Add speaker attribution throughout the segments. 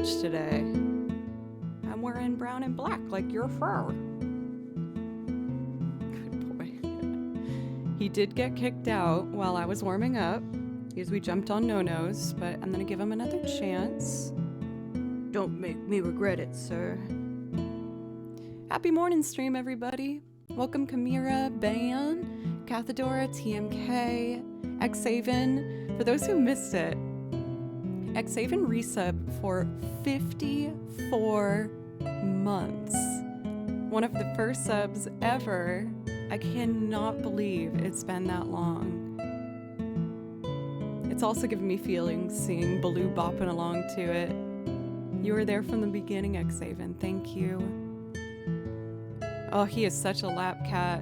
Speaker 1: match today. I'm wearing brown and black like your fur. Good boy. He did get kicked out while I was warming up because we jumped on no-nos, but I'm gonna give him another chance. Don't make me regret it, sir. Happy morning stream, everybody. Welcome Kamira, Ban, Cathadora, TMK, Xaven. For those who missed it, Xaven resub for 54 months. One of the first subs ever. I cannot believe it's been that long. It's also given me feelings seeing Baloo bopping along to it. You were there from the beginning, Xaven. Thank you. Oh, he is such a lap cat.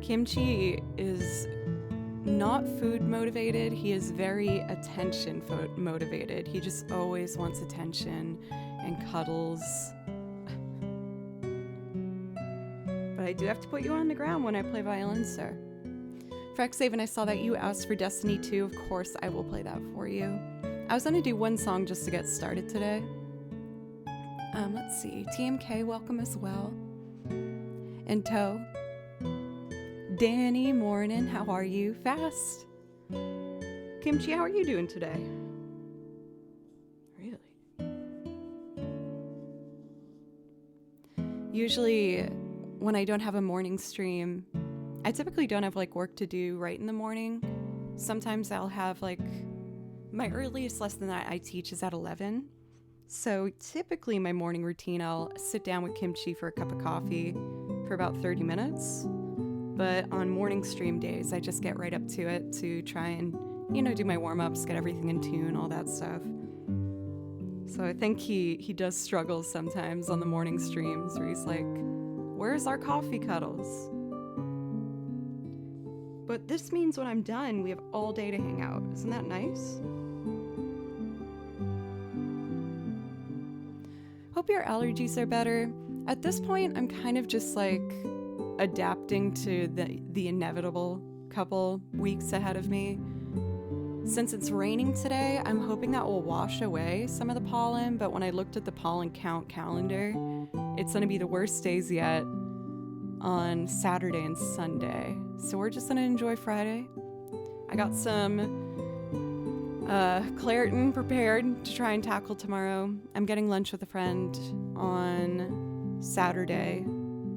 Speaker 1: Kimchi is not food motivated. He is very attention motivated. He just always wants attention and cuddles. But I do have to put you on the ground when I play violin, sir. For Xaven, I saw that you asked for Destiny 2. Of course, I will play that for you. I was gonna do one song just to get started today. Let's see. TMK, welcome as well. And Toe. Danny, morning. How are you? Fast. Kimchi, how are you doing today? Really? Usually, when I don't have a morning stream, I typically don't have like work to do right in the morning. Sometimes I'll have like my earliest lesson that I teach is at 11. So typically my morning routine, I'll sit down with Kimchi for a cup of coffee for about 30 minutes. But on morning stream days, I just get right up to it to try and, you know, do my warm-ups, get everything in tune, all that stuff. So I think he does struggle sometimes on the morning streams where he's like, where's our coffee cuddles? But this means when I'm done, we have all day to hang out. Isn't that nice? Hope your allergies are better. At this point, I'm kind of just like adapting to the inevitable couple weeks ahead of me. Since it's raining today, I'm hoping that will wash away some of the pollen, but when I looked at the pollen count calendar, it's gonna be the worst days yet on Saturday and Sunday. So we're just gonna enjoy Friday. I got some Claritin prepared to try and tackle tomorrow. I'm getting lunch with a friend on Saturday,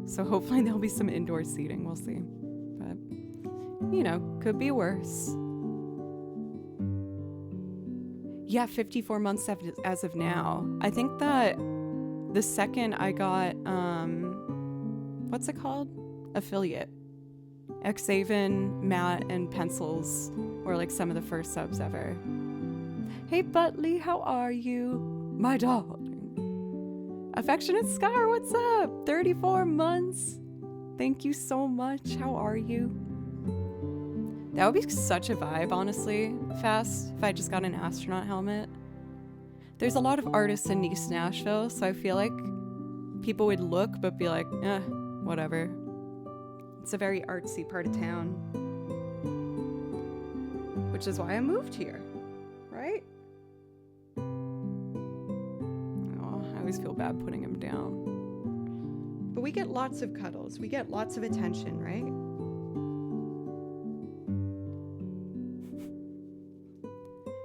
Speaker 1: so hopefully there'll be some indoor seating. We'll see. But, you know, could be worse. Yeah, 54 months as of now. I think that the second I got, what's it called? Affiliate. Xaven, Matt, and Pencils were like some of the first subs ever. Hey Butley, how are you? My darling. Affectionate Scar, what's up? 34 months. Thank you so much. How are you? That would be such a vibe, honestly, Fast, if I just got an astronaut helmet. There's a lot of artists in East Nashville, so I feel like people would look but be like, whatever. It's a very artsy part of town. Which is why I moved here, right? Oh, I always feel bad putting him down. But we get lots of cuddles. We get lots of attention, right?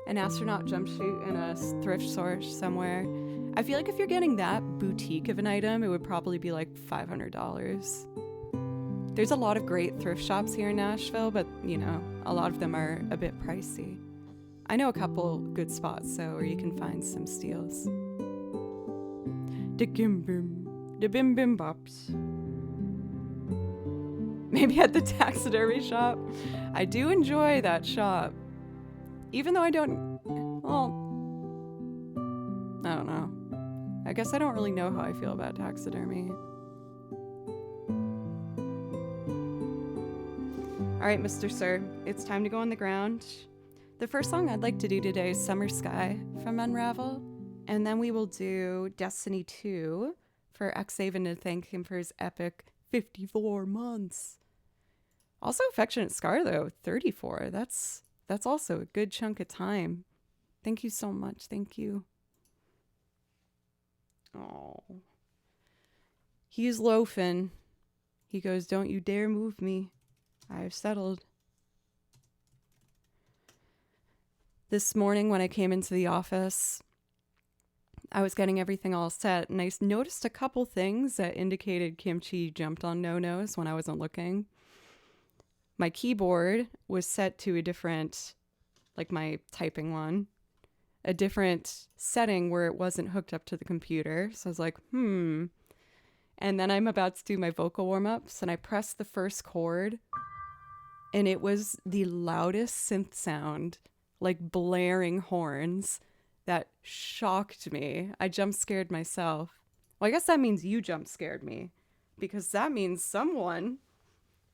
Speaker 1: An astronaut jumpsuit in a thrift store somewhere. I feel like if you're getting that boutique of an item, it would probably be like $500. There's a lot of great thrift shops here in Nashville, but, you know, a lot of them are a bit pricey. I know a couple good spots, so where you can find some steals. The Bim Bim Bops. Maybe at the taxidermy shop. I do enjoy that shop. Even though I don't, well, I don't know. I guess I don't really know how I feel about taxidermy. All right, Mr. Sir, it's time to go on the ground. The first song I'd like to do today is Summer Sky from Unravel, and then we will do Destiny 2 for Xaven to thank him for his epic 54 months. Also Affectionate Scar, though, 34. That's also a good chunk of time. Thank you so much. Thank you. Oh. He's loafing. He goes, "Don't you dare move me. I have settled." This morning when I came into the office, I was getting everything all set, and I noticed a couple things that indicated Kimchi jumped on no-nos when I wasn't looking. My keyboard was set to a different, like my typing one, a different setting where it wasn't hooked up to the computer. So I was like, And then I'm about to do my vocal warm-ups, and I pressed the first chord, and it was the loudest synth sound, like blaring horns, that shocked me. I jump scared myself. Well, I guess that means you jump scared me, because that means someone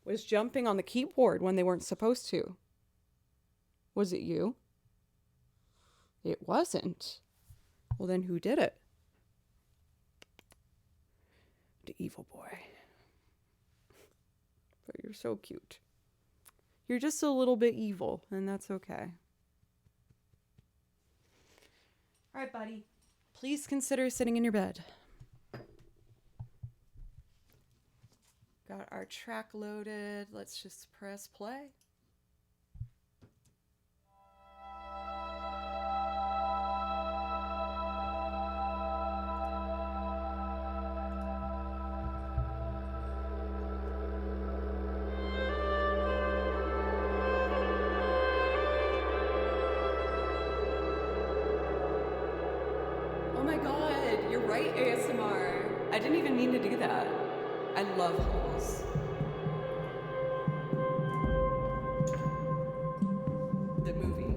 Speaker 1: was jumping on the keyboard when they weren't supposed to. Was it you? It wasn't. Well, then who did it? The evil boy. But you're so cute. You're just a little bit evil, and that's okay. All right, buddy. Please consider sitting in your bed. Got our track loaded. Let's just press play. Oh my god, you're right, ASMR. I didn't even mean to do that. I love holes. The movie.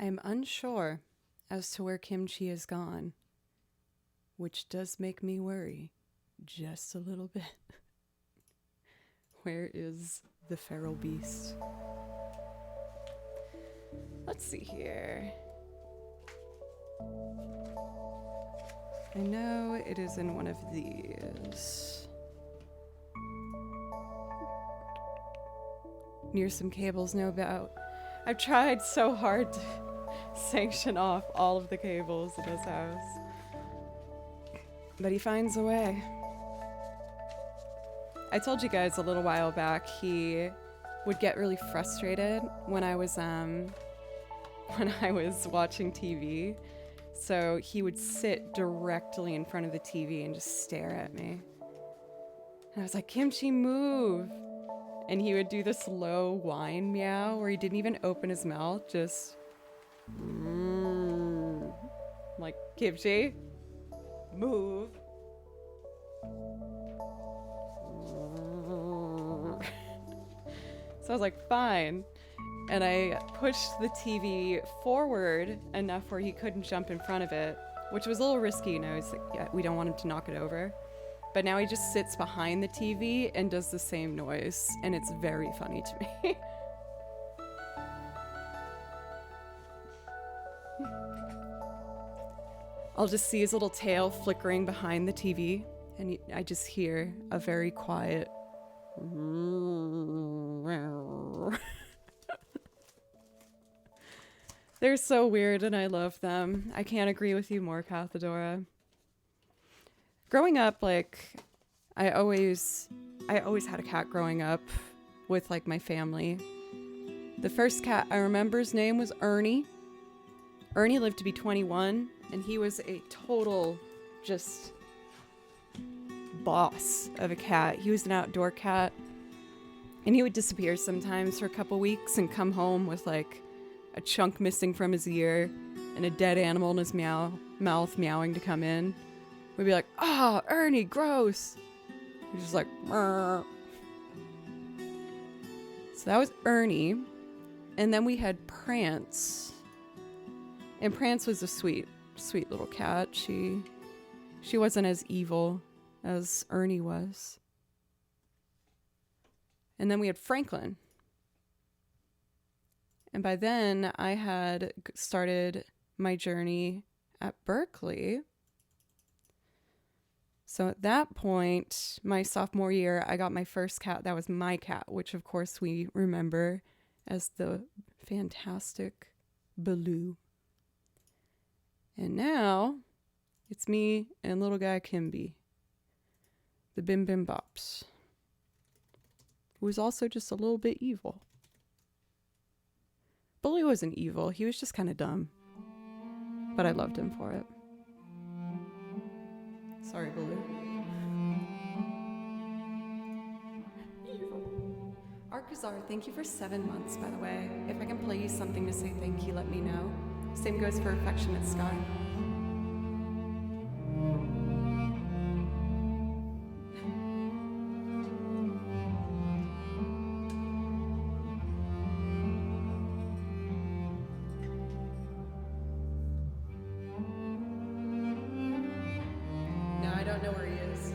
Speaker 1: I am unsure as to where Kimchi has gone, which does make me worry just a little bit. Where is the feral beast? Let's see here. I know it is in one of these. Near some cables, no doubt. I've tried so hard to sanction off all of the cables in his house. But he finds a way. I told you guys a little while back he would get really frustrated when I was watching TV. So he would sit directly in front of the TV and just stare at me. And I was like, Kimchi, move. And he would do this low whine meow where he didn't even open his mouth, just like, Kimchi, move. So I was like, fine. And I pushed the TV forward enough where he couldn't jump in front of it, which was a little risky, you know. He's like, yeah, we don't want him to knock it over. But now he just sits behind the TV and does the same noise, and it's very funny to me. I'll just see his little tail flickering behind the TV, and I just hear a very quiet They're so weird and I love them. I can't agree with you more, Cathedora. Growing up, like, I always had a cat growing up with, like, my family. The first cat I remember, his name was Ernie. Ernie lived to be 21, and he was a total just boss of a cat. He was an outdoor cat, and he would disappear sometimes for a couple weeks and come home with, like, a chunk missing from his ear and a dead animal in his mouth meowing to come in. We'd be like, ah, oh, Ernie, gross. He's just like, Murr. So that was Ernie. And then we had Prance. And Prance was a sweet, sweet little cat. She wasn't as evil as Ernie was. And then we had Franklin. And by then I had started my journey at Berkeley. So at that point, my sophomore year, I got my first cat. That was my cat, which of course we remember as the fantastic Baloo. And now it's me and little guy Kimby, the Bim Bim Bops, who was also just a little bit evil. Baloo wasn't evil, he was just kind of dumb. But I loved him for it. Sorry, Baloo. Arkazar, thank you for 7 months, by the way. If I can play you something to say thank you, let me know. Same goes for Affectionate Sky. No, I don't know where he is.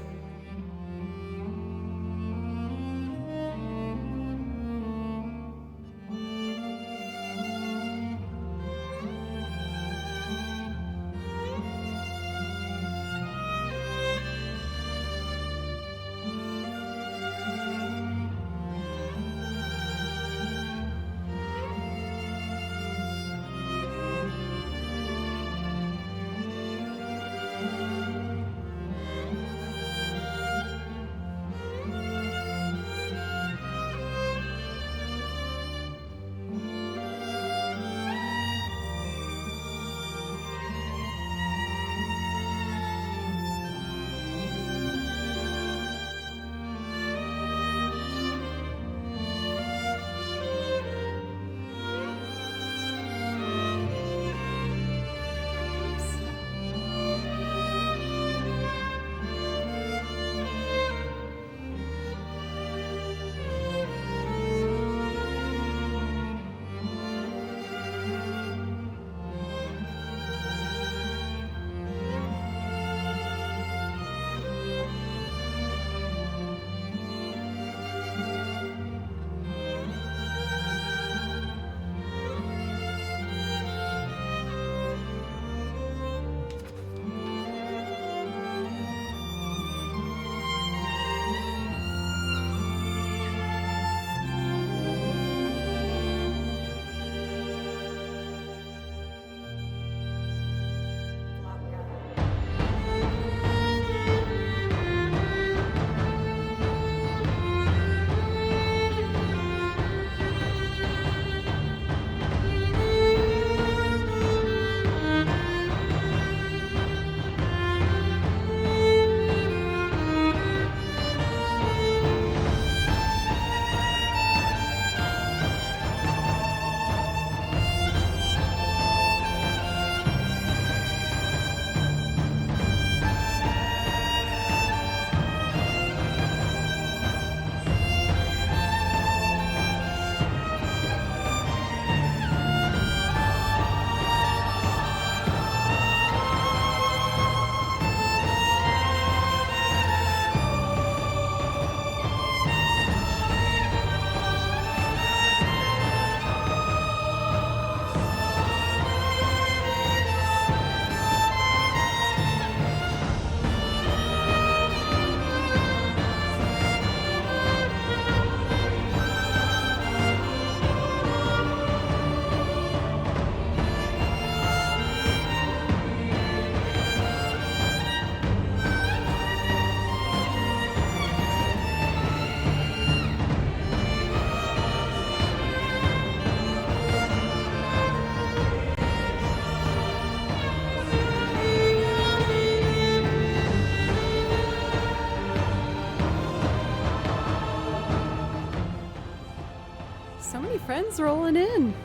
Speaker 1: So many friends rolling in.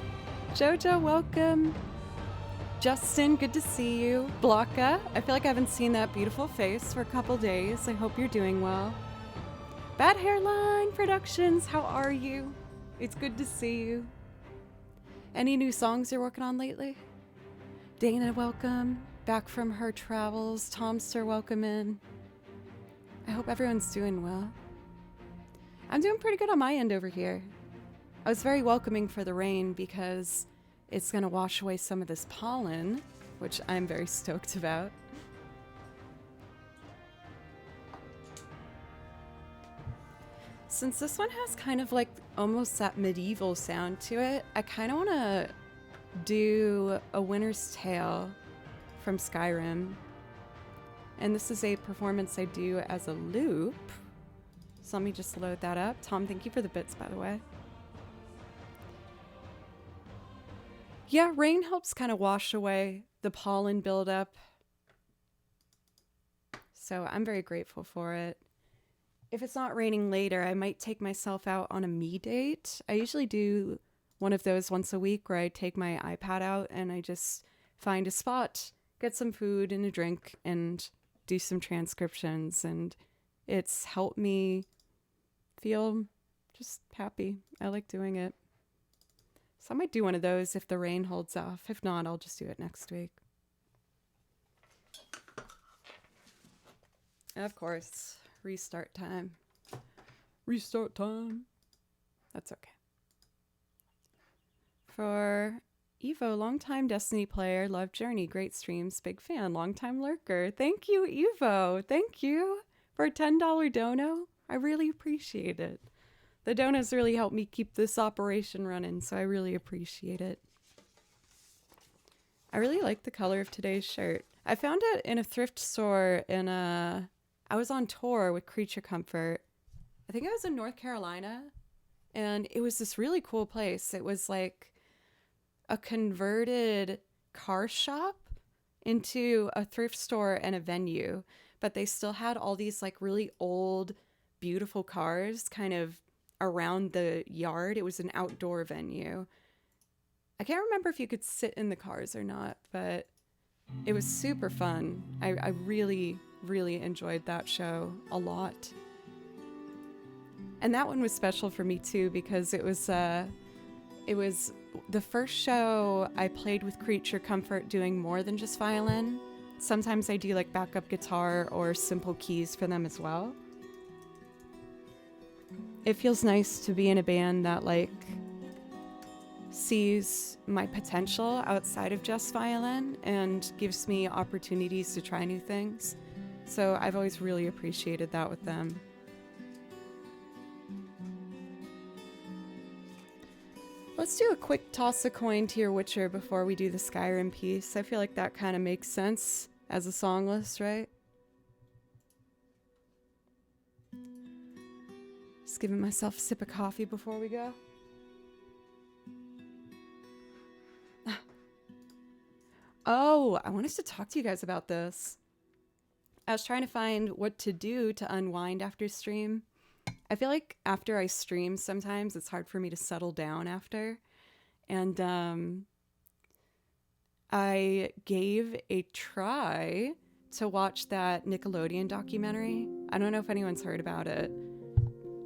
Speaker 1: Jojo, welcome. Justin, good to see you. Blanca, I feel like I haven't seen that beautiful face for a couple days. I hope you're doing well. Bad Hairline Productions, how are you? It's good to see you. Any new songs you're working on lately? Dana, welcome. Back from her travels. Tomster, welcome in. I hope everyone's doing well. I'm doing pretty good on my end over here. I was very welcoming for the rain because it's going to wash away some of this pollen, which I'm very stoked about. Since this one has kind of like almost that medieval sound to it, I kind of want to do A Winter's Tale from Skyrim. And this is a performance I do as a loop. So let me just load that up. Tom, thank you for the bits, by the way. Yeah, rain helps kind of wash away the pollen buildup. So I'm very grateful for it. If it's not raining later, I might take myself out on a me date. I usually do one of those once a week where I take my iPad out and I just find a spot, get some food and a drink, and do some transcriptions. And it's helped me feel just happy. I like doing it. So I might do one of those if the rain holds off. If not, I'll just do it next week. And of course, restart time. Restart time. That's okay. For Evo, longtime Destiny player, love Journey, great streams, big fan, longtime lurker. Thank you, Evo. Thank you for a $10 dono. I really appreciate it. The donuts really helped me keep this operation running, so I really appreciate it. I really like the color of today's shirt. I found it in a thrift store I was on tour with Creature Comfort. I think I was in North Carolina, and it was this really cool place. It was like a converted car shop into a thrift store and a venue, but they still had all these like really old, beautiful cars kind of around the yard. It was an outdoor venue. I can't remember if you could sit in the cars or not, but it was super fun. I really, really enjoyed that show a lot. And that one was special for me too, because it was the first show I played with Creature Comfort doing more than just violin. Sometimes I do like backup guitar or simple keys for them as well. It feels nice to be in a band that like sees my potential outside of just violin and gives me opportunities to try new things. So I've always really appreciated that with them. Let's do a quick toss a coin to your Witcher before we do the Skyrim piece. I feel like that kind of makes sense as a song list, right? Just giving myself a sip of coffee before we go. Oh, I wanted to talk to you guys about this. I was trying to find what to do to unwind after stream. I feel like after I stream, sometimes it's hard for me to settle down after. And I gave a try to watch that Nickelodeon documentary. I don't know if anyone's heard about it.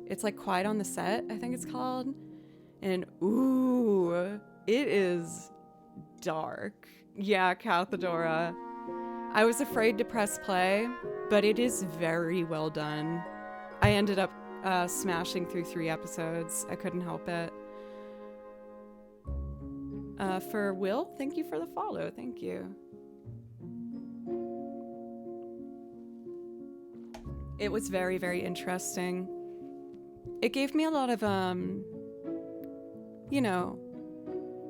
Speaker 1: It's like Quiet on the Set, I think it's called. And ooh, it is dark. Yeah, Cathedora. I was afraid to press play, but it is very well done. I ended up smashing through 3 episodes. I couldn't help it. For Will, thank you for the follow. Thank you. It was very, very interesting. It gave me a lot of,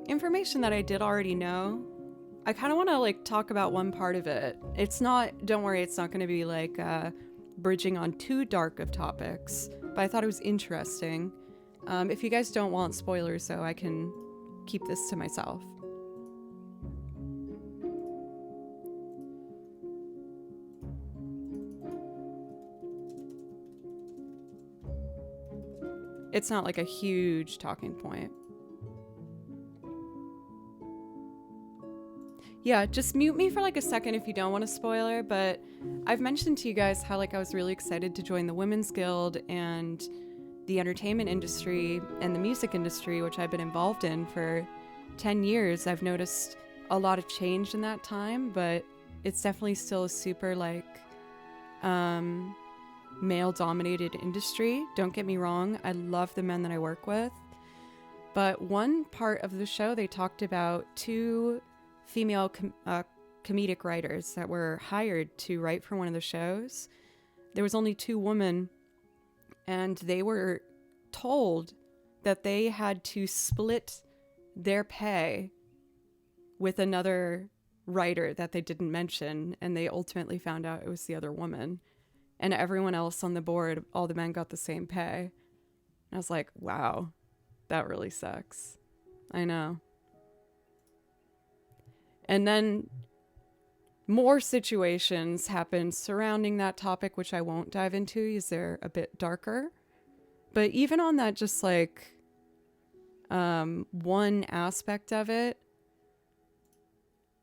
Speaker 1: information that I did already know. I kind of want to like talk about one part of it. It's not, don't worry, it's not going to be like bridging on too dark of topics, but I thought it was interesting. If you guys don't want spoilers, though, I can keep this to myself. It's not like a huge talking point. Yeah, just mute me for like a second if you don't want a spoiler, but I've mentioned to you guys how like I was really excited to join the Women's Guild and the entertainment industry and the music industry, which I've been involved in for 10 years. I've noticed a lot of change in that time, but it's definitely still a super like male dominated industry. Don't get me wrong, I love the men that I work with. But one part of the show, they talked about two female comedic writers that were hired to write for one of the shows. There was only two women, and they were told that they had to split their pay with another writer that they didn't mention, and they ultimately found out it was the other woman. And everyone else on the board, all the men got the same pay. And I was like, wow, that really sucks. I know. And then more situations happened surrounding that topic, which I won't dive into because they're a bit darker. But even on that, just like one aspect of it,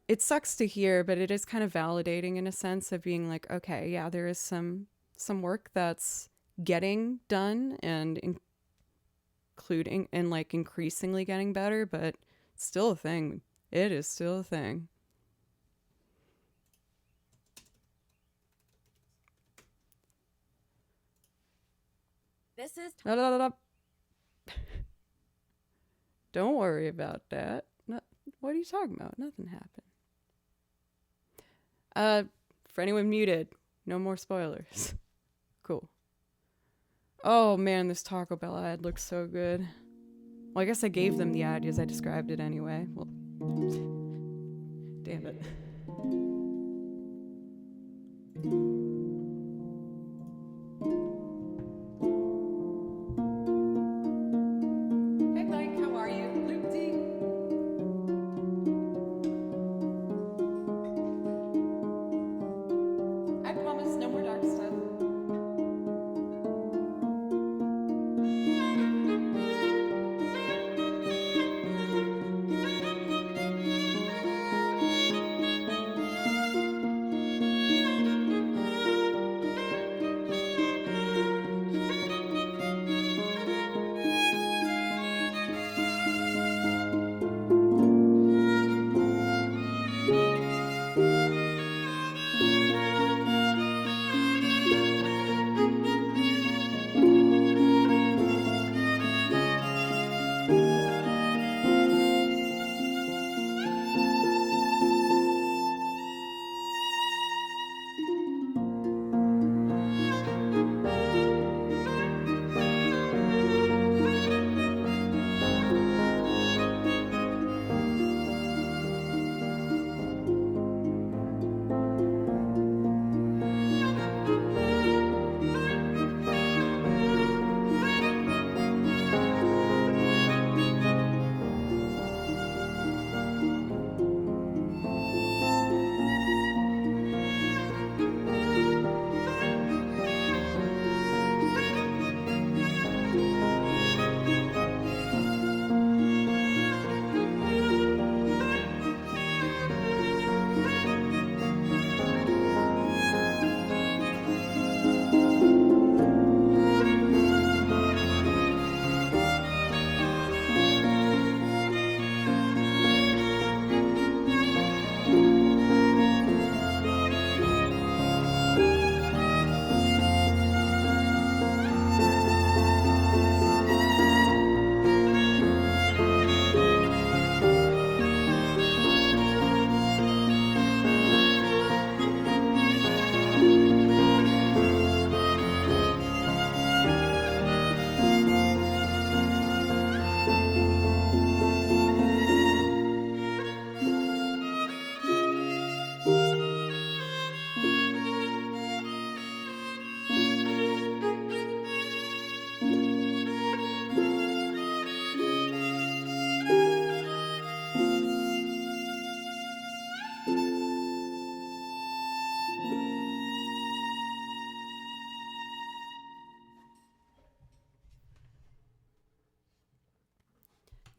Speaker 1: it sucks to hear, but it is kind of validating in a sense of being like, okay, yeah, there is some work that's getting done and including and like increasingly getting better, but it's still a thing. It is still a thing.
Speaker 2: This is
Speaker 1: Don't worry about that. No, what are you talking about? Nothing happened. For anyone muted, no more spoilers. Cool. Oh man, this Taco Bell ad looks so good. Well, I guess I gave them the ad because I described it anyway. Well, damn it. Hey Mike, how are you? Luke D. I promise no more dark stuff.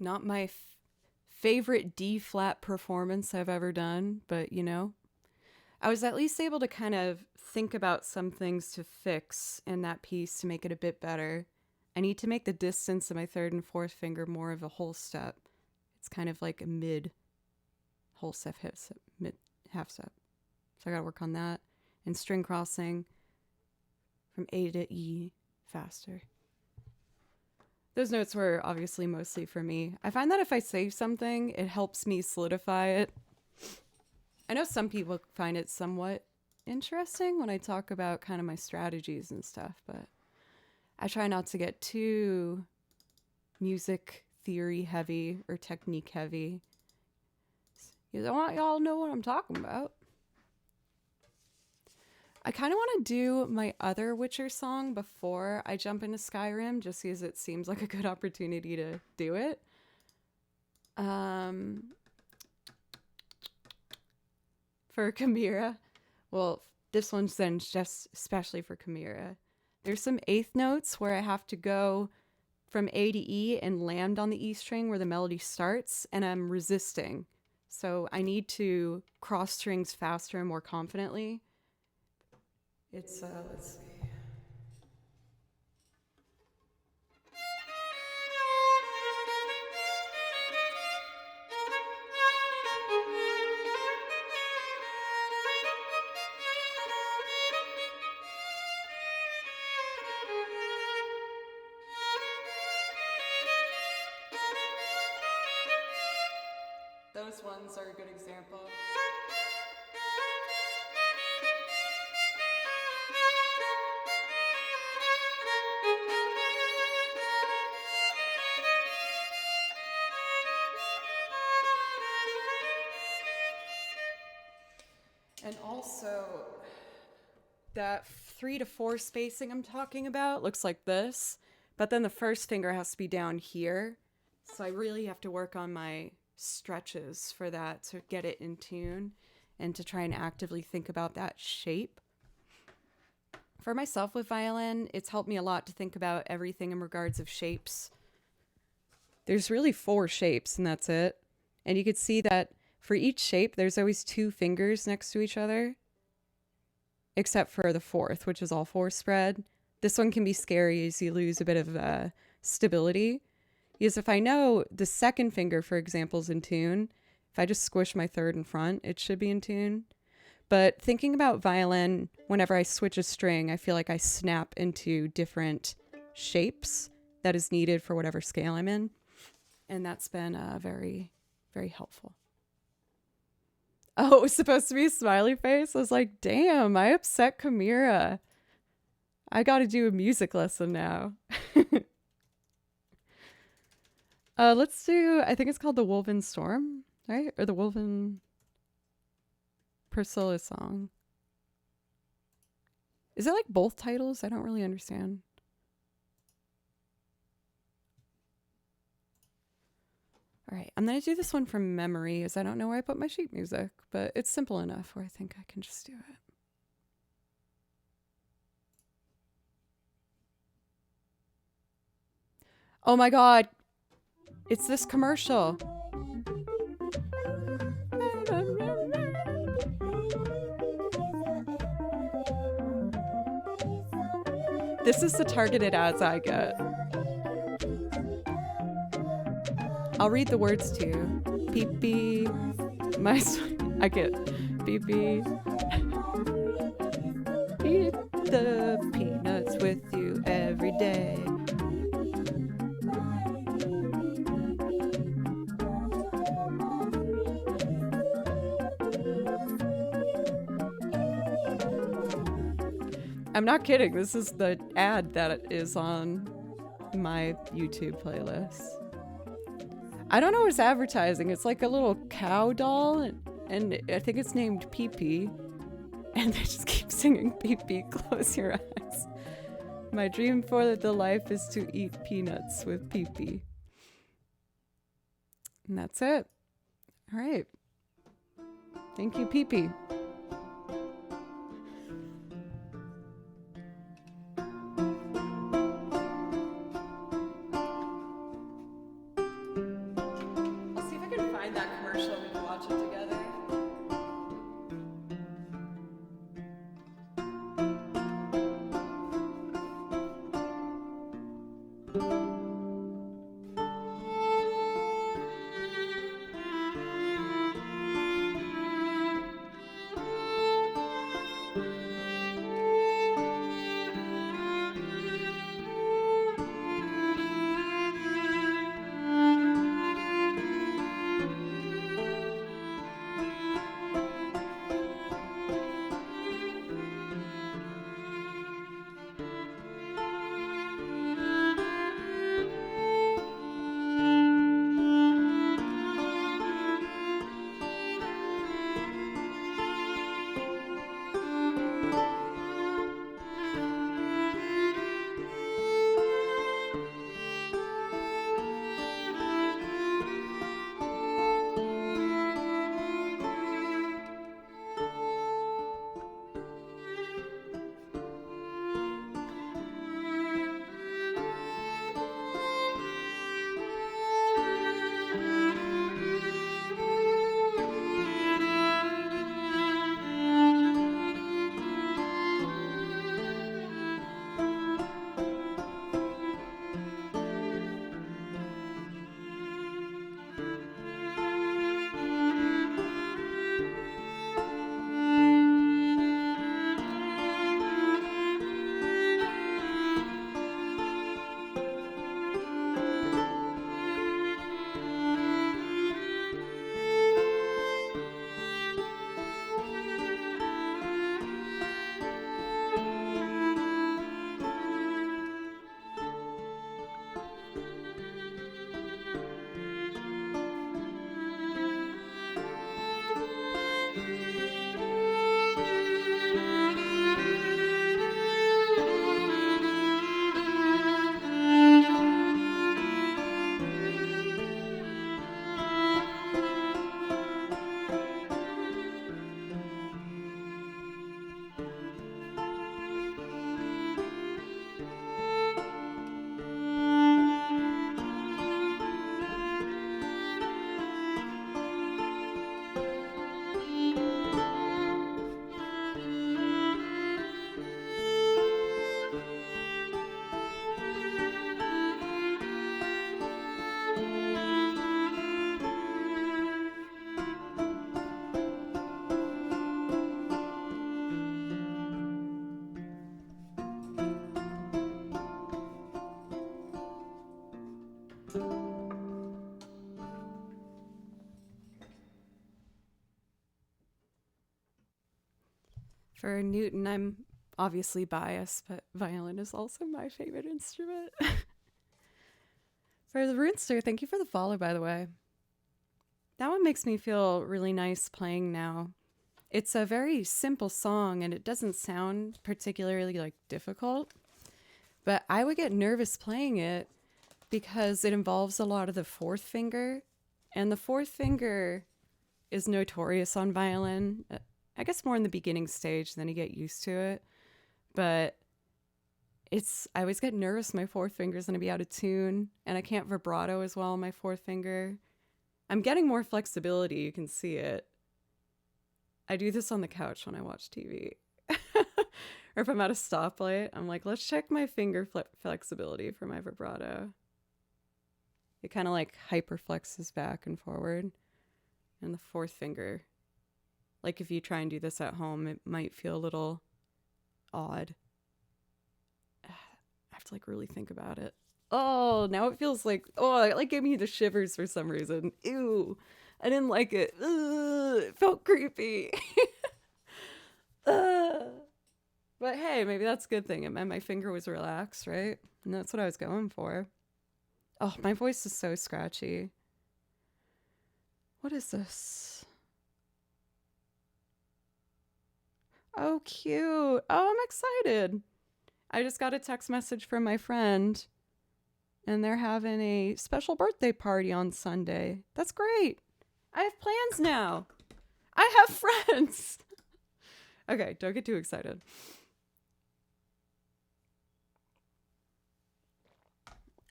Speaker 1: Not my favorite D flat performance I've ever done, but you know, I was at least able to kind of think about some things to fix in that piece to make it a bit better. I need to make the distance of my third and fourth finger more of a whole step. It's kind of like a mid whole step, mid half step. So I gotta work on that. And string crossing from A to E faster. Those notes were obviously mostly for me. I find that if I save something, it helps me solidify it. I know some people find it somewhat interesting when I talk about kind of my strategies and stuff, but I try not to get too music theory heavy or technique heavy. Because I want y'all to know what I'm talking about. I kind of want to do my other Witcher song before I jump into Skyrim, just because it seems like a good opportunity to do it. For Chimera, well, this one's then just especially for Chimera. There's some eighth notes where I have to go from A to E and land on the E string where the melody starts, and I'm resisting. So I need to cross strings faster and more confidently. It's, let's see. Those ones are a good example. And also, that 3 to 4 spacing I'm talking about looks like this, but then the first finger has to be down here. So I really have to work on my stretches for that to get it in tune and to try and actively think about that shape. For myself with violin, it's helped me a lot to think about everything in regards of shapes. There's really 4 shapes and that's it. And you could see that for each shape, there's always 2 fingers next to each other, except for the 4th, which is all 4 spread. This one can be scary as you lose a bit of stability. Because if I know the second finger, for example, is in tune, if I just squish my third in front, it should be in tune. But thinking about violin, whenever I switch a string, I feel like I snap into different shapes that is needed for whatever scale I'm in. And that's been very, very helpful. Oh, it was supposed to be a smiley face? I was like, damn, I upset Chimera. I gotta do a music lesson now. Let's do, I think it's called the Woven Storm, right? Or the Woven Priscilla song. Is it like both titles? I don't really understand. All right, I'm going to do this one from memory as I don't know where I put my sheet music, but it's simple enough where I think I can just do it. Oh my God, it's this commercial. This is the targeted ads I get. I'll read the words to you. Pee-pee. I get pee-pee. Eat the peanuts with you every day. I'm not kidding. This is the ad that is on my YouTube playlist. I don't know what's advertising. It's like a little cow doll, and I think it's named Pee Pee. And they just keep singing Pee Pee, close your eyes. My dream for the life is to eat peanuts with Pee Pee. And that's it. All right. Thank you, Pee Pee. I'll see if I can find For Newton, I'm obviously biased, but violin is also my favorite instrument. For the Runester, thank you for the follow, by the way. That one makes me feel really nice playing now. It's a very simple song and it doesn't sound particularly like difficult, but I would get nervous playing it because it involves a lot of the fourth finger, and the fourth finger is notorious on violin. I guess more in the beginning stage, then you get used to it. But I always get nervous my fourth finger's gonna be out of tune, and I can't vibrato as well on my fourth finger. I'm getting more flexibility, you can see it. I do this on the couch when I watch TV. Or if I'm at a stoplight, I'm like, let's check my finger flexibility for my vibrato. It kind of like hyper flexes back and forward. And the fourth finger, like if you try and do this at home, it might feel a little odd. I have to like really think about it. Oh, now it feels like, oh, it like gave me the shivers for some reason. Ew, I didn't like it. Ugh, it felt creepy. But hey, maybe that's a good thing. It meant my finger was relaxed, right? And that's what I was going for. Oh, my voice is so scratchy. What is this? Oh, cute. Oh, I'm excited. I just got a text message from my friend, and they're having a special birthday party on Sunday. That's great. I have plans now. I have friends. Okay, don't get too excited.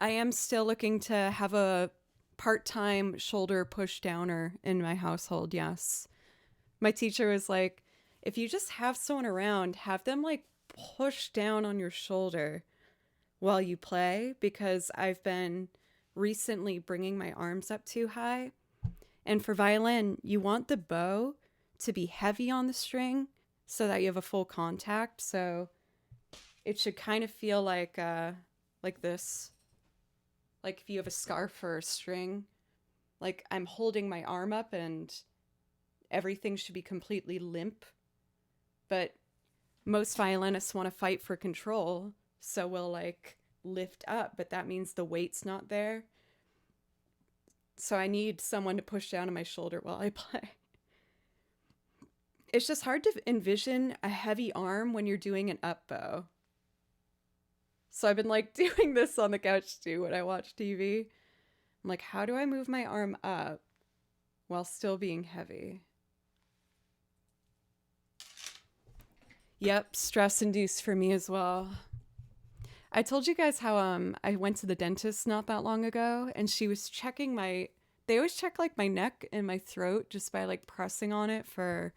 Speaker 1: I am still looking to have a part-time shoulder push downer in my household, yes. My teacher was like, if you just have someone around, have them like push down on your shoulder while you play, because I've been recently bringing my arms up too high. And for violin, you want the bow to be heavy on the string so that you have a full contact. So it should kind of feel like this. Like if you have a scarf or a string, like I'm holding my arm up and everything should be completely limp. But most violinists want to fight for control, so we'll like lift up, but that means the weight's not there. So I need someone to push down on my shoulder while I play. It's just hard to envision a heavy arm when you're doing an up bow. So I've been like doing this on the couch too when I watch TV. I'm like, how do I move my arm up while still being heavy? Yep, stress induced for me as well. I told you guys how I went to the dentist not that long ago, and she was checking they always check like my neck and my throat just by like pressing on it for,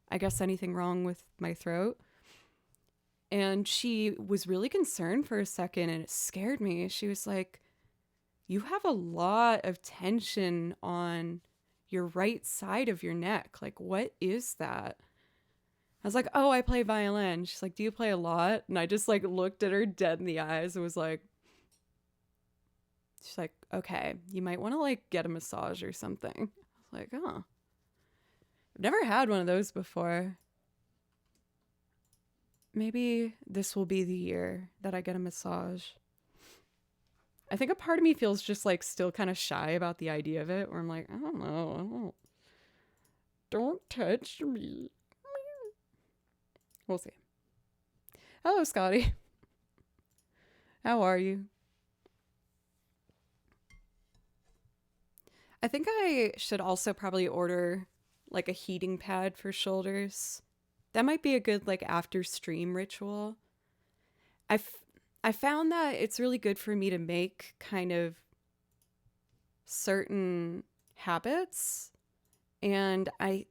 Speaker 1: I guess, anything wrong with my throat. And she was really concerned for a second, and it scared me. She was like, you have a lot of tension on your right side of your neck. Like, what is that? I was like, oh, I play violin. She's like, do you play a lot? And I just like looked at her dead in the eyes and was like, she's like, okay, you might want to like get a massage or something. I was like, oh, I've never had one of those before. Maybe this will be the year that I get a massage. I think a part of me feels just like still kind of shy about the idea of it, where I'm like, I don't know. Don't touch me. We'll see. Hello, Scotty. How are you? I think I should also probably order like a heating pad for shoulders. That might be a good like after stream ritual. I found that it's really good for me to make kind of certain habits, and I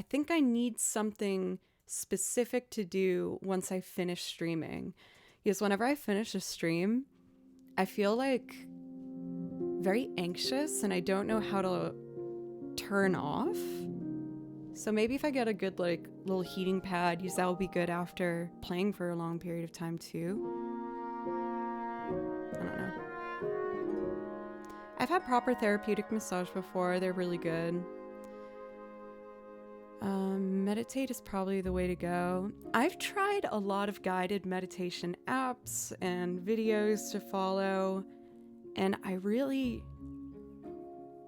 Speaker 1: think I need something specific to do once I finish streaming. Because whenever I finish a stream, I feel like very anxious and I don't know how to turn off. So maybe if I get a good like little heating pad, that will be good after playing for a long period of time too. I don't know. I've had proper therapeutic massage before. They're really good. Meditate is probably the way to go. I've tried a lot of guided meditation apps and videos to follow, and I really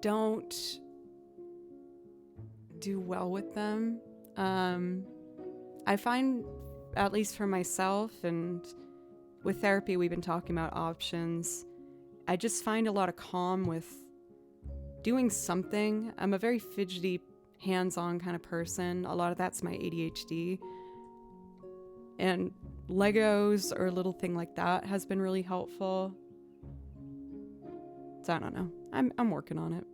Speaker 1: don't do well with them. I find, at least for myself, and with therapy we've been talking about options, I just find a lot of calm with doing something. I'm a very fidgety, hands-on kind of person. A lot of that's my ADHD. And Legos or a little thing like that has been really helpful. So I don't know. I'm working on it.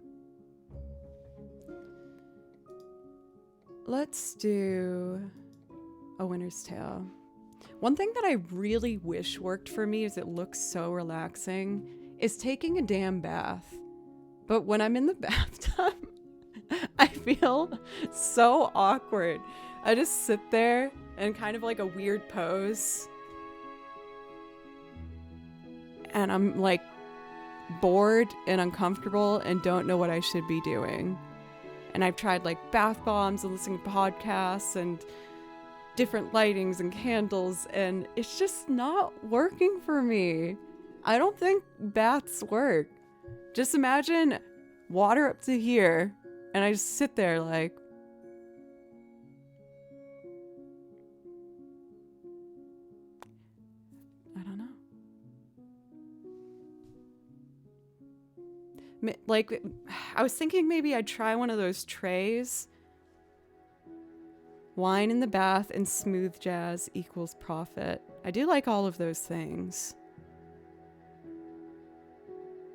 Speaker 1: Let's do A Winter's Tale. One thing that I really wish worked for me, is it looks so relaxing, is taking a damn bath. But when I'm in the bathtub, I feel so awkward. I just sit there in kind of like a weird pose. And I'm like bored and uncomfortable and don't know what I should be doing. And I've tried like bath bombs and listening to podcasts and different lightings and candles, and it's just not working for me. I don't think baths work. Just imagine water up to here, and I just sit there like, I don't know. Like, I was thinking maybe I'd try one of those trays. Wine in the bath and smooth jazz equals profit. I do like all of those things.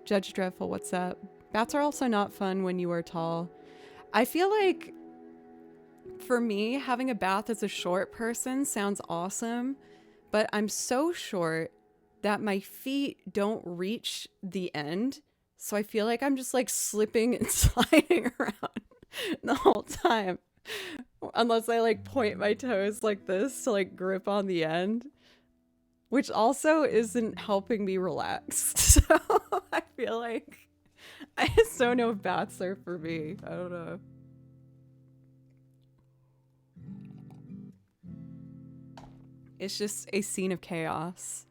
Speaker 1: Judge Dreadful, what's up? Baths are also not fun when you are tall. I feel like, for me, having a bath as a short person sounds awesome, but I'm so short that my feet don't reach the end. So I feel like I'm just like slipping and sliding around the whole time. Unless I like point my toes like this to like grip on the end, which also isn't helping me relax. So I feel like I just don't know if baths are for me. I don't know. It's just a scene of chaos.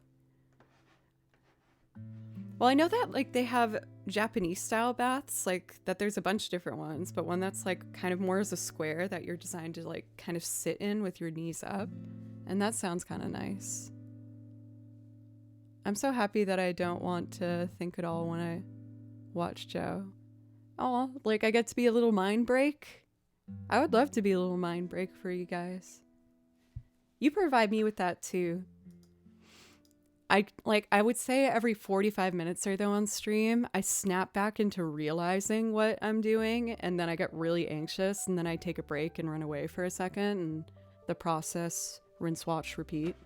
Speaker 1: Well, I know that like they have Japanese style baths, like that there's a bunch of different ones, but one that's like kind of more as a square that you're designed to like kind of sit in with your knees up. And that sounds kind of nice. I'm so happy that I don't want to think at all when I watch Joe. Oh, like I get to be a little mind break. I would love to be a little mind break for you guys. You provide me with that too. I would say every 45 minutes or so on stream, I snap back into realizing what I'm doing, and then I get really anxious, and then I take a break and run away for a second, and the process, rinse, wash, repeat.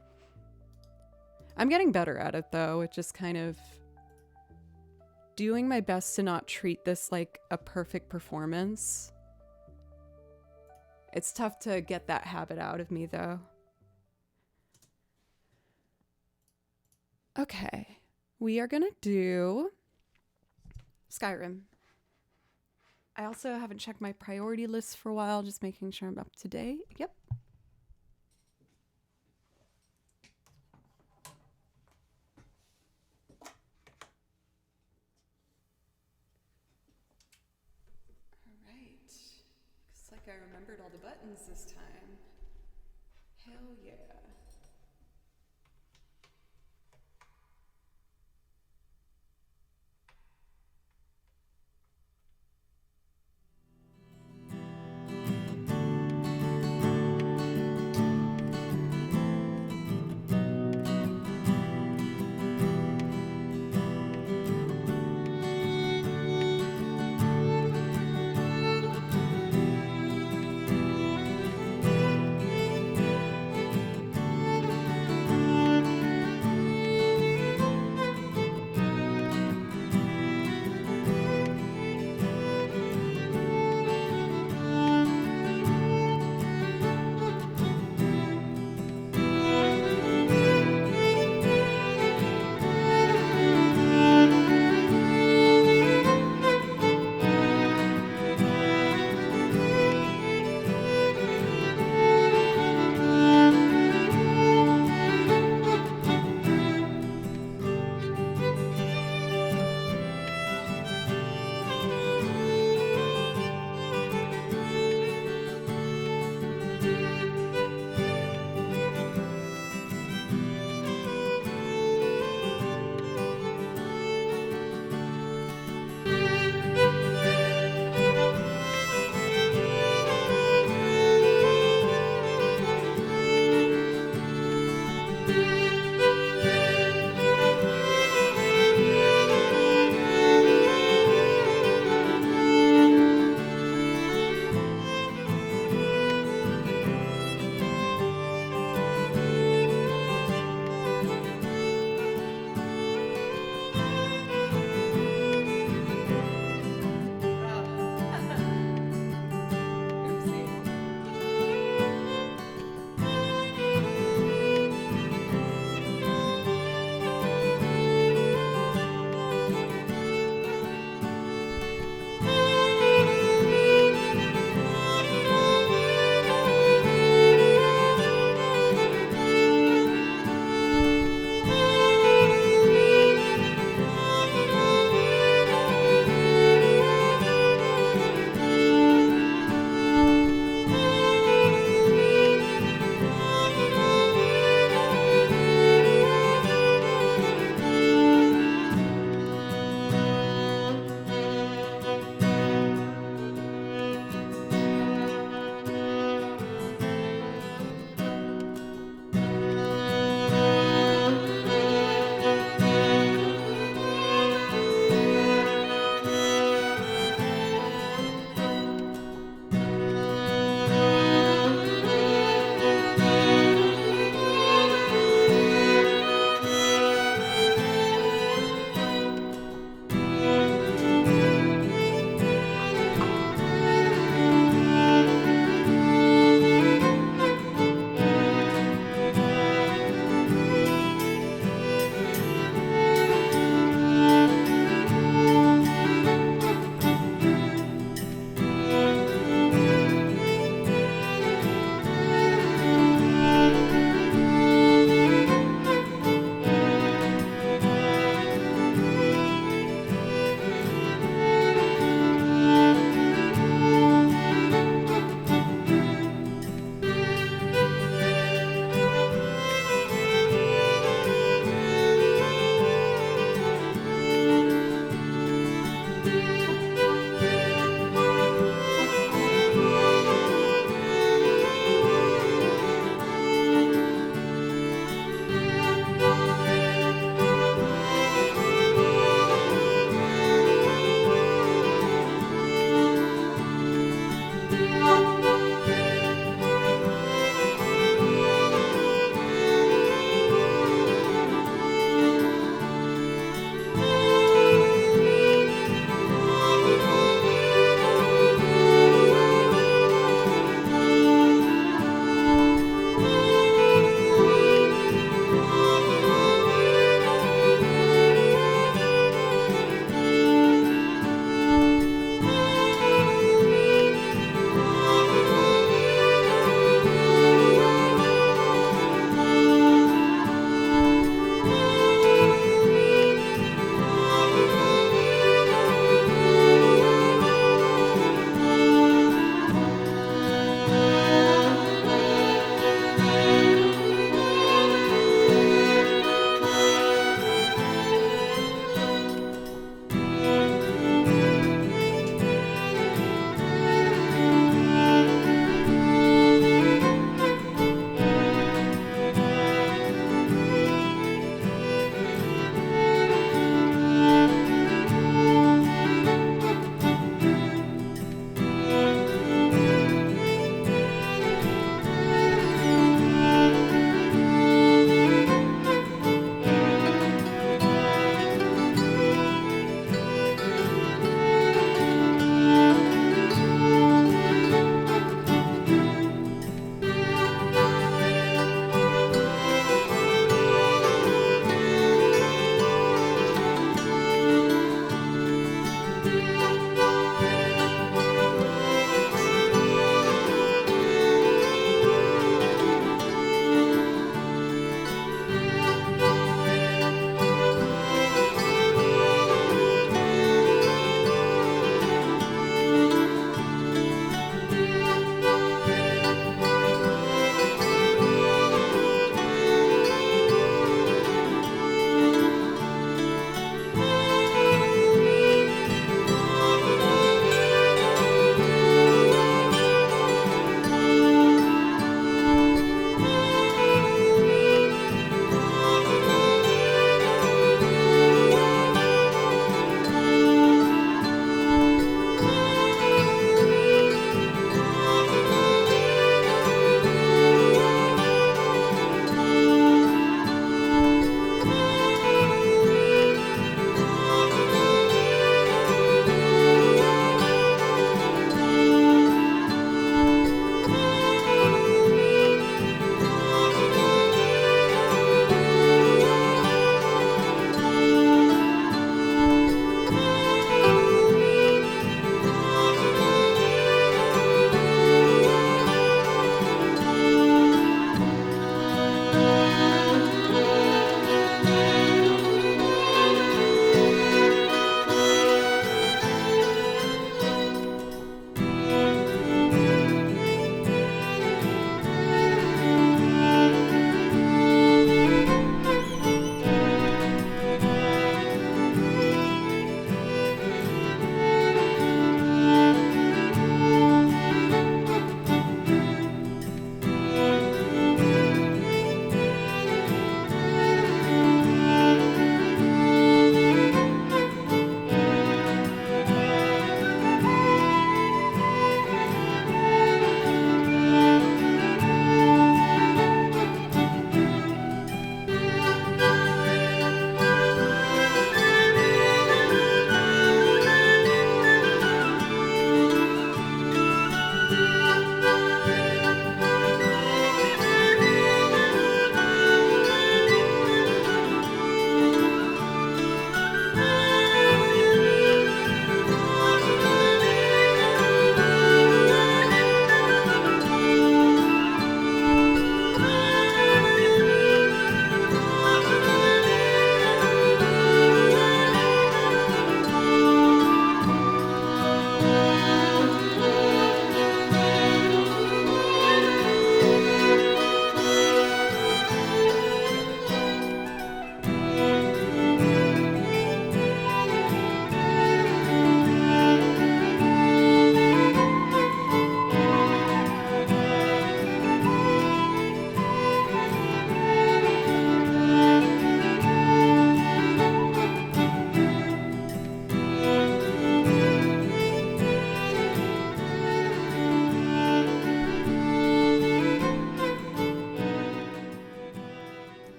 Speaker 1: I'm getting better at it though. It just kind of doing my best to not treat this like a perfect performance. It's tough to get that habit out of me though. Okay, we are gonna do Skyrim. I also haven't checked my priority list for a while, just making sure I'm up to date. Yep. All right. Looks like I remembered all the buttons this time. Hell yeah.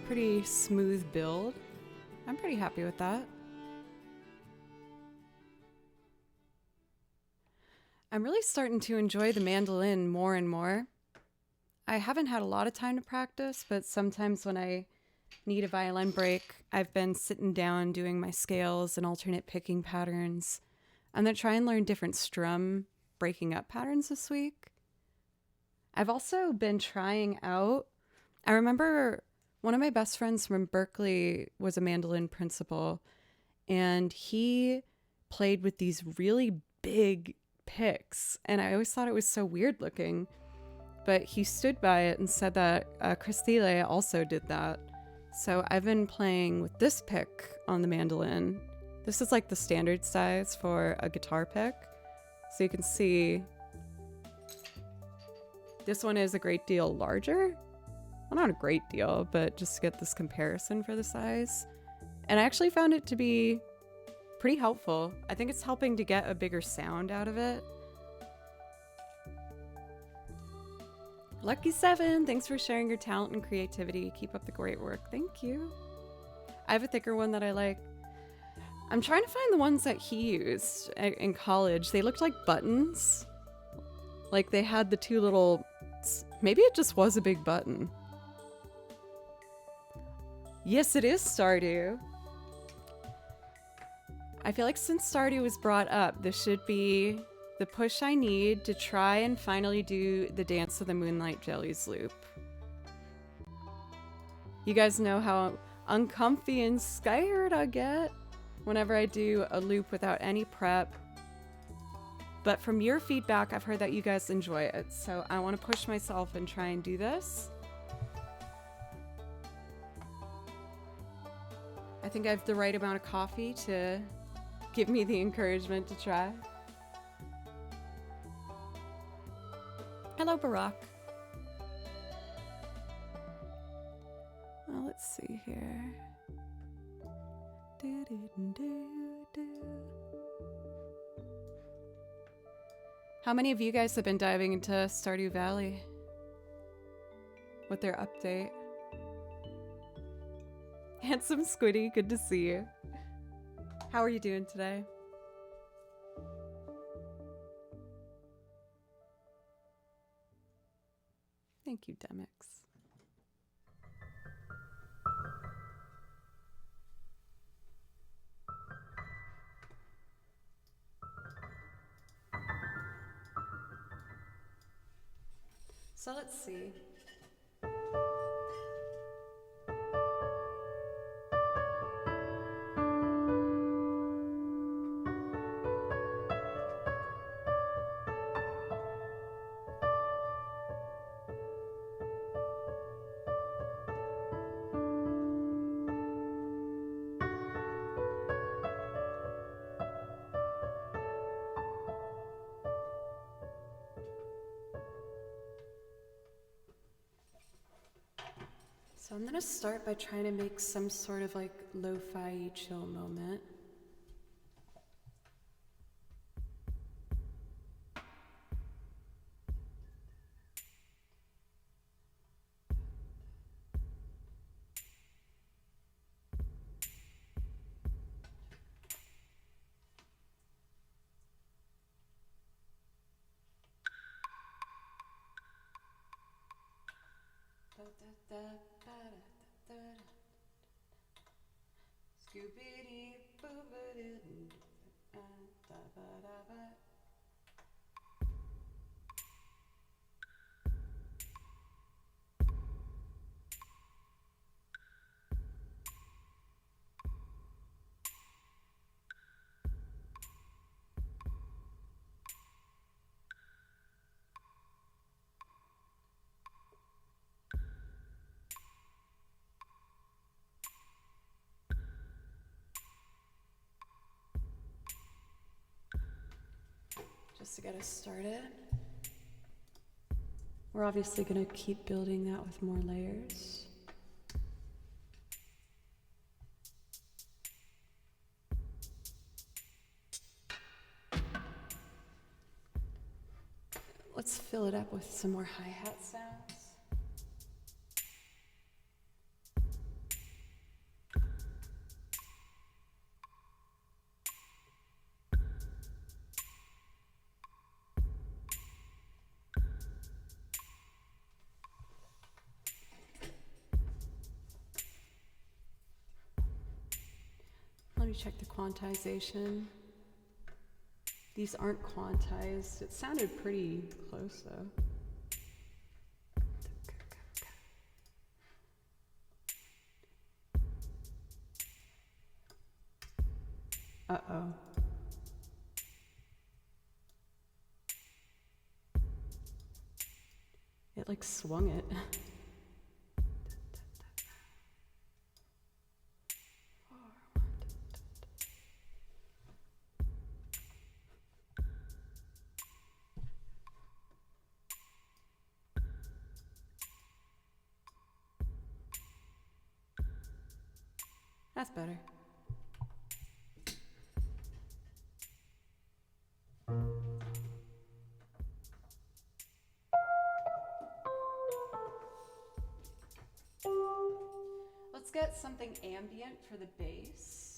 Speaker 1: pretty smooth build. I'm pretty happy with that. I'm really starting to enjoy the mandolin more and more. I haven't had a lot of time to practice, but sometimes when I need a violin break, I've been sitting down doing my scales and alternate picking patterns. I'm going to try and learn different strum breaking up patterns this week. I've also been trying out, I remember one of my best friends from Berkeley was a mandolin principal, and he played with these really big picks, and I always thought it was so weird looking, but he stood by it and said that Chris Thiele also did that. So I've been playing with this pick on the mandolin. This is like the standard size for a guitar pick. So you can see this one is a great deal larger. Well, not a great deal, but just to get this comparison for the size. And I actually found it to be pretty helpful. I think it's helping to get a bigger sound out of it. Lucky7, thanks for sharing your talent and creativity. Keep up the great work. Thank you. I have a thicker one that I like. I'm trying to find the ones that he used in college. They looked like buttons. Like they had the two little... Maybe it just was a big button. Yes, it is Stardew. I feel like since Stardew was brought up, this should be the push I need to try and finally do the Dance of the Moonlight Jellies loop. You guys know how uncomfy and scared I get whenever I do a loop without any prep. But from your feedback, I've heard that you guys enjoy it. So I want to push myself and try and do this. I think I have the right amount of coffee to give me the encouragement to try. Hello, Barack. Well, let's see here. How many of you guys have been diving into Stardew Valley with their update? Handsome Squiddy, good to see you. How are you doing today? Thank you, Demix. So let's see. So I'm gonna start by trying to make some sort of like lo-fi chill moment. Scooby-Dee, boobity, da-ba-da-ba. Just to get us started. We're obviously going to keep building that with more layers. Let's fill it up with some more hi-hat sounds. me check the quantization. These aren't quantized. It sounded pretty close though. Uh-oh. It like swung it. That's better. Let's get something ambient for the bass.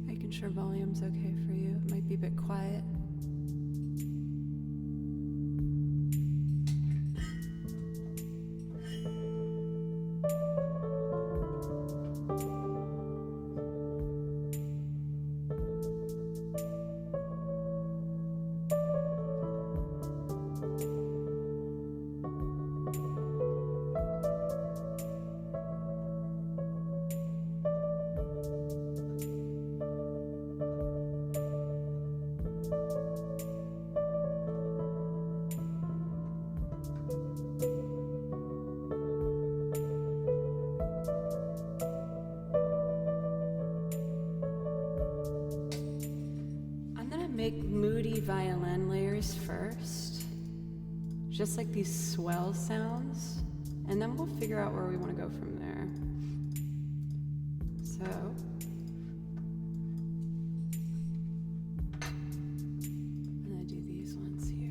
Speaker 1: Making sure volume's okay for you. It might be a bit quiet. Make moody violin layers first, just like these swell sounds, and then we'll figure out where we want to go from there. So, I'm gonna do these ones here.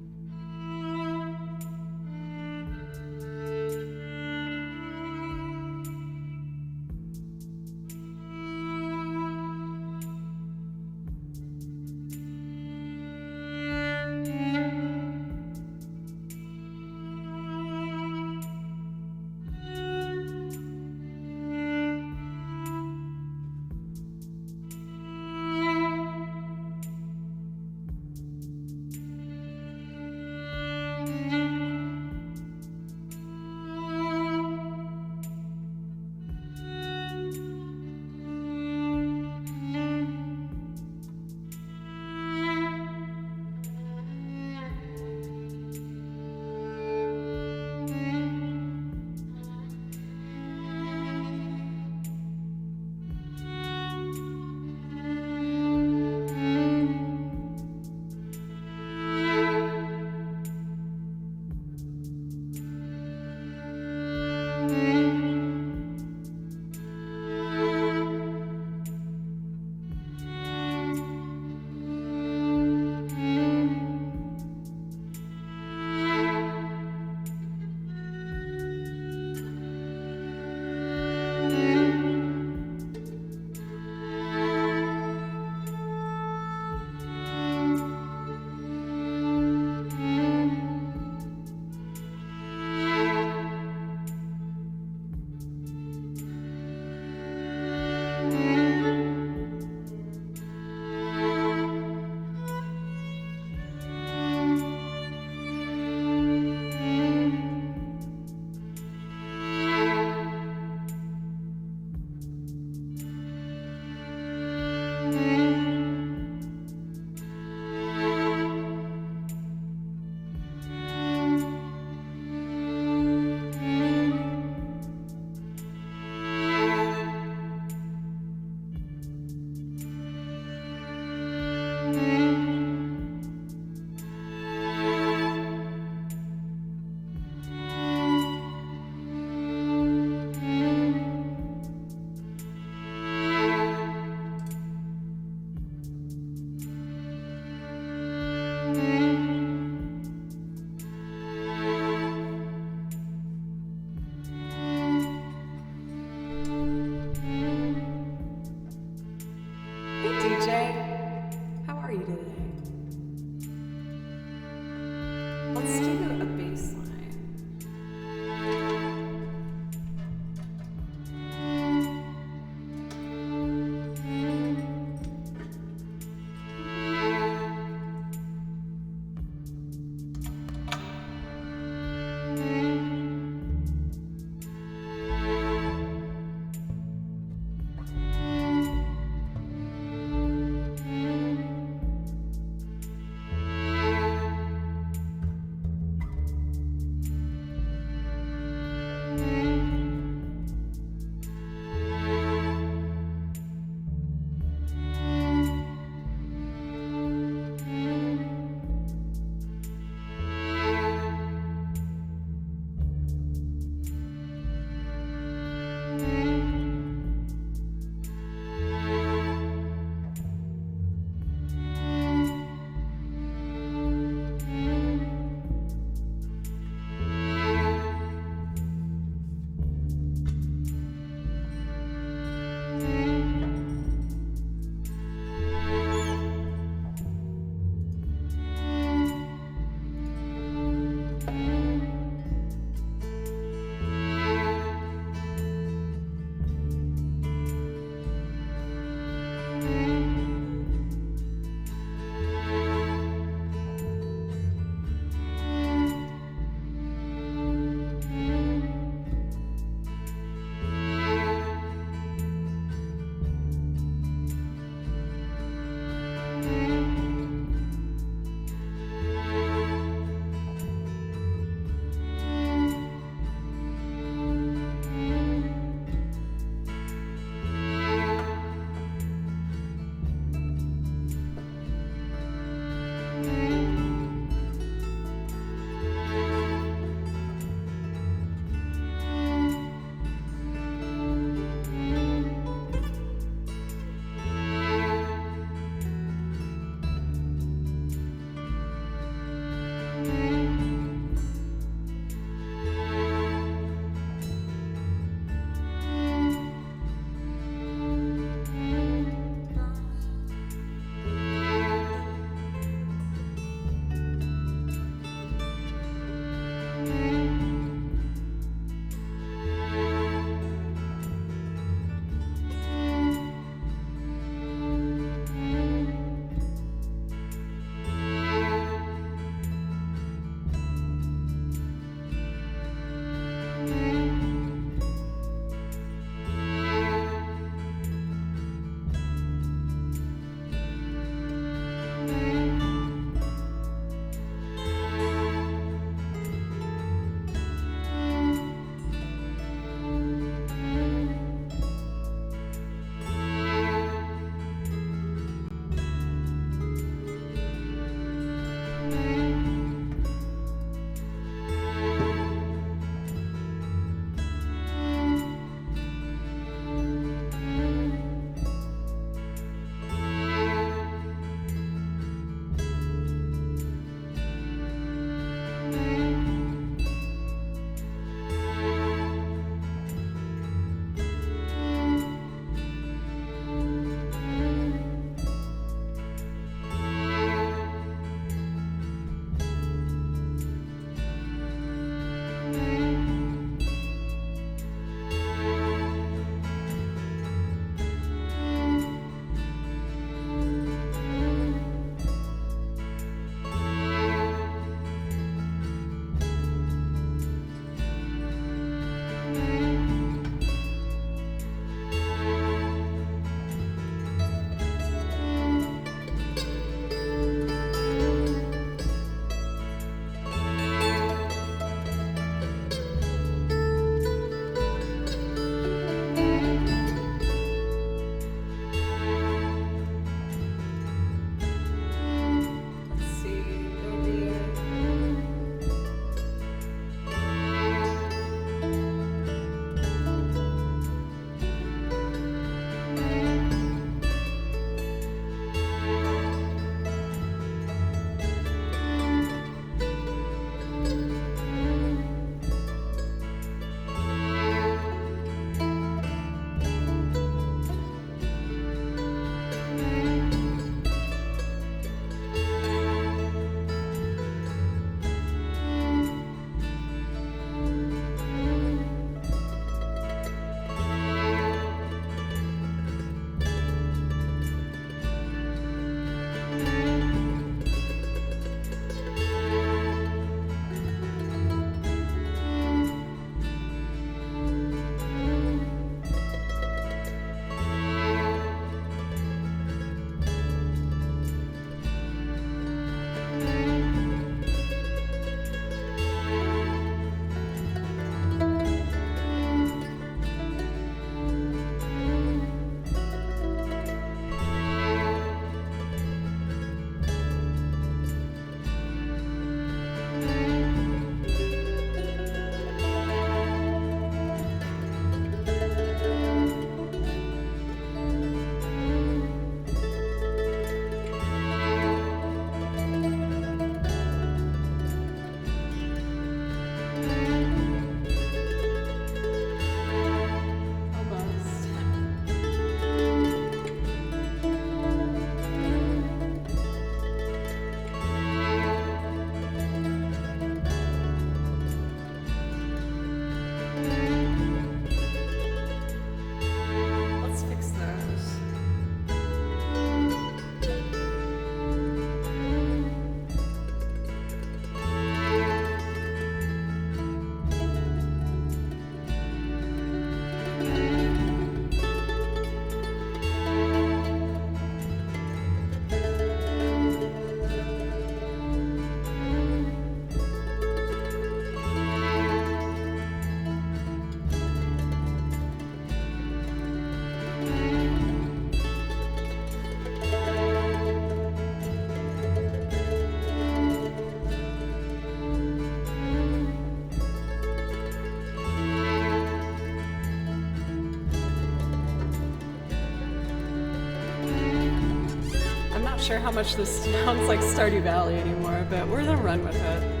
Speaker 1: not sure how much this sounds like Stardew Valley anymore, but we're gonna run with it.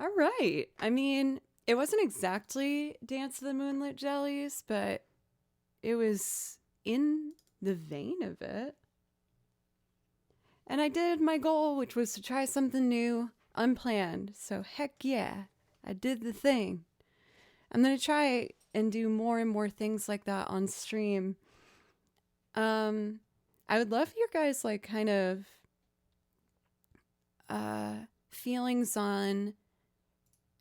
Speaker 1: All right. I mean, it wasn't exactly Dance of the Moonlit Jellies, but it was in the vein of it. And I did my goal, which was to try something new, unplanned. So heck yeah, I did the thing. I'm going to try and do more and more things like that on stream. I would love your guys like kind of feelings on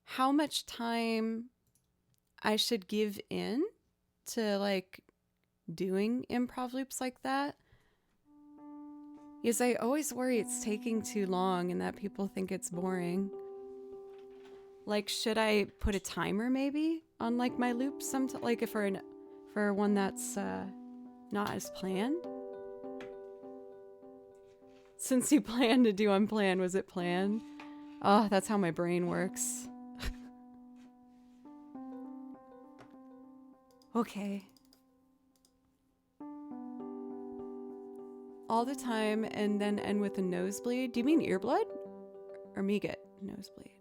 Speaker 1: how much time I should give in to like doing improv loops like that. Because I always worry it's taking too long and that people think it's boring. Like, should I put a timer maybe on like my loops like if for one that's not as planned? Since you planned to do unplanned, was it planned? Oh, that's how my brain works. Okay. All the time and then end with a nosebleed. Do you mean earblood? Or me get nosebleed?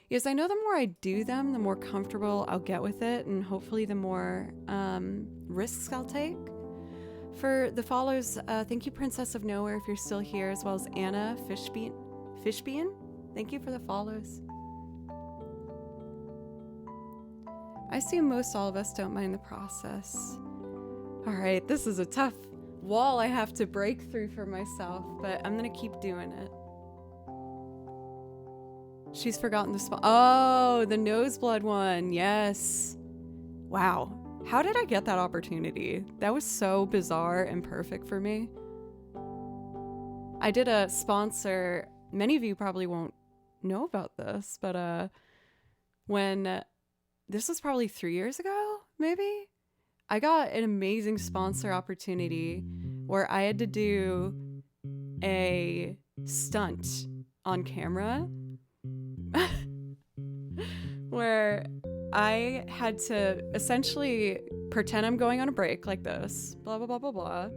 Speaker 1: Yes, I know the more I do them, the more comfortable I'll get with it, and hopefully the more risks I'll take. For the follows, thank you, Princess of Nowhere, if you're still here, as well as Anna Fishbean. Thank you for the follows. I assume most all of us don't mind the process. All right, this is a tough wall I have to break through for myself, but I'm gonna keep doing it. She's forgotten the spot. Oh, the noseblood one. Yes. Wow. How did I get that opportunity? That was so bizarre and perfect for me. I did a sponsor. Many of you probably won't know about this, but when this was probably 3 years ago, maybe, I got an amazing sponsor opportunity where I had to do a stunt on camera where I had to essentially pretend I'm going on a break like this, blah, blah, blah, blah, blah.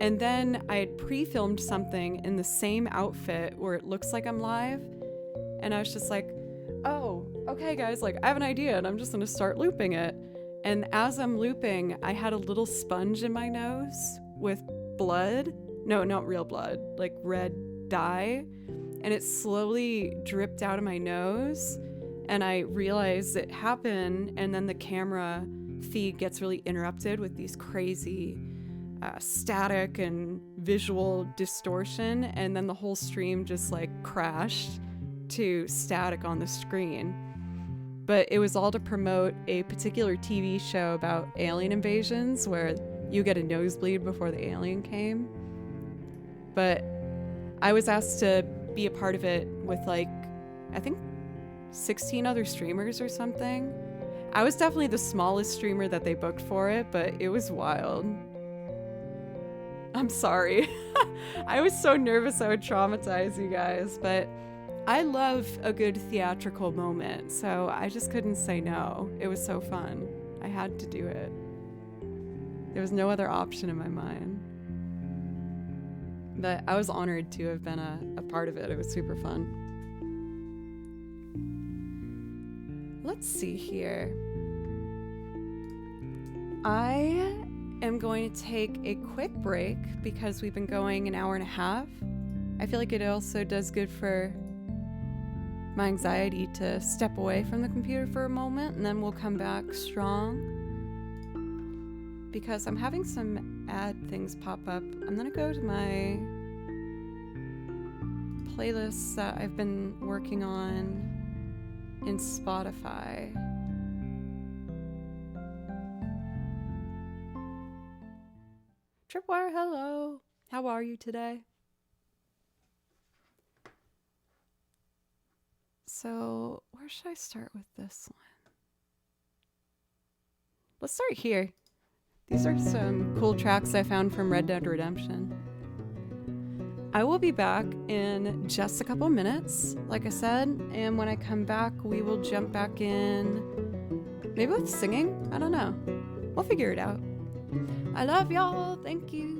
Speaker 1: And then I had pre-filmed something in the same outfit where it looks like I'm live. And I was just like, oh, okay, guys, like I have an idea and I'm just going to start looping it. And as I'm looping, I had a little sponge in my nose with blood. No, not real blood, like red dye. And it slowly dripped out of my nose. And I realized it happened. And then the camera feed gets really interrupted with these crazy static and visual distortion. And then the whole stream just like crashed to static on the screen. But it was all to promote a particular TV show about alien invasions where you get a nosebleed before the alien came. But I was asked to be a part of it with like, I think 16 other streamers or something. I was definitely the smallest streamer that they booked for it, but it was wild. I'm sorry. I was so nervous I would traumatize you guys, but I love a good theatrical moment, so I just couldn't say no. It was so fun. I had to do it. There was no other option in my mind. But I was honored to have been a part of it. It was super fun. Let's see here. I am going to take a quick break because we've been going an hour and a half. I feel like it also does good for my anxiety to step away from the computer for a moment, and then we'll come back strong because I'm having some ad things pop up. I'm gonna go to my playlists that I've been working on in Spotify. Tripwire, hello. How are you today? So, where should I start with this one? Let's start here. These are some cool tracks I found from Red Dead Redemption. I will be back in just a couple minutes, like I said, and when I come back, we will jump back in, maybe with singing? I don't know. We'll figure it out. I love y'all. Thank you.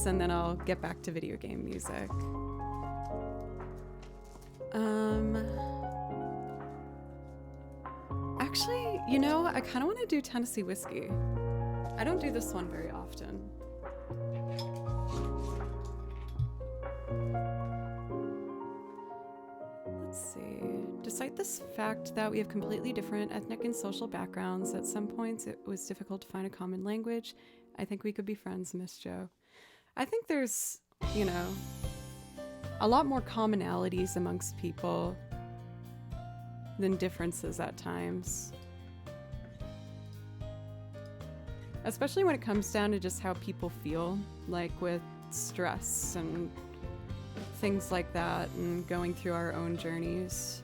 Speaker 1: this and then I'll get back to video game music. Actually, you know, I kind of want to do Tennessee whiskey. I don't do this one very often. Let's see. Despite this fact that we have completely different ethnic and social backgrounds, at some points it was difficult to find a common language. I think we could be friends, Miss Jo. I think there's, you know, a lot more commonalities amongst people than differences at times. Especially when it comes down to just how people feel, like with stress and things like that, and going through our own journeys.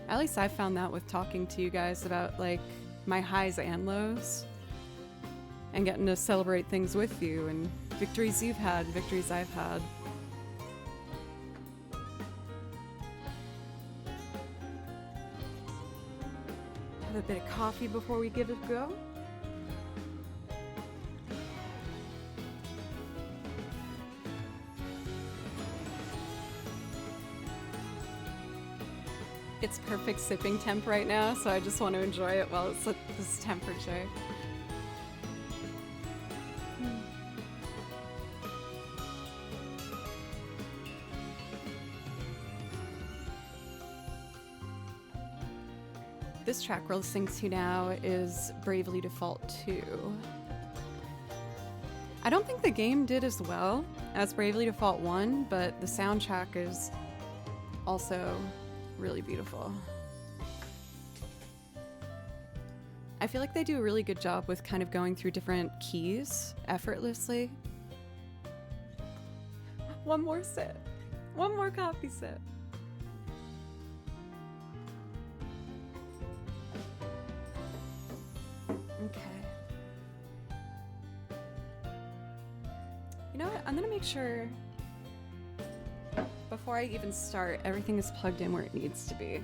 Speaker 1: At least I found that with talking to you guys about like my highs and lows, and getting to celebrate things with you, and victories you've had, victories I've had. Have a bit of coffee before we give it a go. It's perfect sipping temp right now, so I just want to enjoy it while it's at this temperature. This track we're listening to now is Bravely Default 2. I don't think the game did as well as Bravely Default 1, but the soundtrack is also really beautiful. I feel like they do a really good job with kind of going through different keys effortlessly. One more sip. One more coffee sip. Okay. You know what? I'm gonna make sure before I even start, everything is plugged in where it needs to be.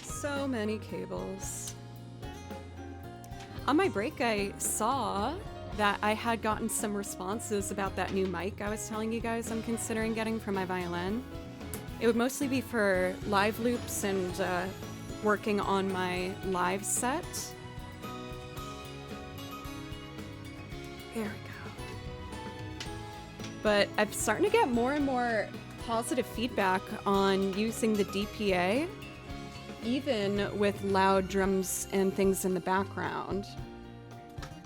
Speaker 1: So many cables. On my break, I saw that I had gotten some responses about that new mic I was telling you guys I'm considering getting for my violin. It would mostly be for live loops and working on my live set. There we go. But I'm starting to get more and more positive feedback on using the DPA, even with loud drums and things in the background.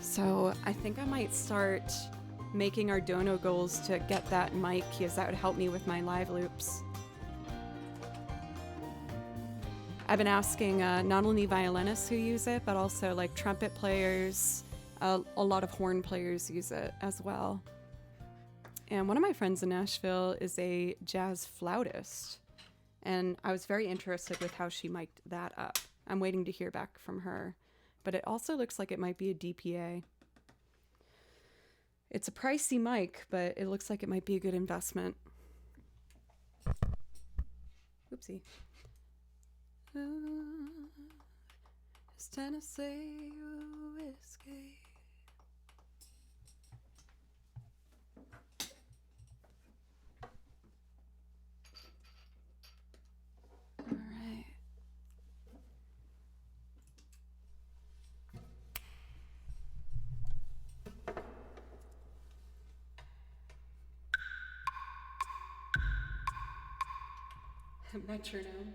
Speaker 1: So I think I might start making Arduino goals to get that mic, because that would help me with my live loops. I've been asking not only violinists who use it, but also like trumpet players, a lot of horn players use it as well. And one of my friends in Nashville is a jazz flautist, and I was very interested with how she mic'd that up. I'm waiting to hear back from her, but it also looks like it might be a DPA. It's a pricey mic, but it looks like it might be a good investment. Oopsie. It's Tennessee whiskey. All right. Metronome.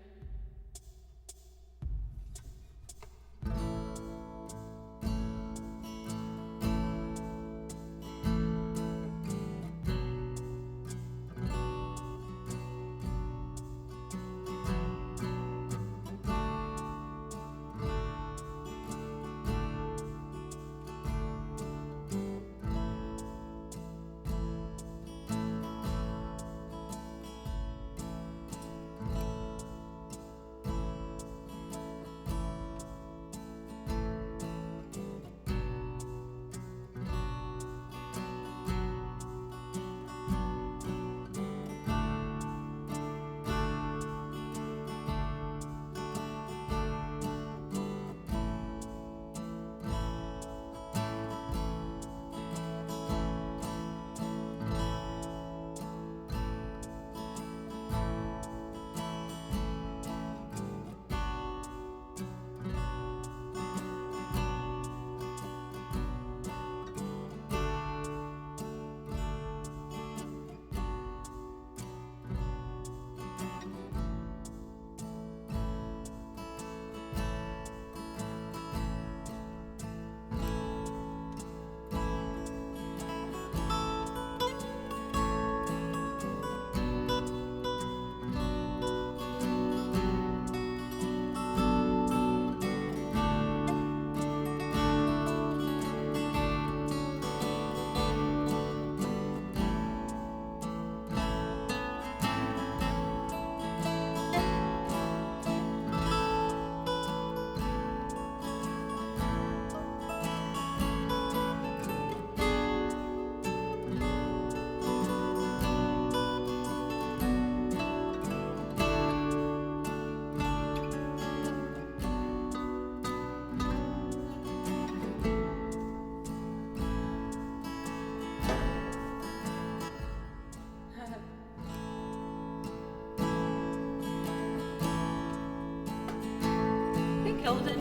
Speaker 1: Hilden.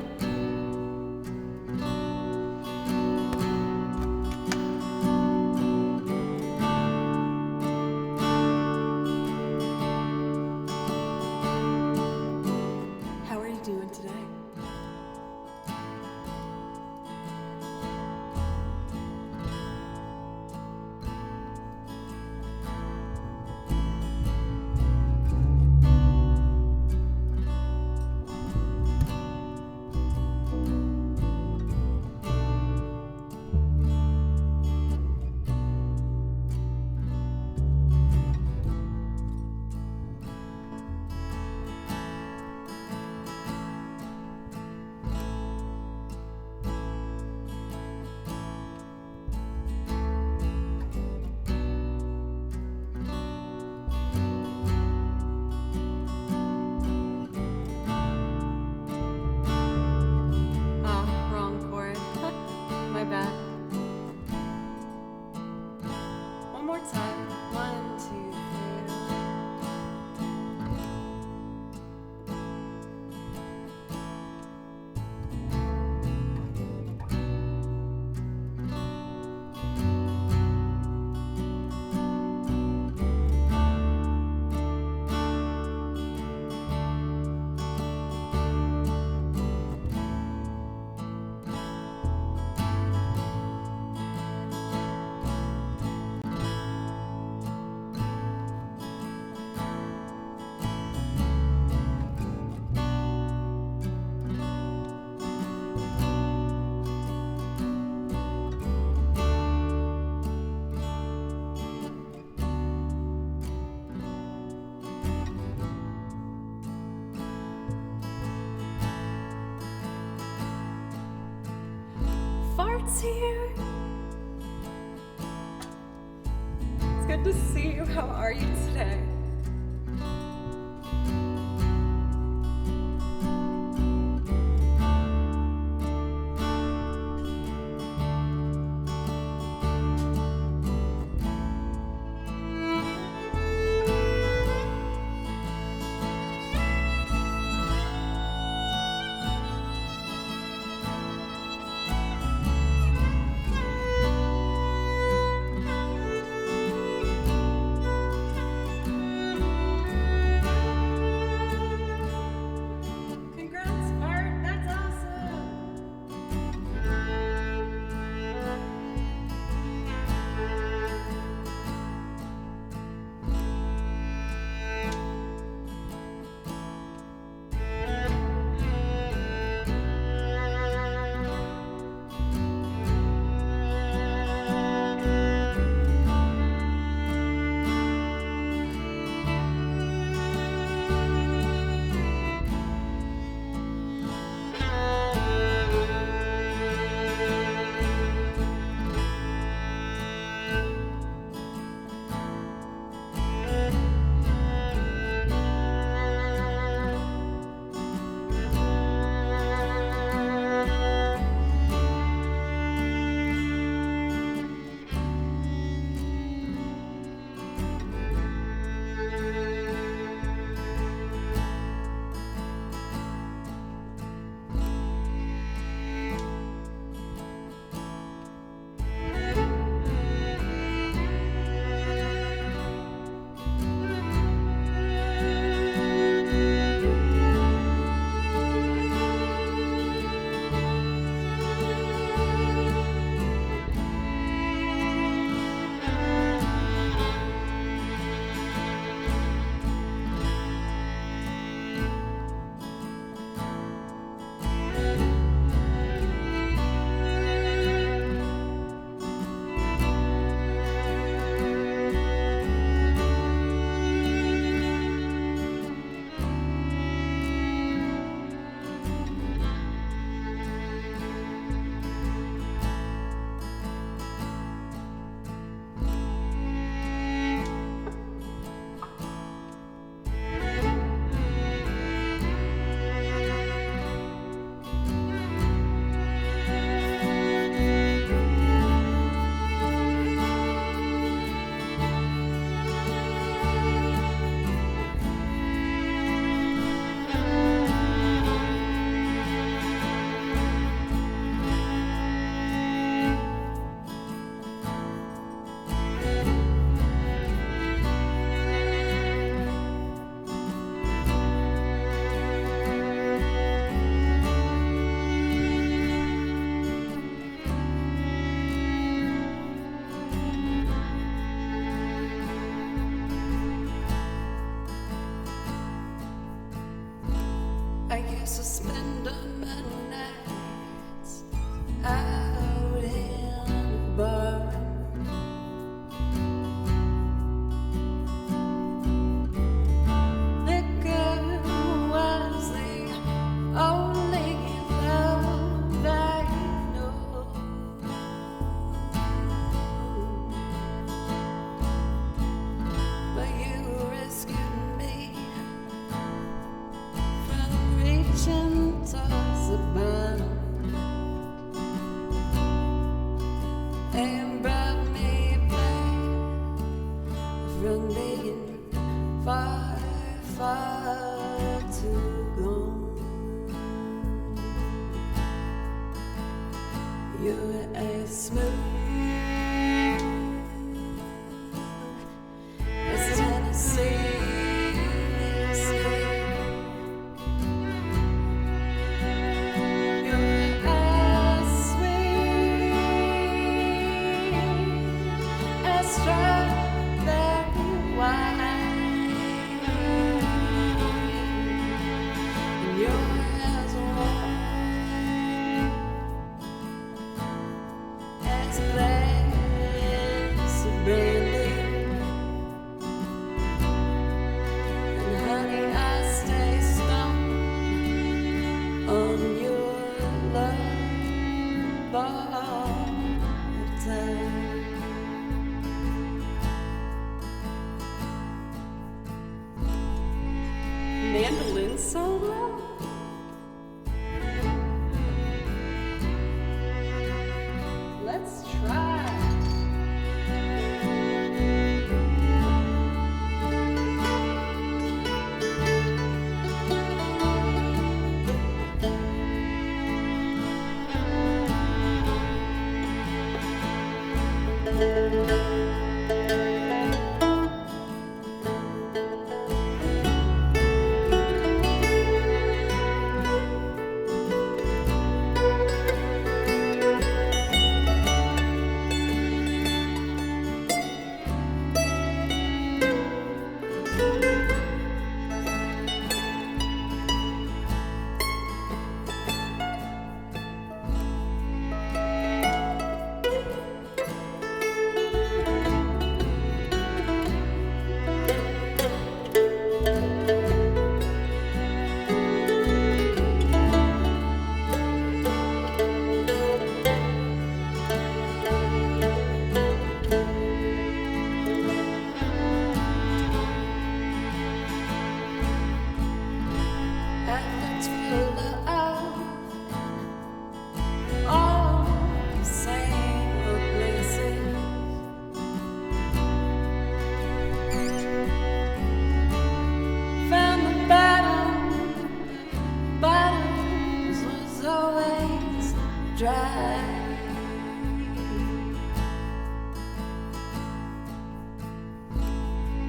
Speaker 1: How are you doing today? Wrong chord. My bad. One more time. 1, 2, 3. Fart's here. It's good to see you. How are you today? used to spend my nights out in the bar. Liquor was the only love I know. But you rescued me from reaching towards the bottom and brought me back from being far, far too gone. You're as smooth as Tennessee. Mandolin solo? Let's try.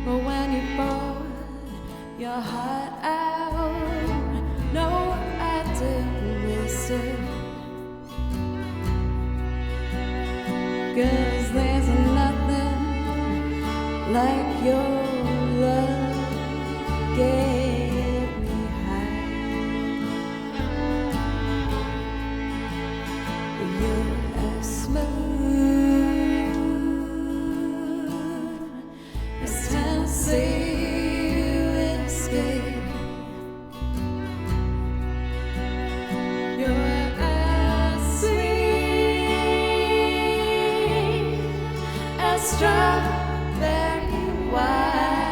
Speaker 1: But when you poured your heart out, no, I didn't miss it. 'Cause there's nothing like your love. Get me high. You're as smooth as Tennessee whiskey. You're as sweet as strawberry wine.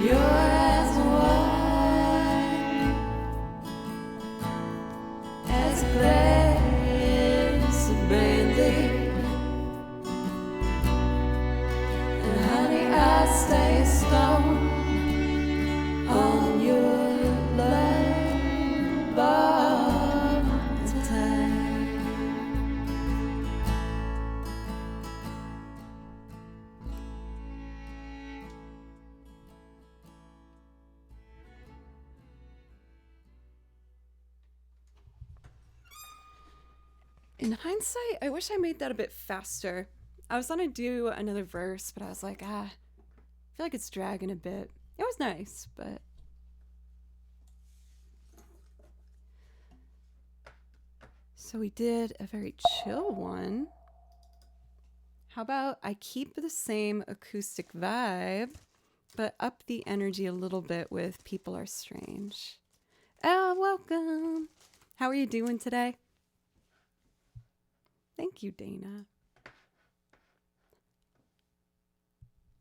Speaker 1: You're as warm as glass brandy. And honey, I stay stoned on your love all the time. In hindsight, I wish I made that a bit faster. I was gonna do another verse, but I was like, I feel like it's dragging a bit. It was nice, but so we did a very chill one. How about I keep the same acoustic vibe, but up the energy a little bit with People Are Strange. Oh, welcome. How are you doing today? Thank you, Dana.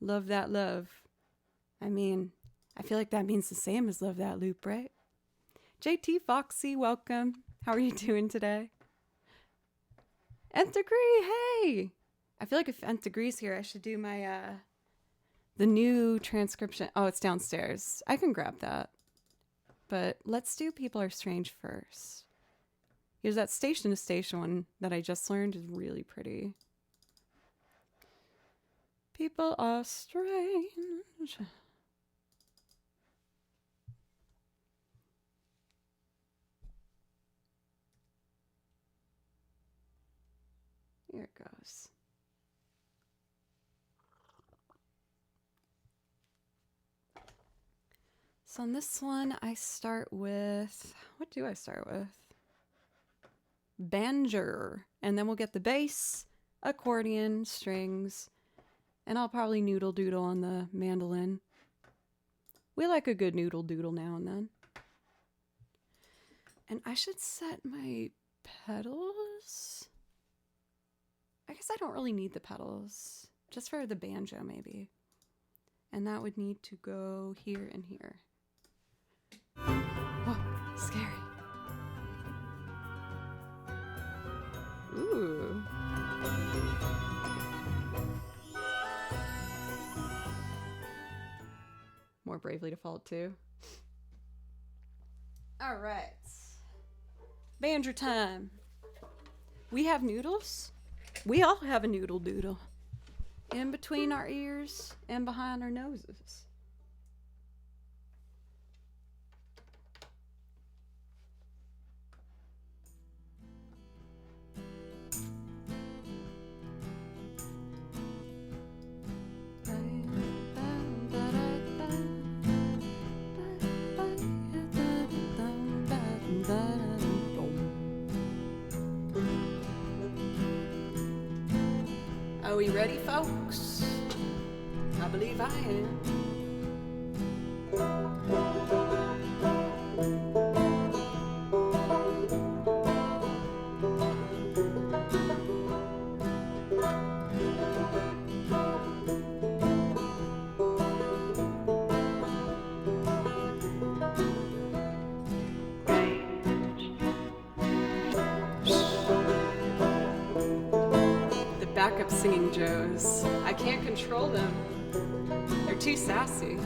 Speaker 1: Love that love. I mean, I feel like that means the same as love that loop, right? JT Foxy, welcome. How are you doing today? Nth Degree, hey! I feel like if Nth Degree's here, I should do my, the new transcription. Oh, it's downstairs. I can grab that. But let's do People Are Strange first. Here's that Station to Station one that I just learned is really pretty. People are strange. Here it goes. So on this one, I start with, what do I start with? Banjo. And then we'll get the bass, accordion, strings, and I'll probably noodle doodle on the mandolin. We like a good noodle doodle now and then. And I should set my pedals. I guess I don't really need the pedals, just for the banjo maybe. And that would need to go here and here. Whoa, scary. Ooh. More Bravely Default too. All right. Banjo time. We have noodles. We all have a noodle doodle. In between our ears and behind our noses. Are we ready, folks? I believe I am. The backup singing Joes. I can't control them. They're too sassy.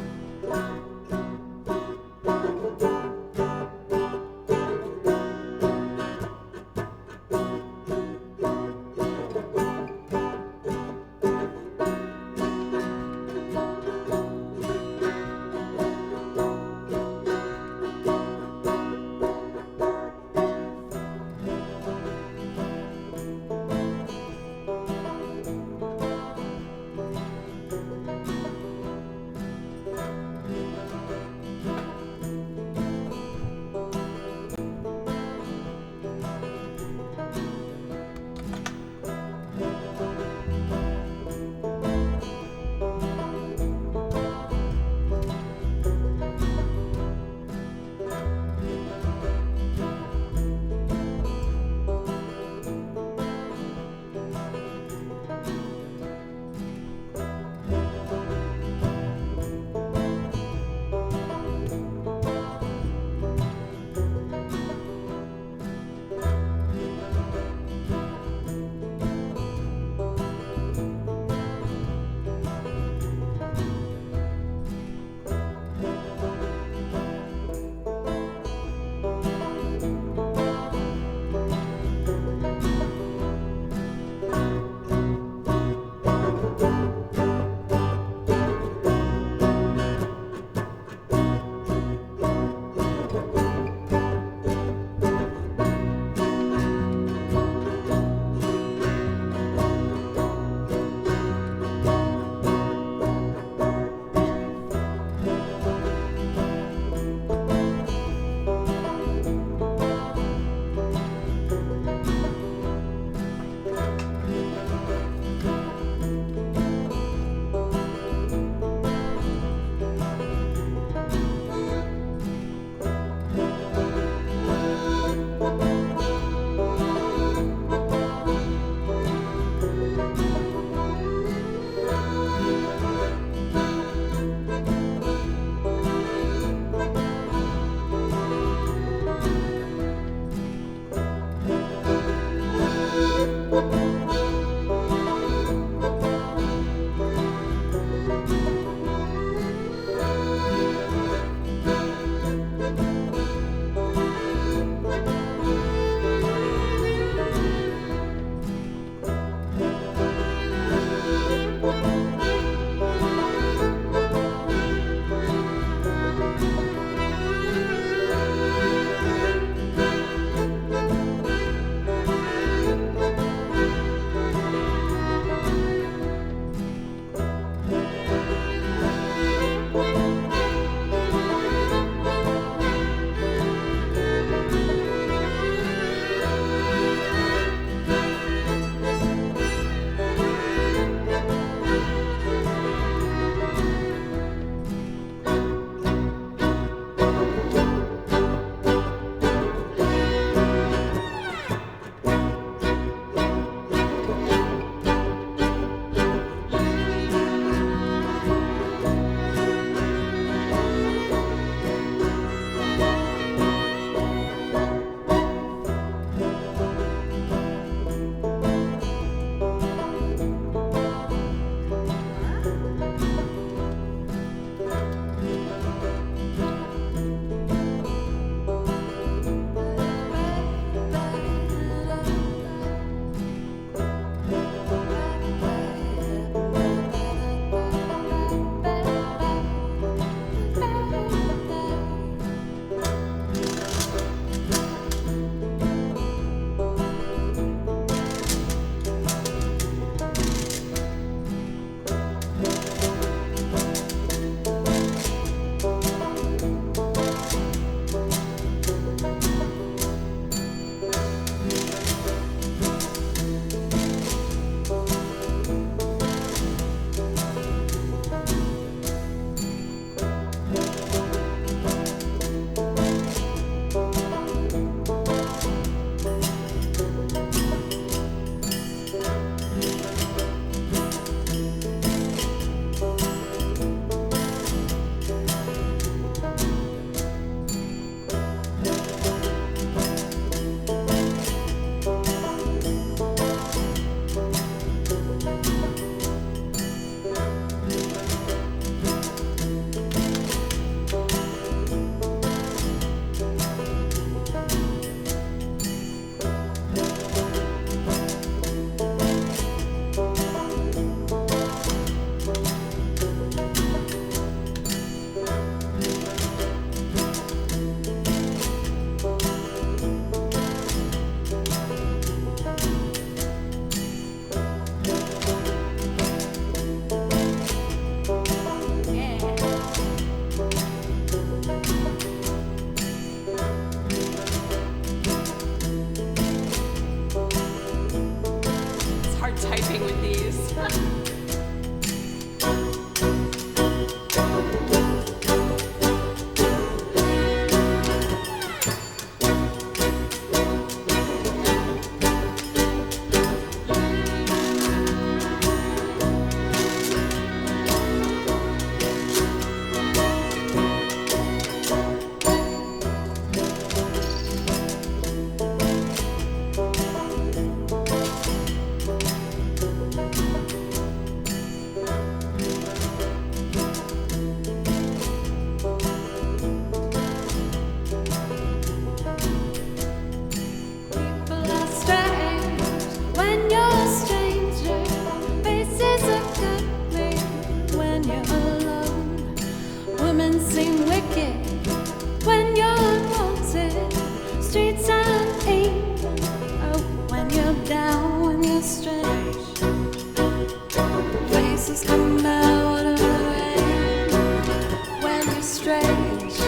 Speaker 1: strange.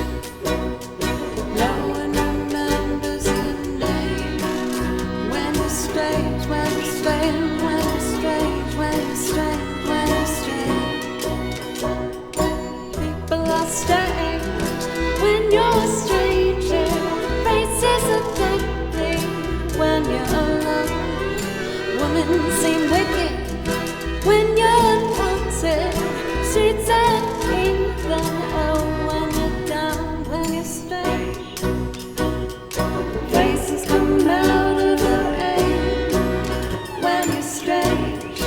Speaker 1: No one remembers your name. When you're strange, when you're strange, when you're strange, when you're strange, when you're strange. People are strange when you're a stranger. Faces are deadly when you're alone. Women seem wicked when you're unwanted. Streets are even oh when you're down, when you're strange. Faces come out of the rain when you're strange.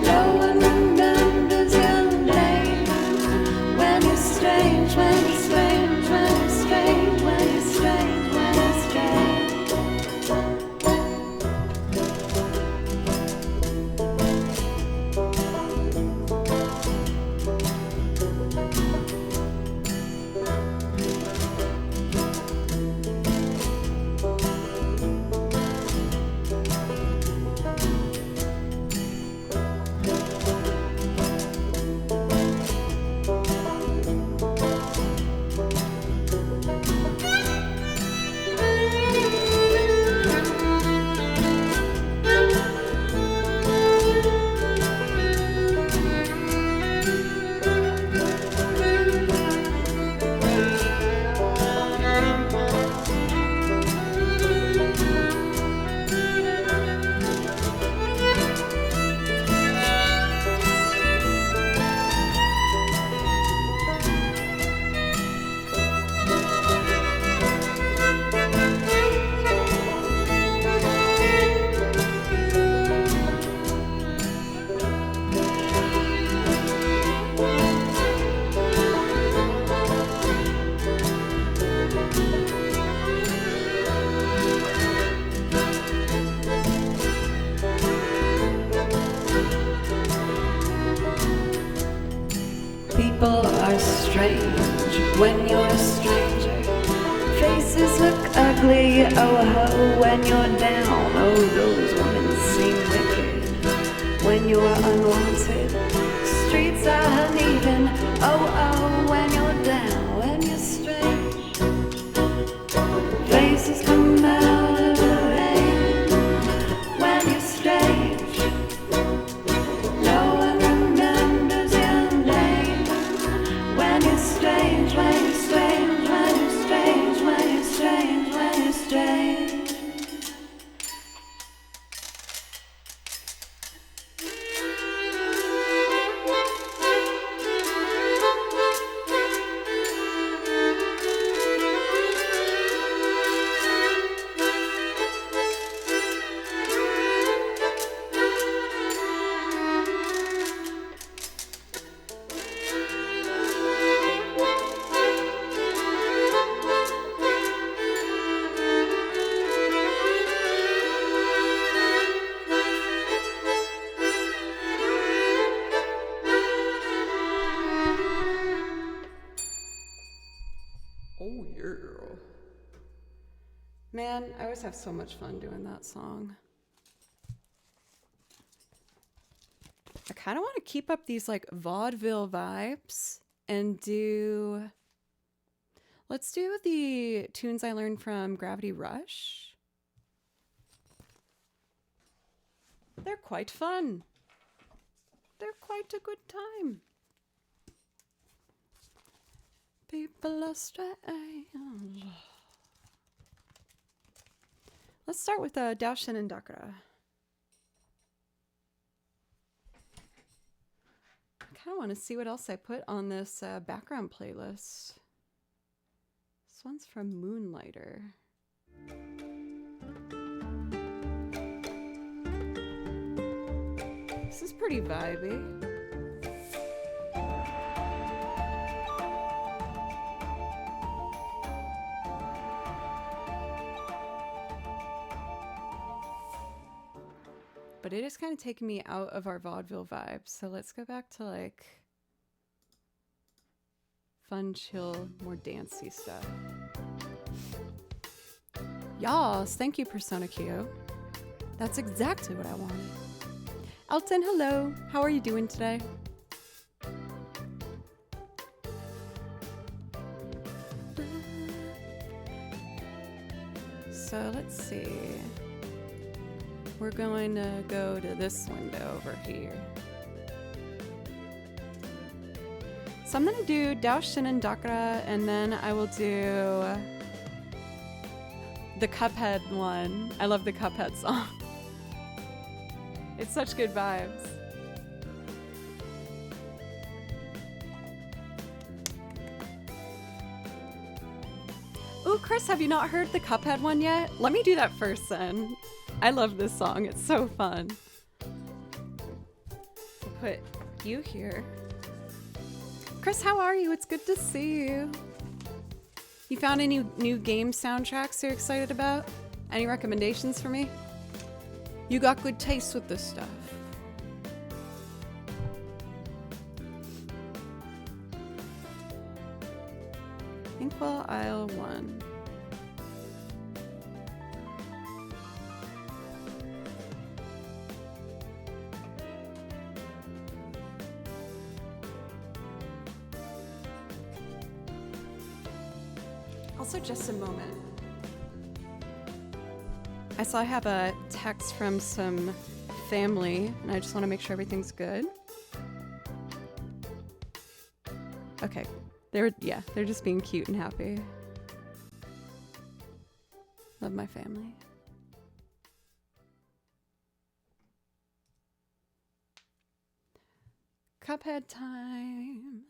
Speaker 1: No one remembers your name. When you're strange, when you're strange, when you're strange, when you're strange, when you're strange. People are strange when you're a stranger. Faces look ugly, oh ho, when you're down. Oh, those women seem wicked when you're unwanted. Streets are uneven, oh oh, when you're down, when you're strange. Faces come out of the rain when you're strange. No one remembers your name. When you're strange, when you're strange, when you're strange, when you're strange, when you're strange. Oh yeah. Man, I always have so much fun doing that song. I kind of want to keep up these like vaudeville vibes and let's do the tunes I learned from Gravity Rush. They're quite fun. They're quite a good time. People are strange. Let's start with Daushin and Dakara. I kind of want to see what else I put on this background playlist. This one's from Moonlighter. This is pretty vibey. But it is kind of taking me out of our vaudeville vibes. So let's go back to like fun, chill, more dancey stuff. Yas, thank you, Persona Q. That's exactly what I wanted. Elton, hello. How are you doing today? so let's see. We're going to go to this window over here. So I'm gonna do Daoshin and Dakara, and then I will do the Cuphead one. I love the Cuphead song. It's such good vibes. Ooh, Chris, have you not heard the Cuphead one yet? Let me do that first then. I love this song, it's so fun. I'll put you here. Chris, how are you? It's good to see you. You found any new game soundtracks you're excited about? Any recommendations for me? You got good taste with this stuff. Inkwell Isle 1. Also, just a moment. I saw I have a text from some family, and I just want to make sure everything's good. Okay. They're just being cute and happy. Love my family. Cuphead time.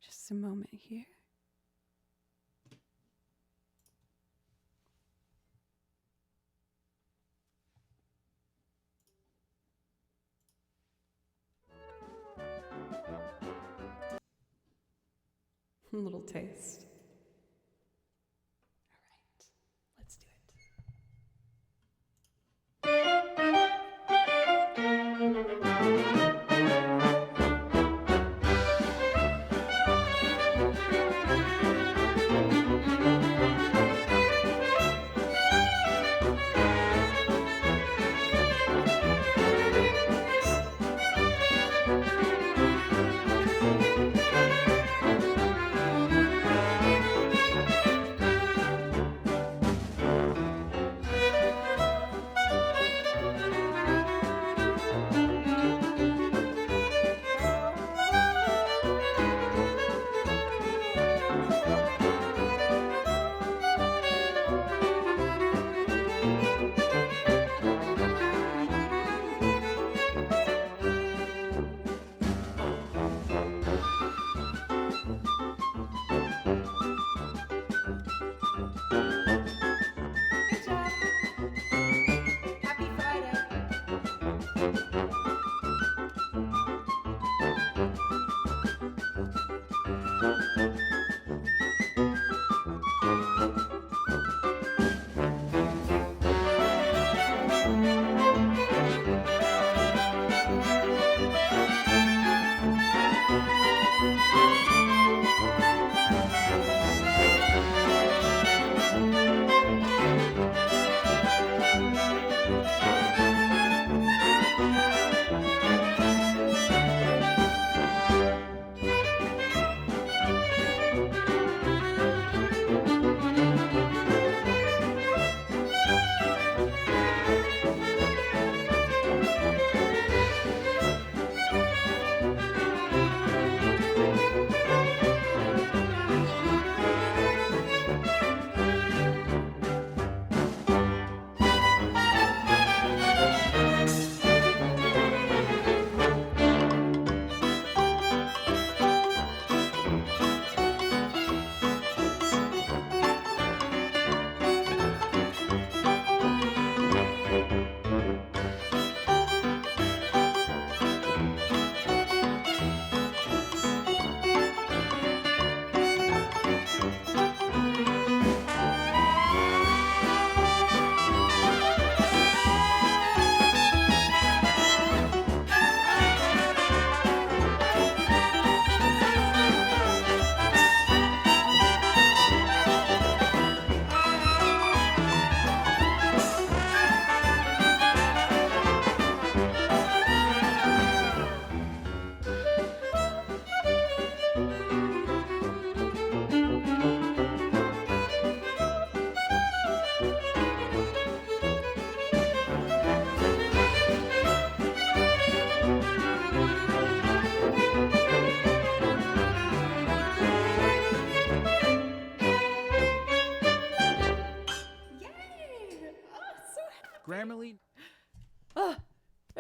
Speaker 1: Just a moment here. A little taste. All right, let's do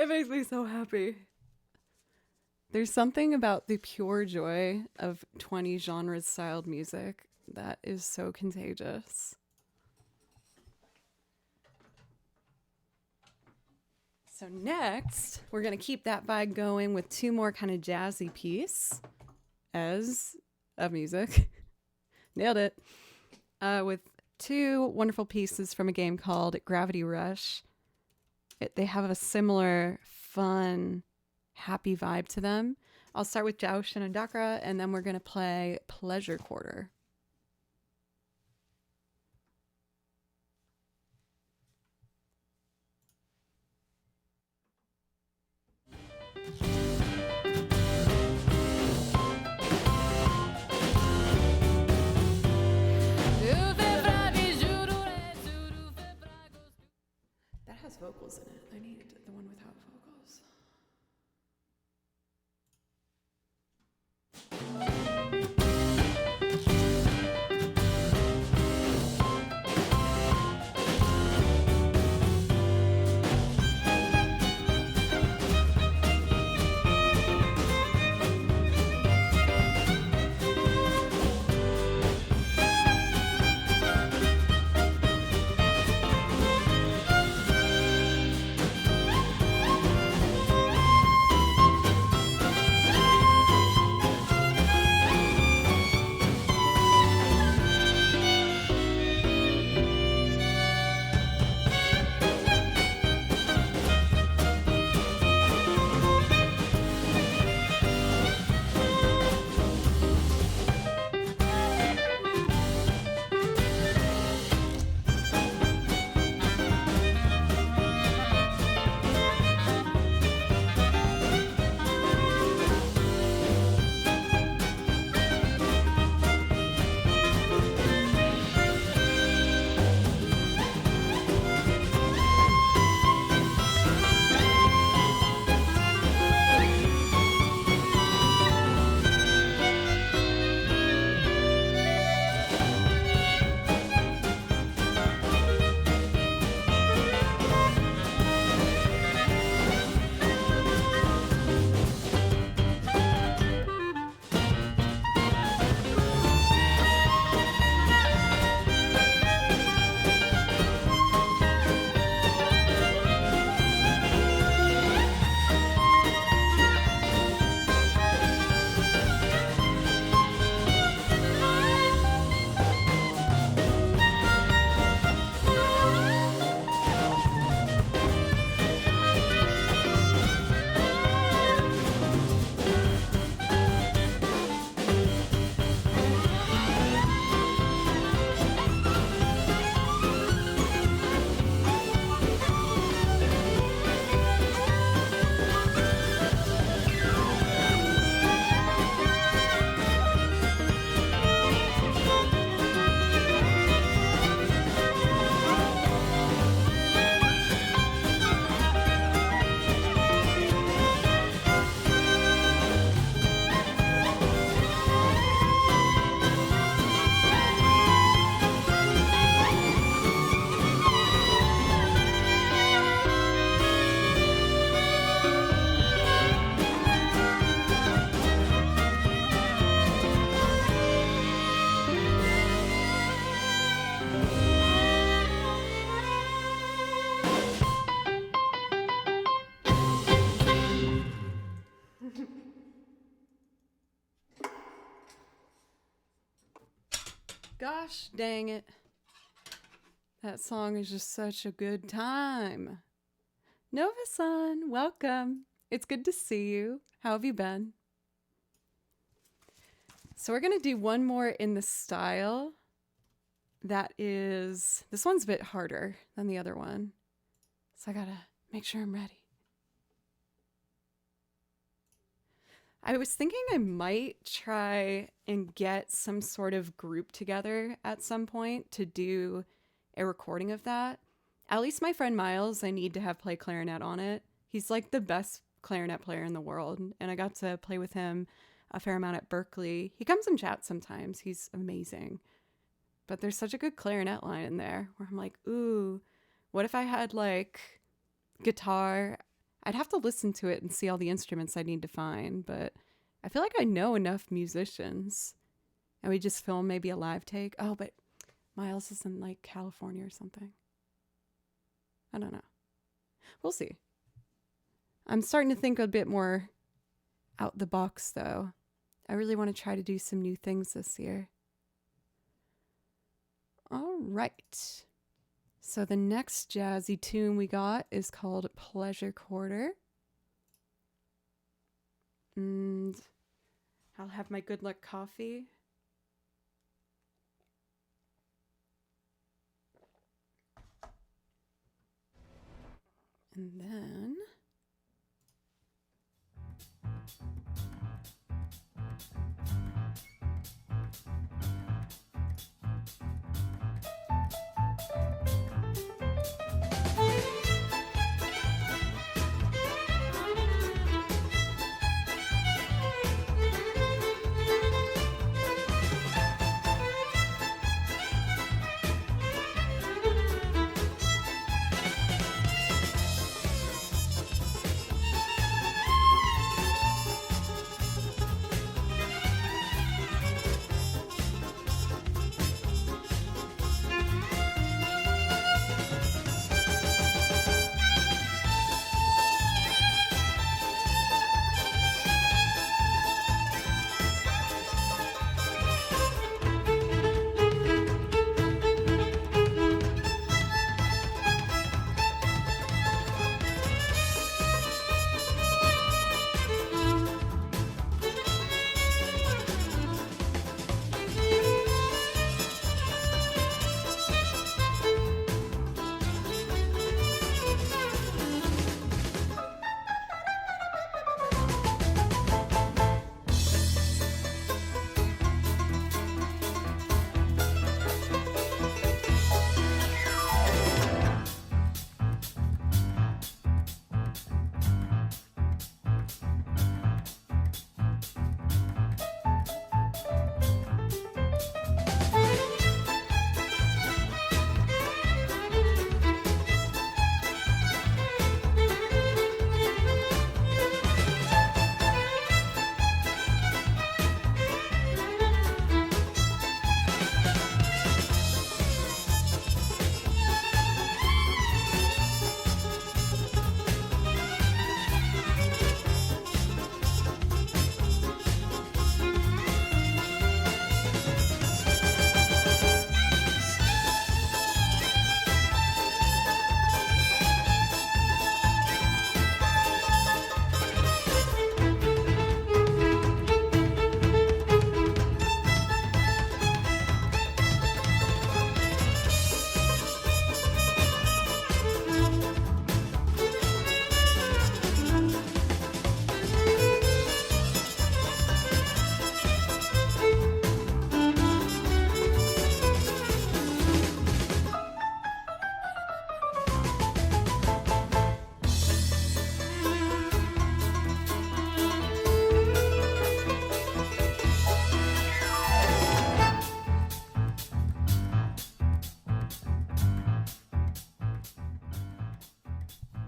Speaker 1: It makes me so happy. There's something about the pure joy of 20 genres styled music that is so contagious. So next, we're going to keep that vibe going with two more kind of jazzy piece as of music. Nailed it. With two wonderful pieces from a game called Gravity Rush. They have a similar fun, happy vibe to them. I'll start with Jao Shinodakra, and then we're going to play Pleasure Quarter. That has vocals in it. I need the one without vocals. Gosh dang it. That song is just such a good time. Nova-san, welcome. It's good to see you. How have you been? So we're going to do one more in the style that is, this one's a bit harder than the other one. So I got to make sure I'm ready. I was thinking I might try and get some sort of group together at some point to do a recording of that. At least my friend Miles, I need to have play clarinet on it. He's like the best clarinet player in the world, and I got to play with him a fair amount at Berkeley. He comes and chats sometimes. He's amazing. But there's such a good clarinet line in there where I'm like, ooh, what if I had like guitar I'd have to listen to it and see all the instruments I need to find, but I feel like I know enough musicians. And we just film maybe a live take. Oh, but Miles is in like California or something. I don't know. We'll see. I'm starting to think a bit more out the box, though. I really want to try to do some new things this year. All right. So the next jazzy tune we got is called Pleasure Quarter. And I'll have my good luck coffee. And then...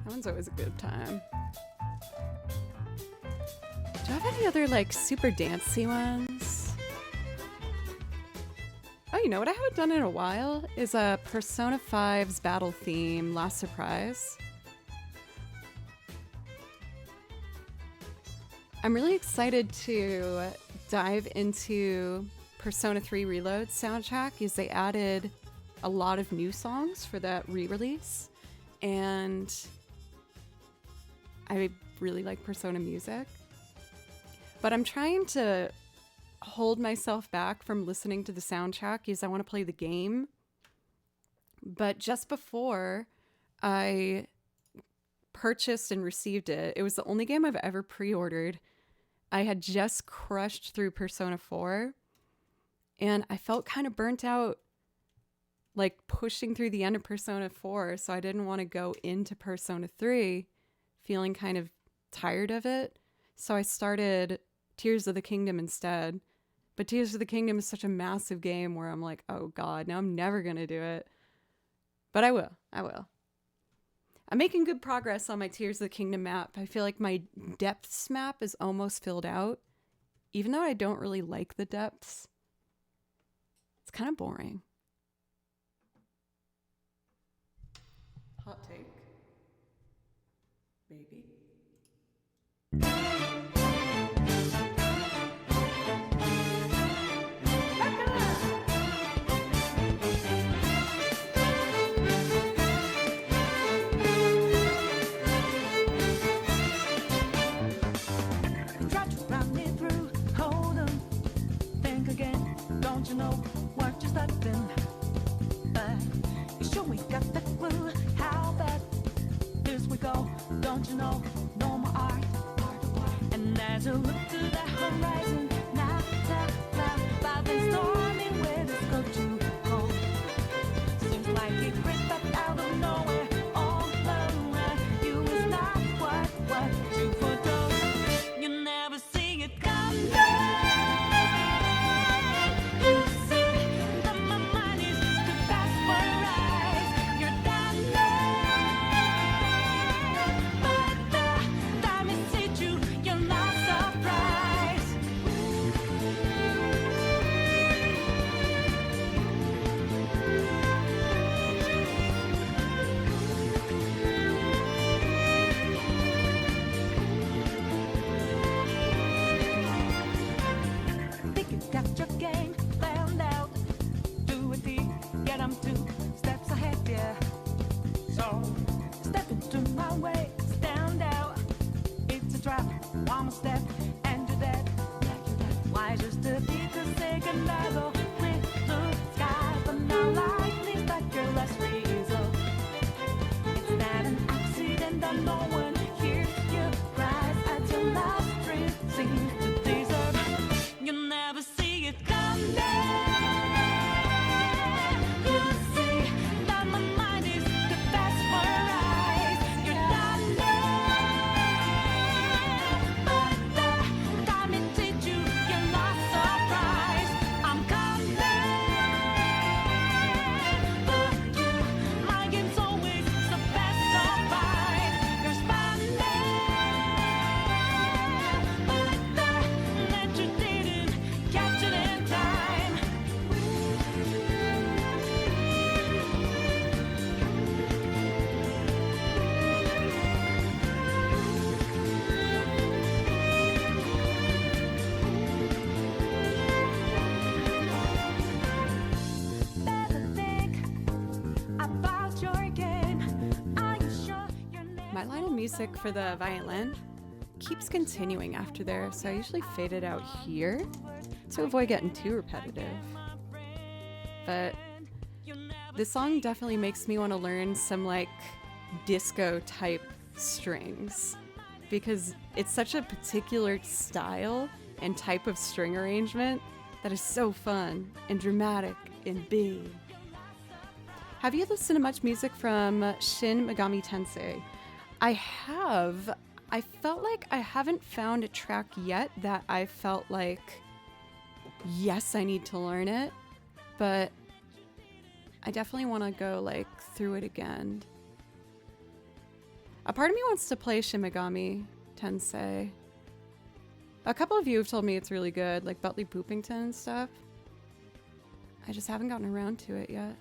Speaker 1: That one's always a good time. Do I have any other like super dancey ones? Oh, you know what I haven't done in a while is a Persona 5's battle theme, Last Surprise. I'm really excited to dive into Persona 3 Reload soundtrack because they added a lot of new songs for that re-release, and I really like Persona music. But I'm trying to hold myself back from listening to the soundtrack because I want to play the game. But just before I purchased and received it, it was the only game I've ever pre-ordered. I had just crushed through Persona 4 and I felt kind of burnt out like pushing through the end of Persona 4, so I didn't want to go into Persona 3 feeling kind of tired of it. So I started Tears of the Kingdom instead. But Tears of the Kingdom is such a massive game where I'm like, oh God, now I'm never going to do it. But I will. I'm making good progress on my Tears of the Kingdom map. I feel like my depths map is almost filled out. Even though I don't really like the depths, it's kind of boring. Hot take. Maybe.
Speaker 3: Don't you know what you're starting? But you sure we got the clue how bad this we go. Don't you know no more art? And as you look to the horizon, now, by the stormy weather's go to cold. Seems like it crept up out of nowhere all around. You is not what you foretold. You never see it come down. One step and you're dead. Why just to be the second level with the sky, but now life is like your last result. It's not an accident that no one hears your cries as your last dream seems to deserve. You never see it come down. You see that my mind is the best for your eyes. You're not
Speaker 1: My line of music for the violin keeps continuing after there, so I usually fade it out here to avoid getting too repetitive. But this song definitely makes me want to learn some like disco type strings because it's such a particular style and type of string arrangement that is so fun and dramatic and big. Have you listened to much music from Shin Megami Tensei? I have. I felt like I haven't found a track yet that I felt like, yes, I need to learn it, but I definitely want to go like through it again. A part of me wants to play Shin Megami Tensei. A couple of you have told me it's really good, like Butley Poopington and stuff. I just haven't gotten around to it yet.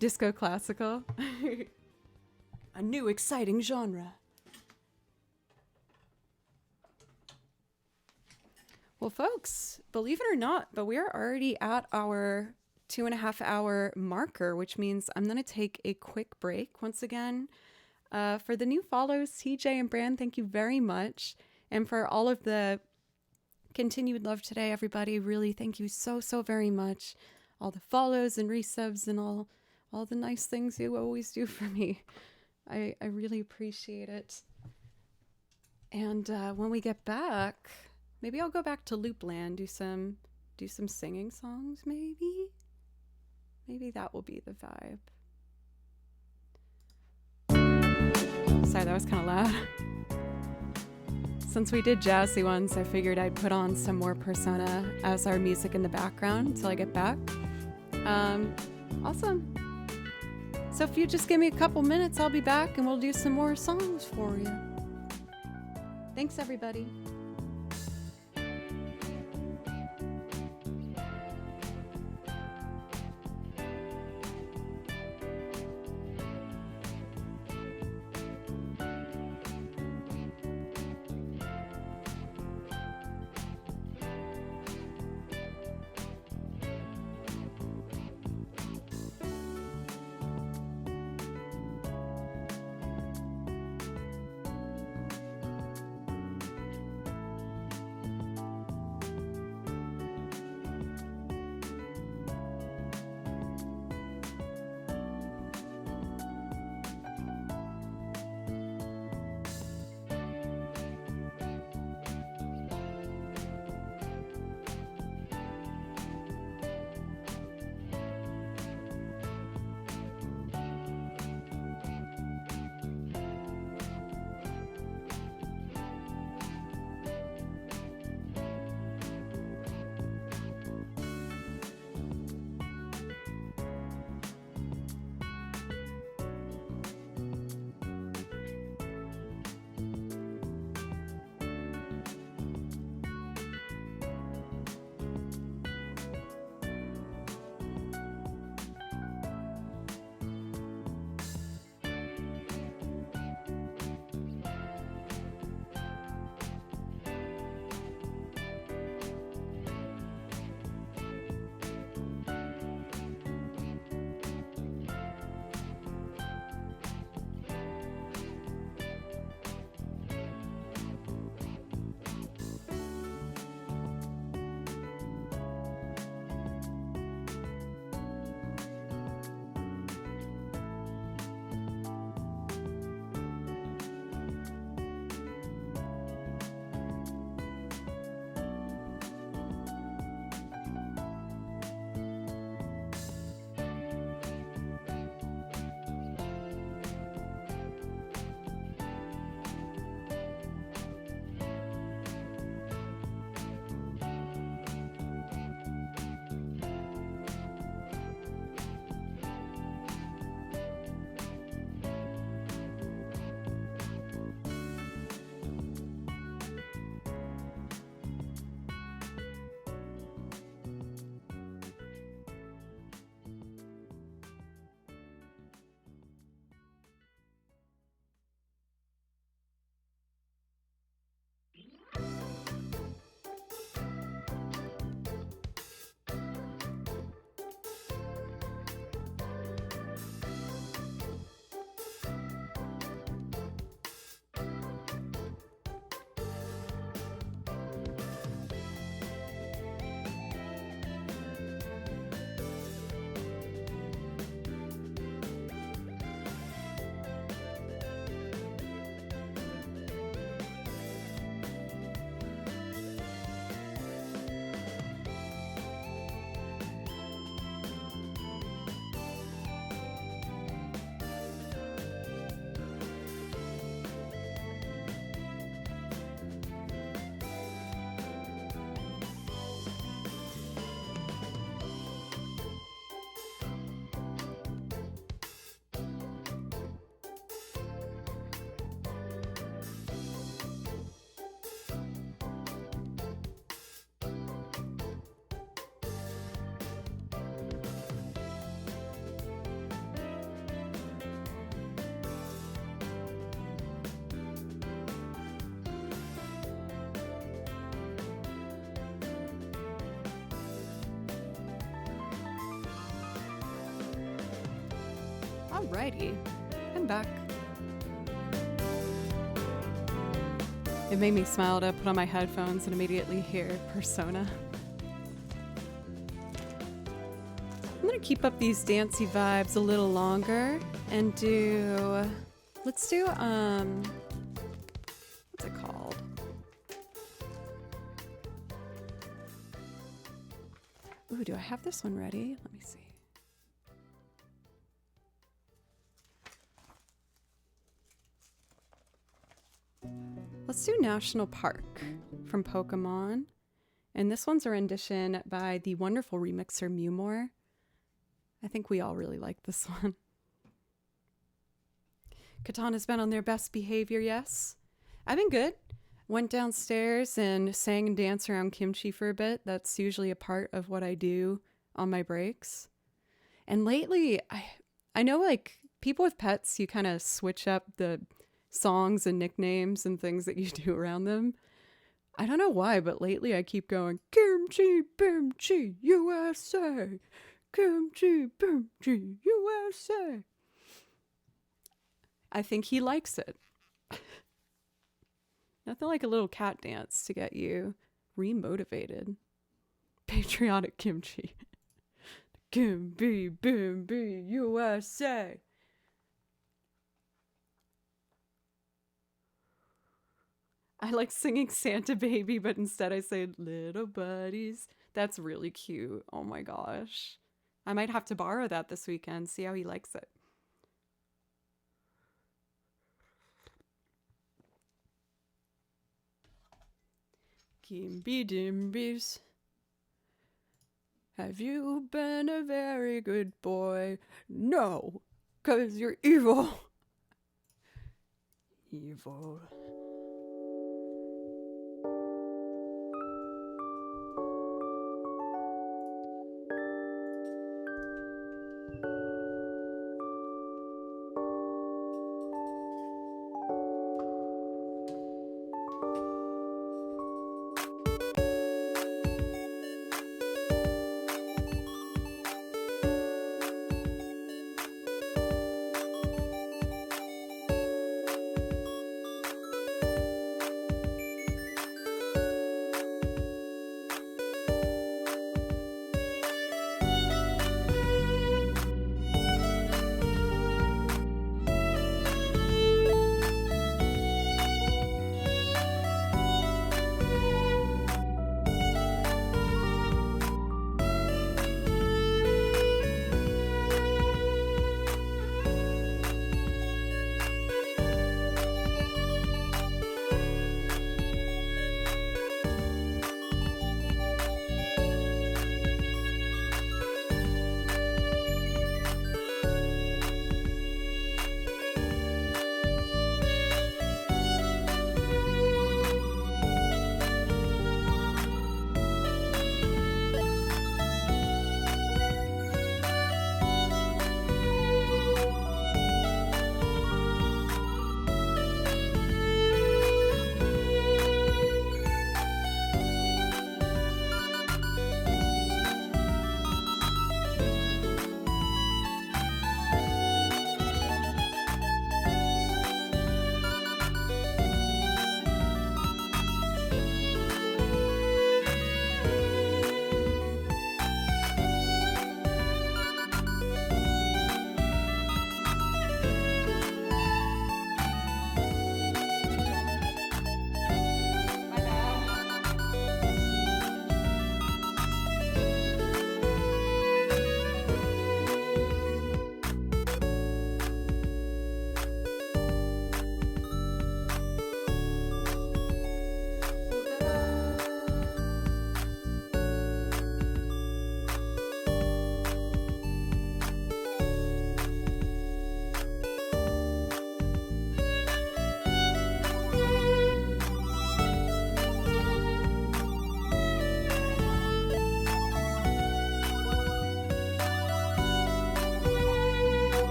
Speaker 1: Disco classical. A new exciting genre. Well, folks, believe it or not, but we are already at our 2.5 hour marker, which means I'm going to take a quick break once again. For the new follows, TJ and Brand, thank you very much. And for all of the continued love today, everybody, really thank you so very much. All the follows and resubs and all the nice things you always do for me. I really appreciate it. And when we get back, maybe I'll go back to Loopland, do some singing songs, maybe? Maybe that will be the vibe. Sorry, that was kind of loud. Since we did jazzy ones, I figured I'd put on some more Persona as our music in the background until I get back. Awesome. So if you just give me a couple minutes, I'll be back and we'll do some more songs for you. Thanks, everybody. Alrighty, I'm back. It made me smile to put on my headphones and immediately hear Persona. I'm gonna keep up these dancey vibes a little longer and let's do, what's it called? Ooh, do I have this one ready? Let me see. Let's do National Park from Pokemon. And this one's a rendition by the wonderful remixer Mewmore. I think we all really like this one. Katana's been on their best behavior, yes. I've been good. Went downstairs and sang and danced around kimchi for a bit. That's usually a part of what I do on my breaks. And lately, I know like people with pets, you kind of switch up the songs and nicknames and things that you do around them. I don't know why, but lately I keep going, Kimchi, Bimchi, USA. Kimchi, Bimchi, USA. I think he likes it. Nothing like a little cat dance to get you remotivated. Patriotic kimchi. Kimchi, Bimbi, USA. I like singing Santa Baby, but instead I say little buddies. That's really cute. Oh my gosh. I might have to borrow that this weekend, see how he likes it. Kimby Dimbies. Have you been a very good boy? No, 'cause you're evil. Evil.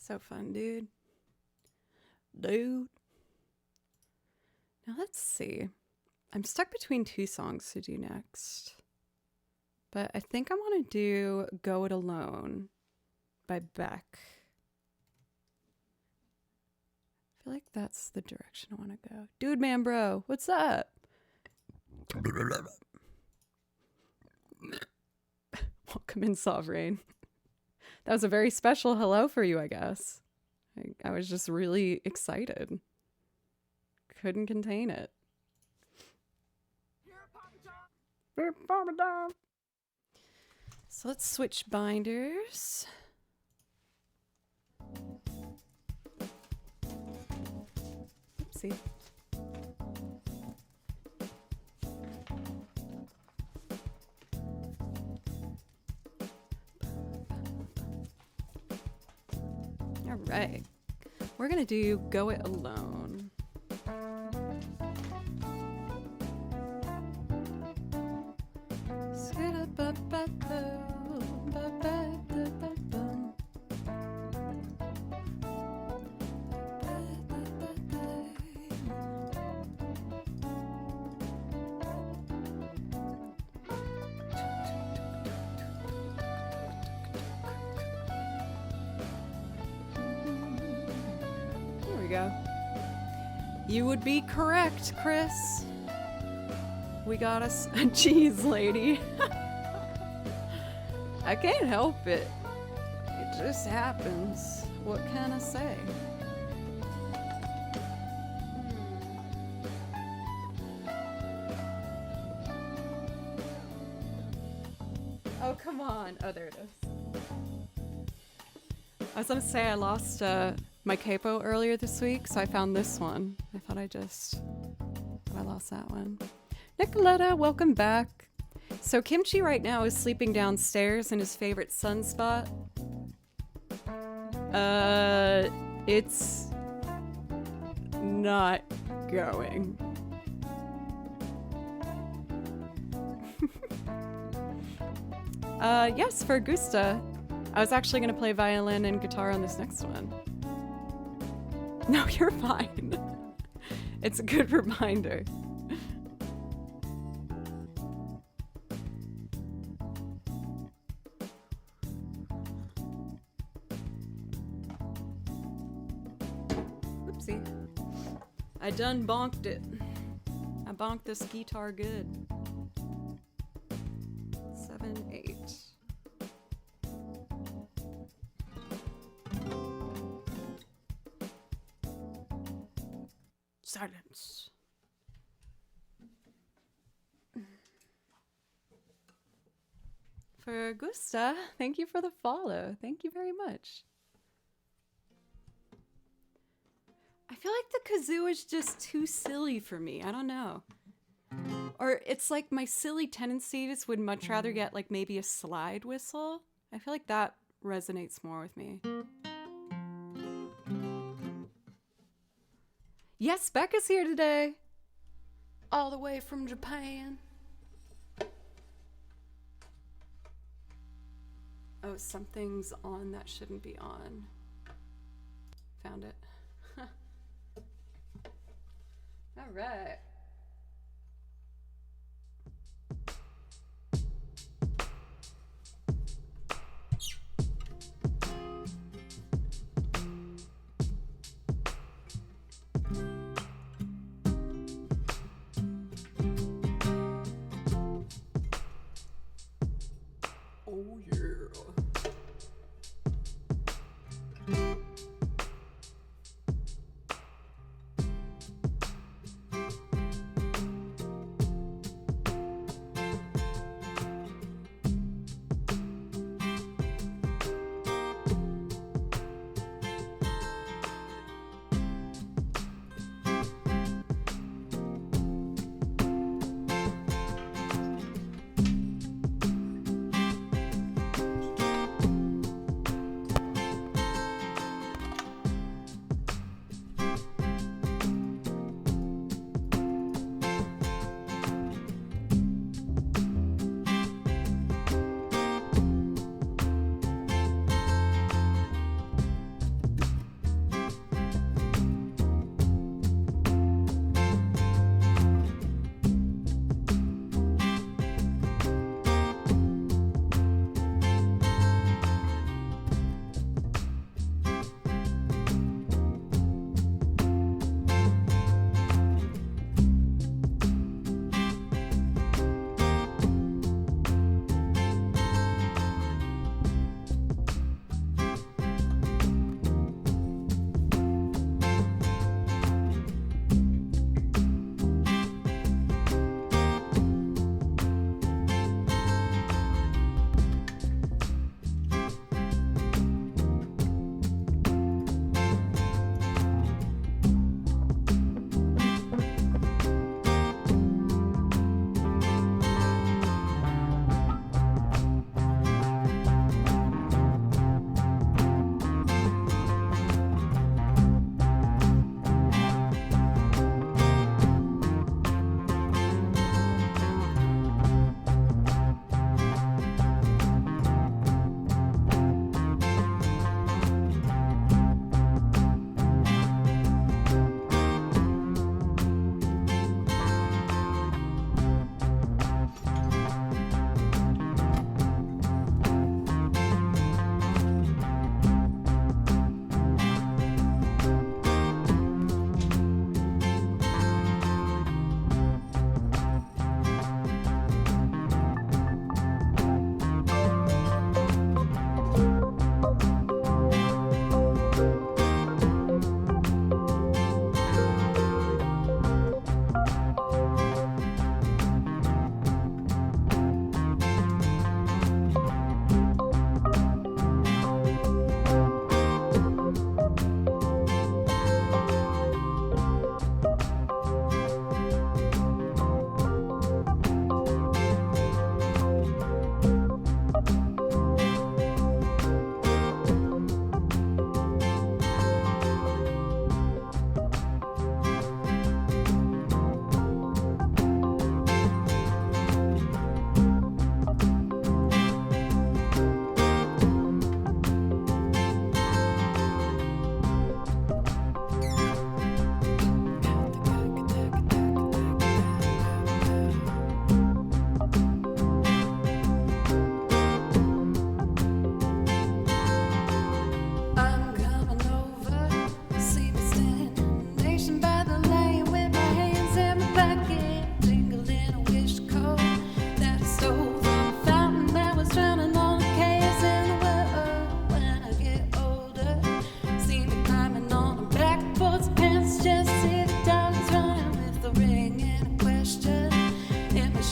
Speaker 1: So fun, dude. Dude. Now let's see. I'm stuck between two songs to do next. But I think I want to do Go It Alone by Beck. I feel like that's the direction I want to go. Dude, man, bro, what's up? Welcome in, Sovereign. That was a very special hello for you, I guess. I was just really excited. Couldn't contain it. So let's switch binders. Oopsie. All right. We're going to do Go It Alone. There we go. You would be correct, Chris. We got us a cheese lady. I can't help it. It just happens. What can I say? Oh, come on. Oh, there it is. I was gonna say I lost my capo earlier this week, so I found this one. I thought I lost that one. Nicoletta, welcome back. So Kimchi right now is sleeping downstairs in his favorite sunspot. It's not going. Yes, for Gusta. I was actually gonna play violin and guitar on this next one. No, you're fine. It's a good reminder. Oopsie. I done bonked it. I bonked this guitar good. 7, 8. Silence. For Gusta, thank you for the follow. Thank you very much. I feel like the kazoo is just too silly for me. I don't know. Or it's like my silly tendencies would much rather get like maybe a slide whistle. I feel like that resonates more with me. Yes, Becca's here today. All the way from Japan. Oh, something's on that shouldn't be on. Found it. All right. Oh yeah.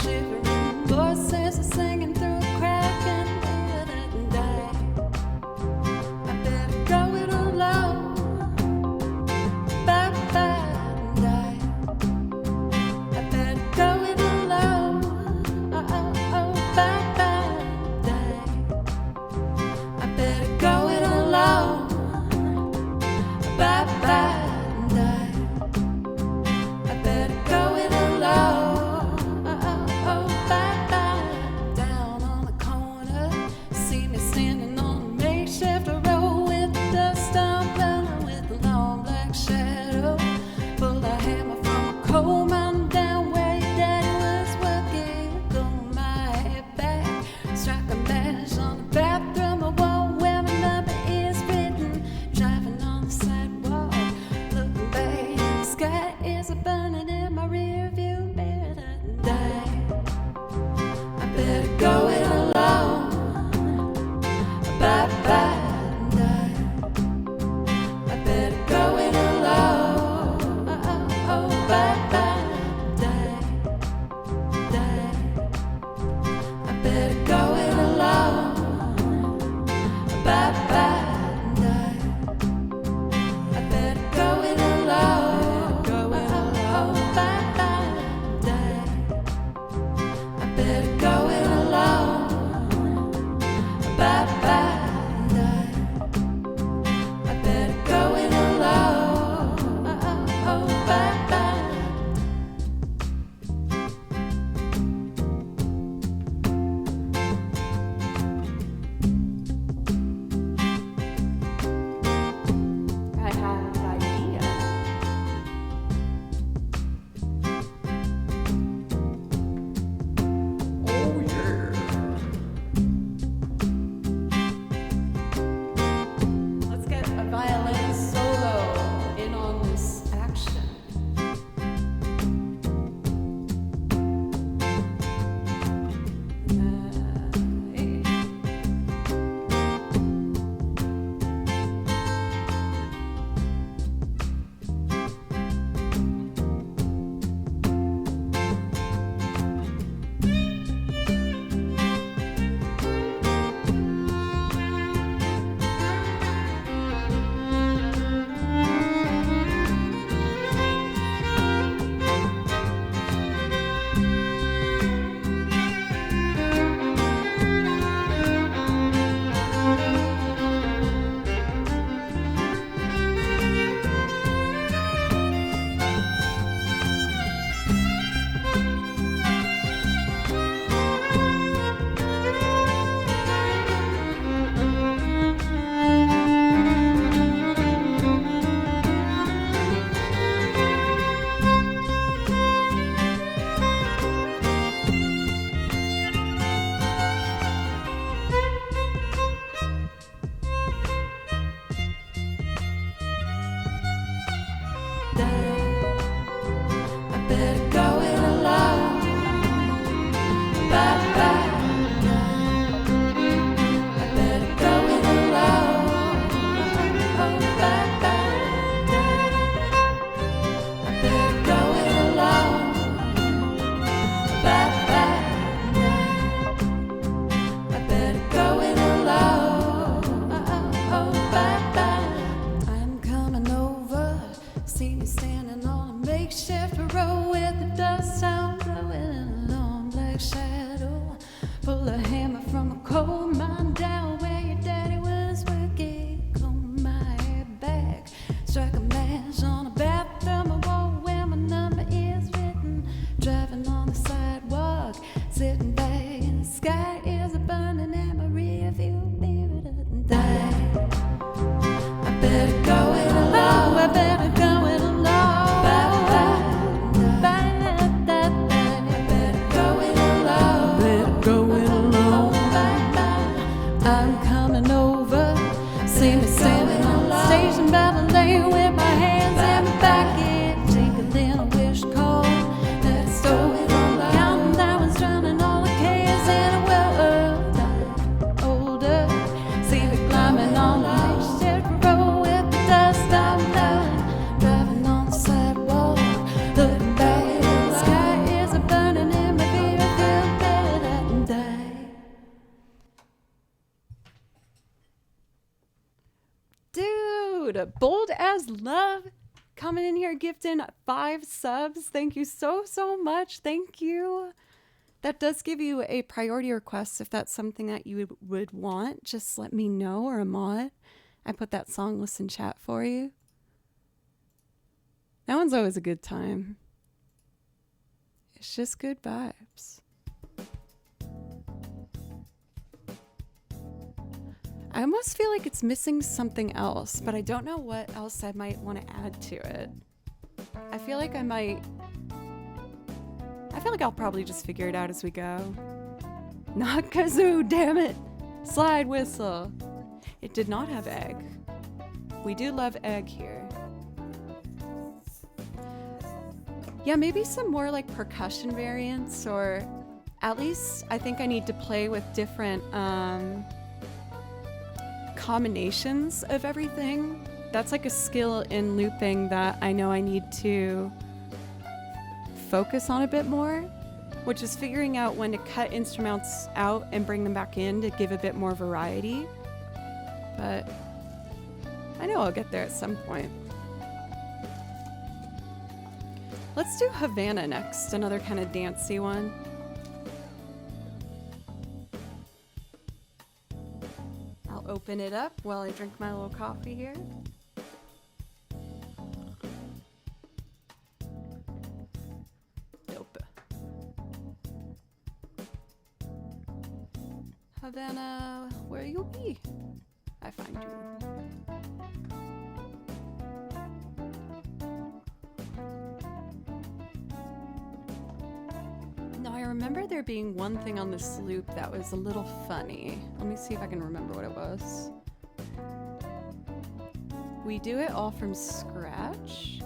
Speaker 3: shivering voices are singing through a crack in the day. I better go it alone. Bye bye day. I better go it alone. Oh oh oh bye bye day. I better go it alone. Bye bye day. I better go it alone. Oh oh oh bye bye. Down on the corner, see me standing on a makeshift road with the dust umbrella with a long black shadow. Pull a hammer from a coal mine down where your daddy was working. Blow my head back, strike a match on the bathroom wall where my number is written. Driving on the sidewalk, looking back, the sky is burning in my rear view mirror that day. I better go it alone. Bye bye day. I better go it alone. Oh oh oh bye bye day. Day. I better go it alone. Bye bye day. I better go it alone. Oh oh bye bye day. I better go it alone. Bye bye day. I better go it alone. Oh oh oh bye bye.
Speaker 1: I have an idea. Oh yeah. Let's get a violin solo in on this action. Hey. I better go it alone. Bye bye I better go it alone. Oh bye bye I better go it alone. Bye bye I better go it alone. Oh oh bye bye. I'm coming over. See me standing on a makeshift road with the dust sound blowing in a long black shadow. Pull a hammer from a coal mine down where your daddy was working. Comb my hair back, strike a match on a bathroom wall where my number is written. Driving on the sidewalk, sitting back, and the sky is burning at my rear view mirror today. I better go it alone. I better go it alone. Bye bye. Bye bye. I better go it alone. Better go it alone. Bye bye. I'm coming over. See me standing on the station by the lane with my hands in my pocket, jingling a wish card that I stole. Counting hours, drowning all the dude, Bold as Love coming in here gifting 5 subs. Thank you so much. Thank you. That does give you a priority request. If that's something that you would want, just let me know, or a mod. I put that song list in chat for you. That one's always a good time. It's just good vibes. I almost feel like it's missing something else, but I don't know what else I might want to add to it. I feel like I'll probably just figure it out as we go. Not kazoo, damn it! Slide whistle. It did not have egg. We do love egg here. Yeah, maybe some more like percussion variants, or at least I think I need to play with different combinations of everything. That's like a skill in looping that I know I need to focus on a bit more, which is figuring out when to cut instruments out and bring them back in to give a bit more variety. But I know I'll get there at some point. Let's do Havana next, another kind of dancey one. I'll open it up while I drink my little coffee here. Dope. Havana, where you be? I find you. Now I remember there being one thing on this loop that was a little funny. Let me see if I can remember what it was. We do it all from scratch.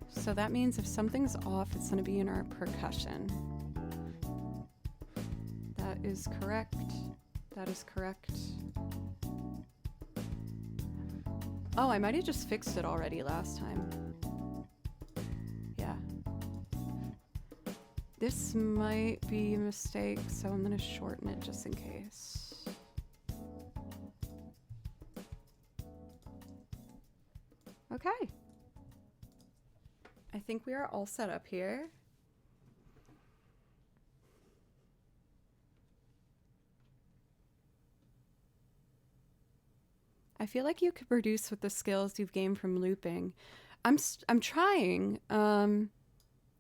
Speaker 1: So that means if something's off, it's going to be in our percussion. That is correct. That is correct. Oh, I might have just fixed it already last time. Yeah. This might be a mistake, so I'm going to shorten it just in case. Okay. I think we are all set up here. I feel like you could produce with the skills you've gained from looping. I'm trying.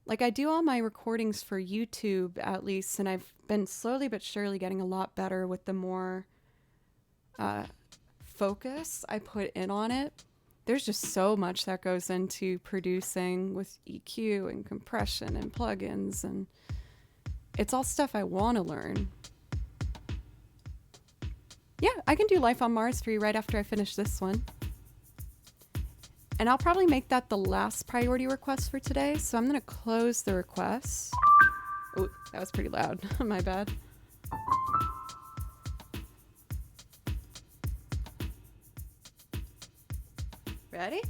Speaker 1: Like I do all my recordings for YouTube at least, and I've been slowly but surely getting a lot better with the more focus I put in on it. There's just so much that goes into producing with EQ and compression and plugins, and it's all stuff I want to learn. Yeah, I can do Life on Mars for you right after I finish this one. And I'll probably make that the last priority request for today, so I'm going to close the request. Oh, that was pretty loud. My bad. Ready?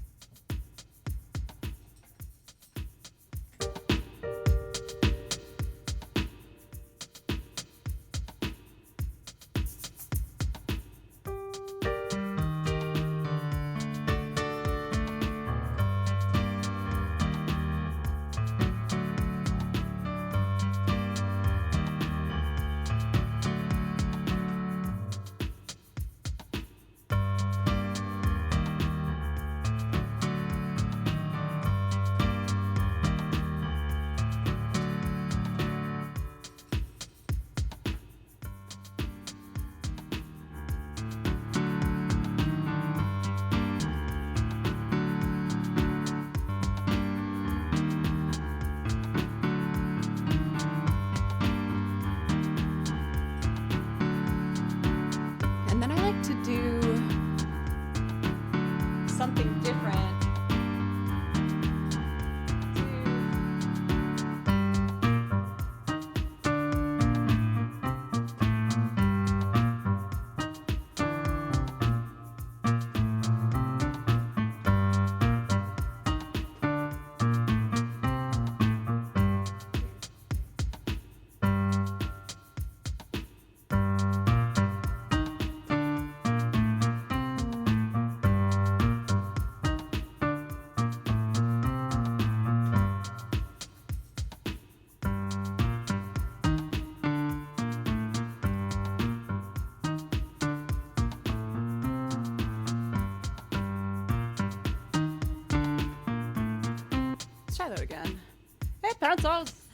Speaker 1: Something different.
Speaker 4: Pretzels.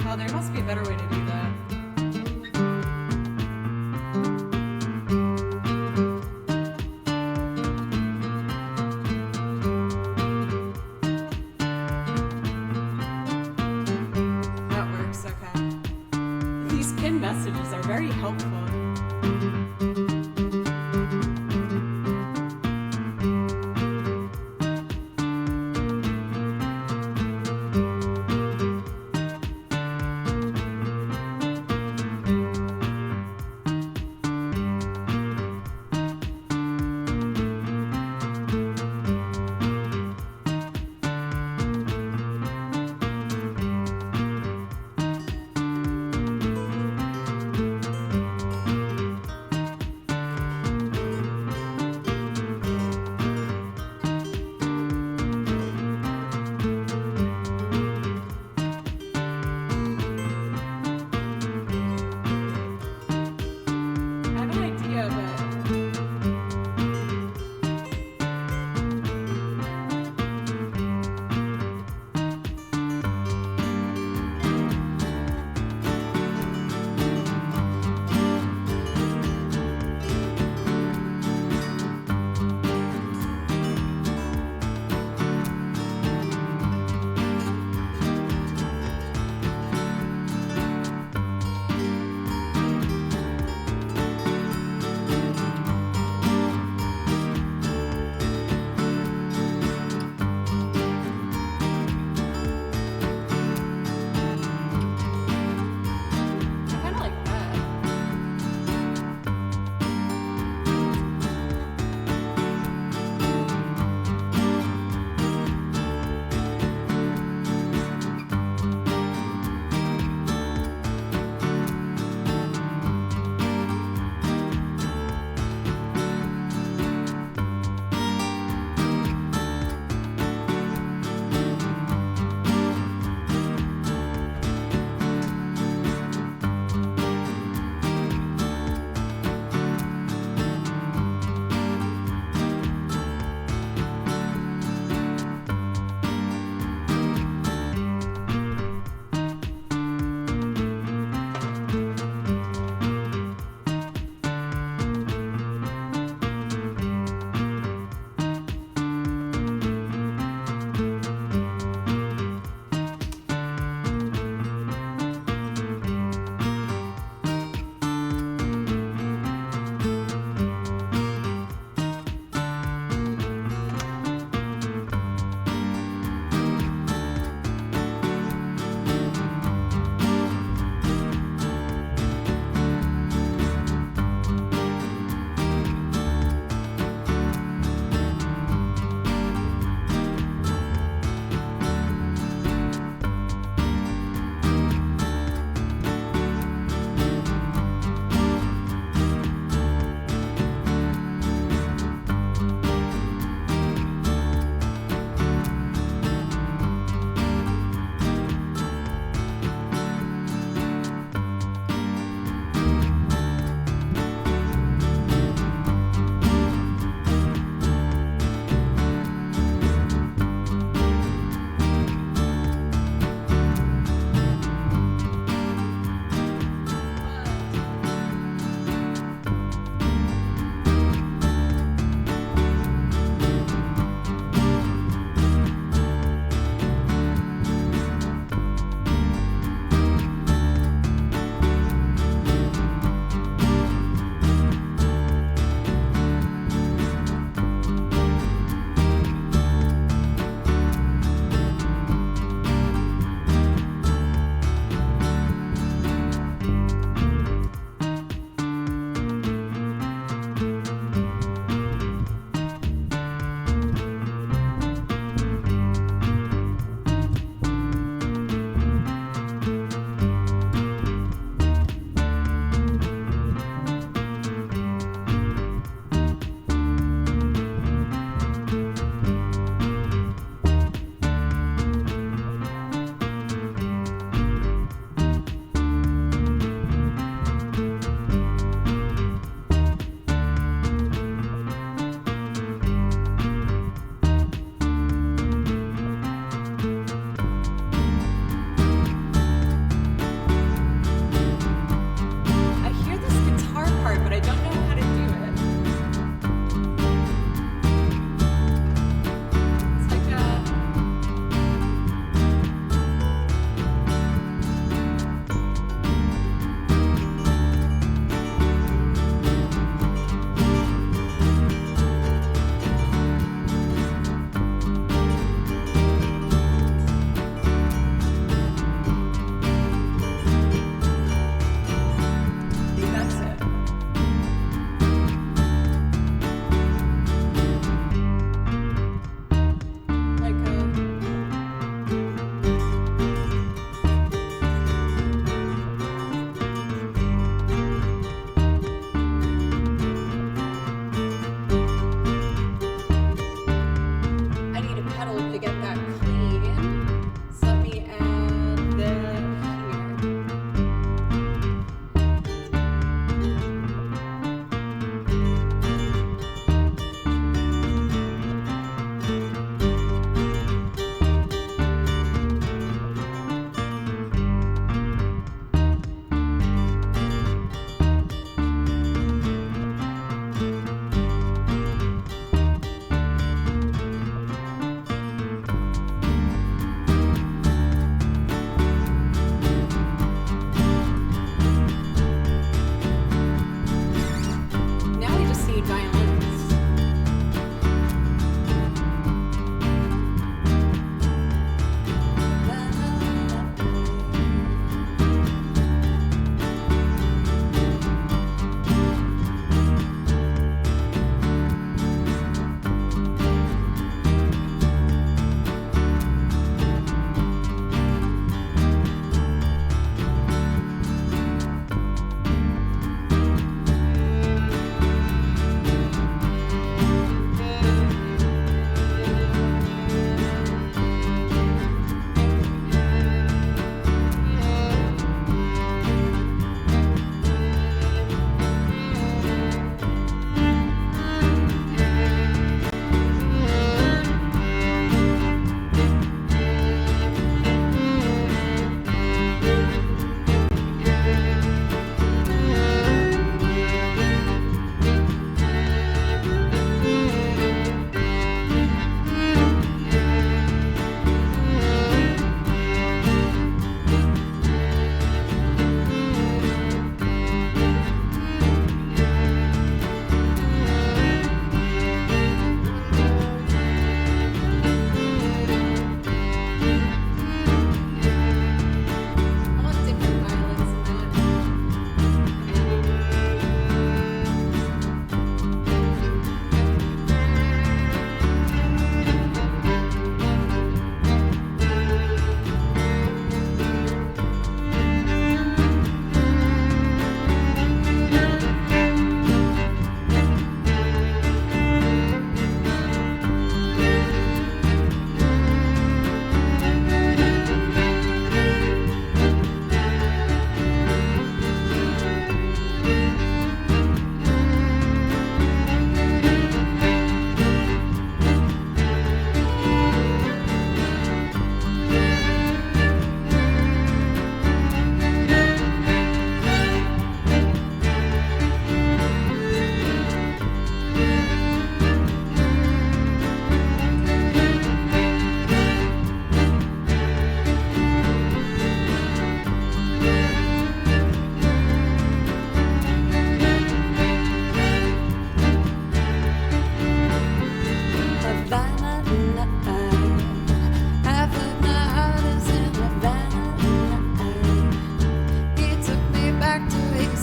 Speaker 1: Oh, there must be a better way to do that. That works, okay. These pin messages are very helpful.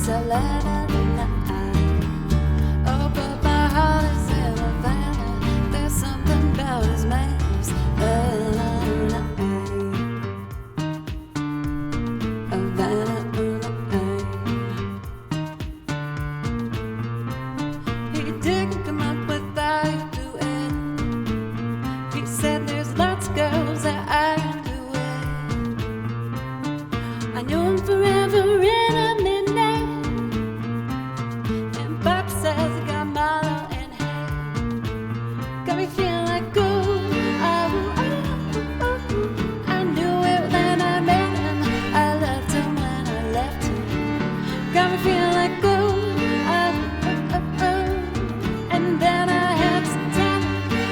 Speaker 4: said, let it oh, but my heart is in Havana. There's something about his manners. He didn't come up without doing. He said there's lots of girls that I can do it. I knew him forever in a midnight. And Pop says he got model in hand. Got me feeling like gold. I knew it when I met him. I loved him when I left him. Got me feeling like gold. And then I had some time.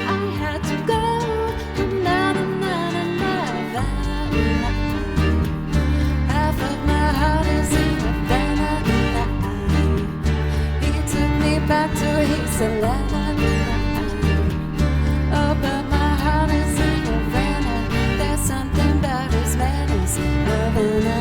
Speaker 4: I had to go. Na na na na na. Half of my heart is in Havana. He took me back to his Havana. Oh, but my heart is in Havana. There's something about his manners. Havana.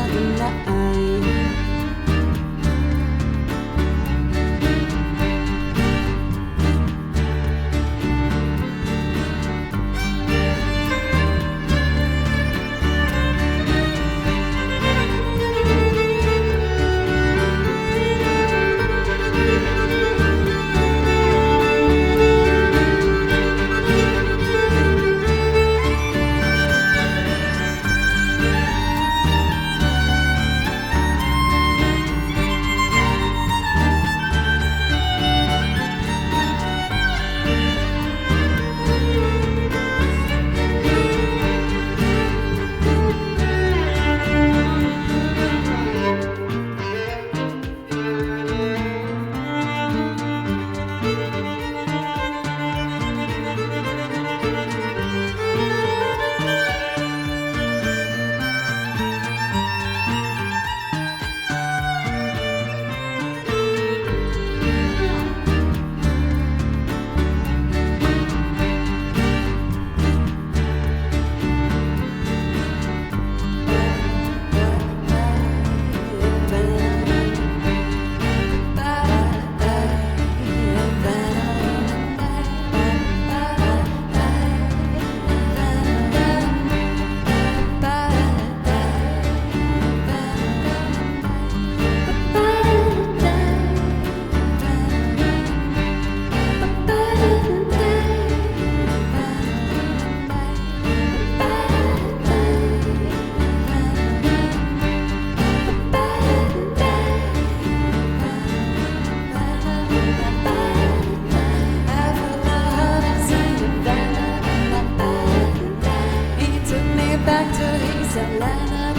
Speaker 4: Back to his Atlanta.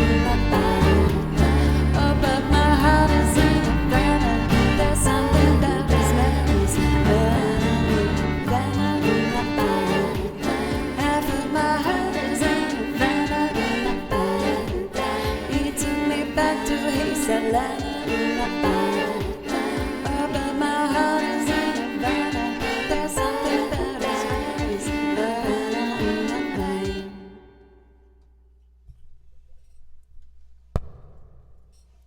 Speaker 4: Oh, but my heart is in Havana. There's something about his manners. Half of my heart is in Havana. He took me back to his Atlanta. Oh, but my heart is in Havana. There's something about his manners.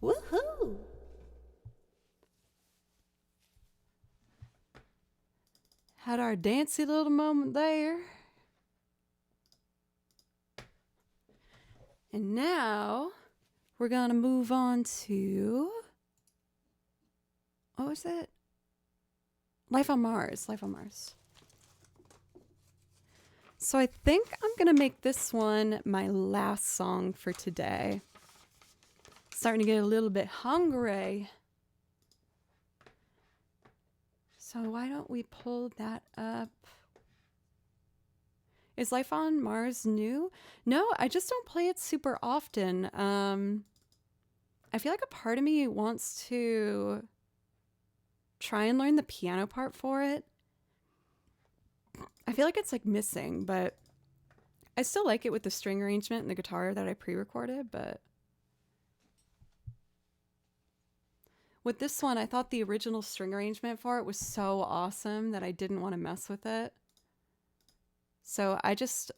Speaker 4: Woohoo! Had our dancy little moment there. And now we're gonna move on to, what was it? Life on Mars. Life on Mars. So I think I'm gonna make this one my last song for today. Starting to get a little bit hungry. So why don't we pull that up? Is Life on Mars new? No, I just don't play it super often. I feel like a part of me wants to try and learn the piano part for it. I feel like it's like missing, but I still like it with the string arrangement and the guitar that I pre-recorded, but with this one, I thought the original string arrangement for it was so awesome that I didn't want to mess with it. So I just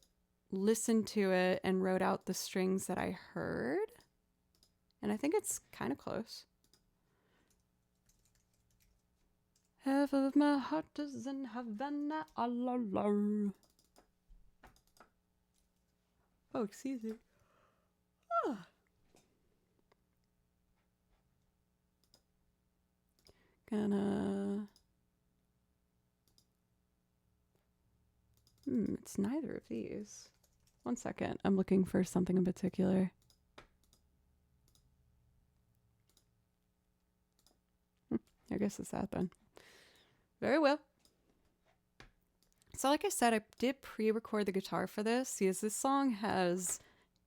Speaker 4: listened to it and wrote out the strings that I heard. And I think it's kind of close. Half of my heart is in Havana, ah, la, la. Oh, excuse me. Ah. Gonna... it's neither of these. One second. I'm looking for something in particular. I guess it's that then. Very well. So like I said, I did pre-record the guitar for this because this song has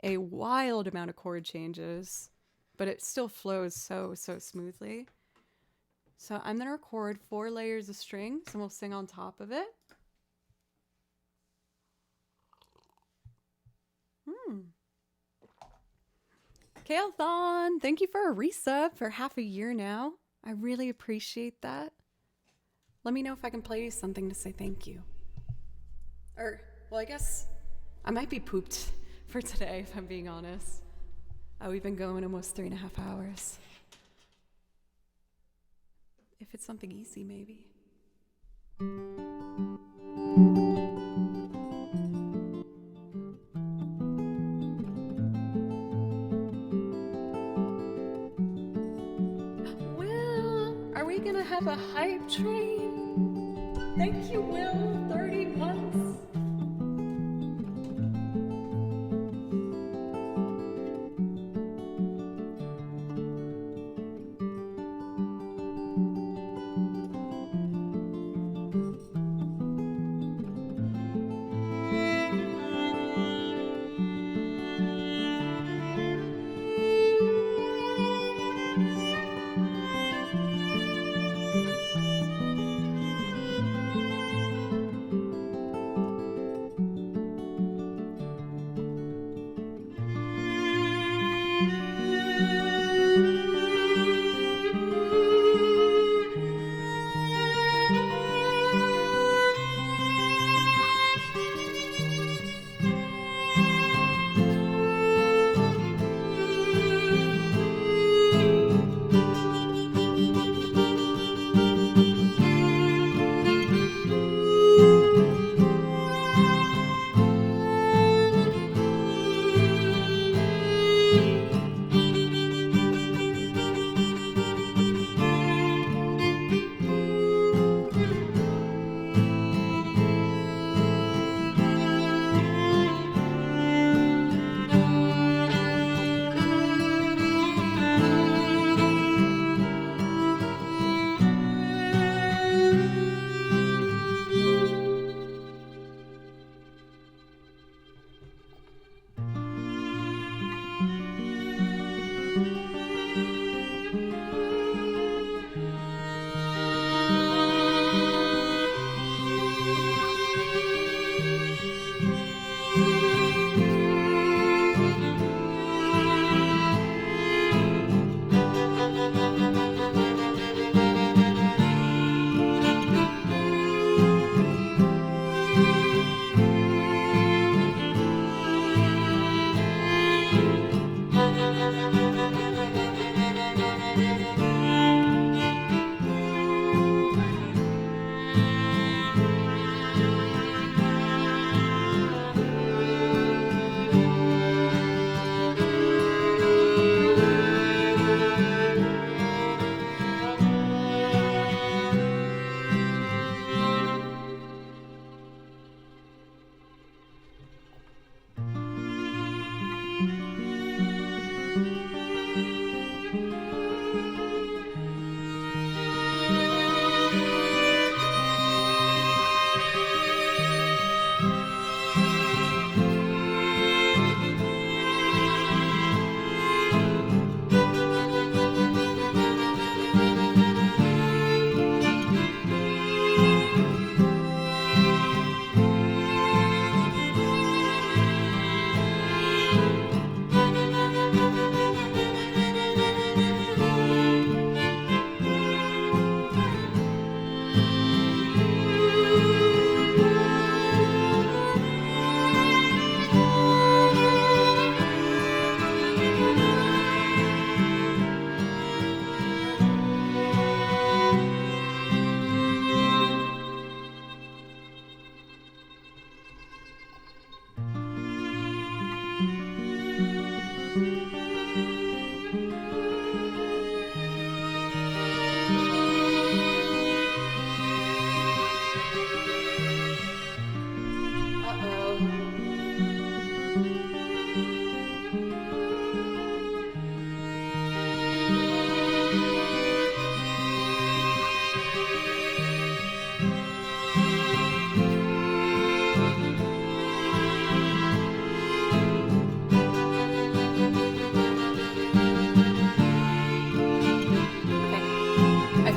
Speaker 4: a wild amount of chord changes, but it still flows so smoothly. So I'm going to record 4 layers of strings and we'll sing on top of it. Kale Thon, thank you for a resub for half a year now. I really appreciate that. Let me know if I can play you something to say thank you. Or, well, I guess I might be pooped for today, if I'm being honest. Oh, we've been going almost 3.5 hours. If it's something easy, maybe. Will, are we gonna have a hype train? Thank you, Will, 30 months.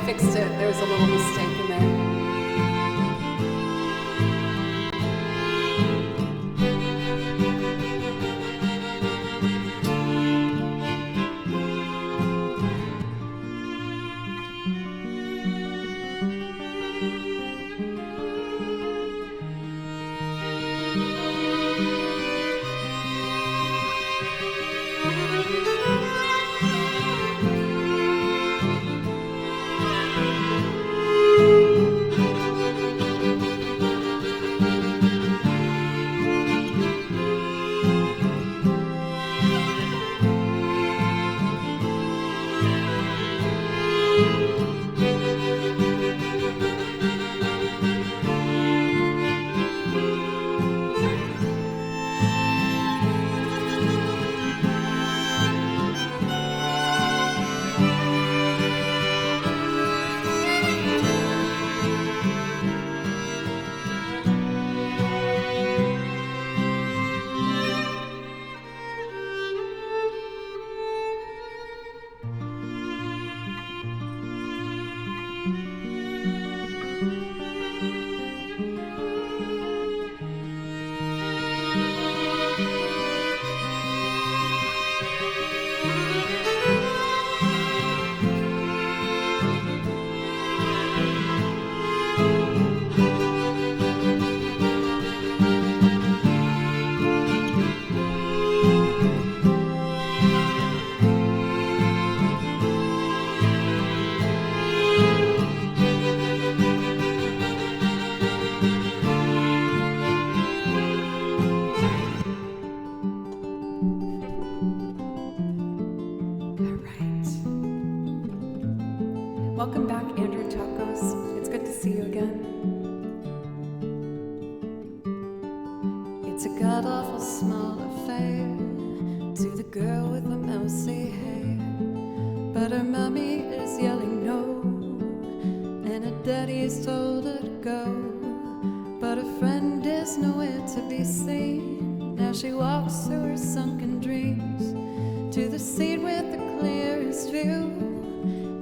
Speaker 1: fixed it. There was a little mistake in there. Welcome back, Andrew Tacos. It's good to see you again. It's a god-awful small affair to the girl with the mousy hair, but her mommy is yelling no, and her daddy's told her to go, but her friend is nowhere to be seen. Now she walks through her sunken dreams to the seat with the clearest view,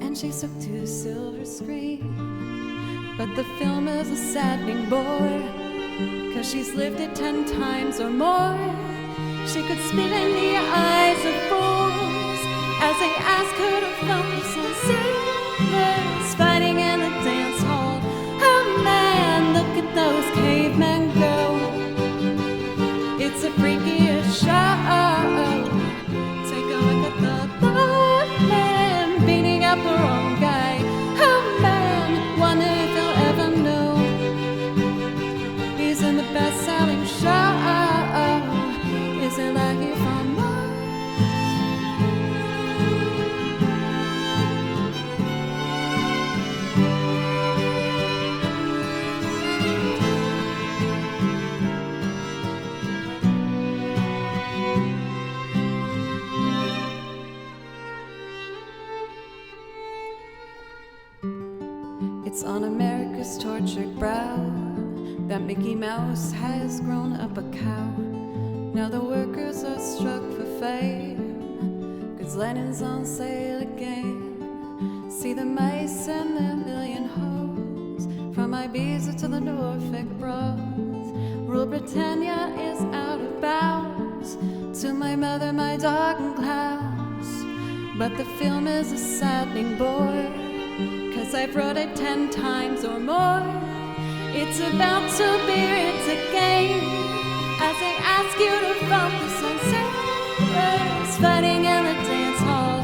Speaker 1: and she's hooked to the silver screen. But the film is a saddening bore, 'cause she's lived it 10 times or more. She could spit in the eyes of fools as they ask her to focus on sailors fighting in a dance hall. Oh man, look at those cavemen go. It's a freakiest show. Take a look at the man beating up the wrong guy. Oh man, wonder if he'll ever know he's in the best-selling show. Is it like he from Mars? It's on America's tortured brow that Mickey Mouse has grown up a cow. Now the workers are struck for fame, 'cause Lennon's on sale again. See the mice and their million hoes, from Ibiza to the Norfolk Broads. Rule Britannia is out of bounds to my mother, my dog, and Klaus. But the film is a saddening bore, 'cause I've wrote it 10 times or more. It's about 2 beers a game as they ask you to focus on sailors fighting in the dance hall.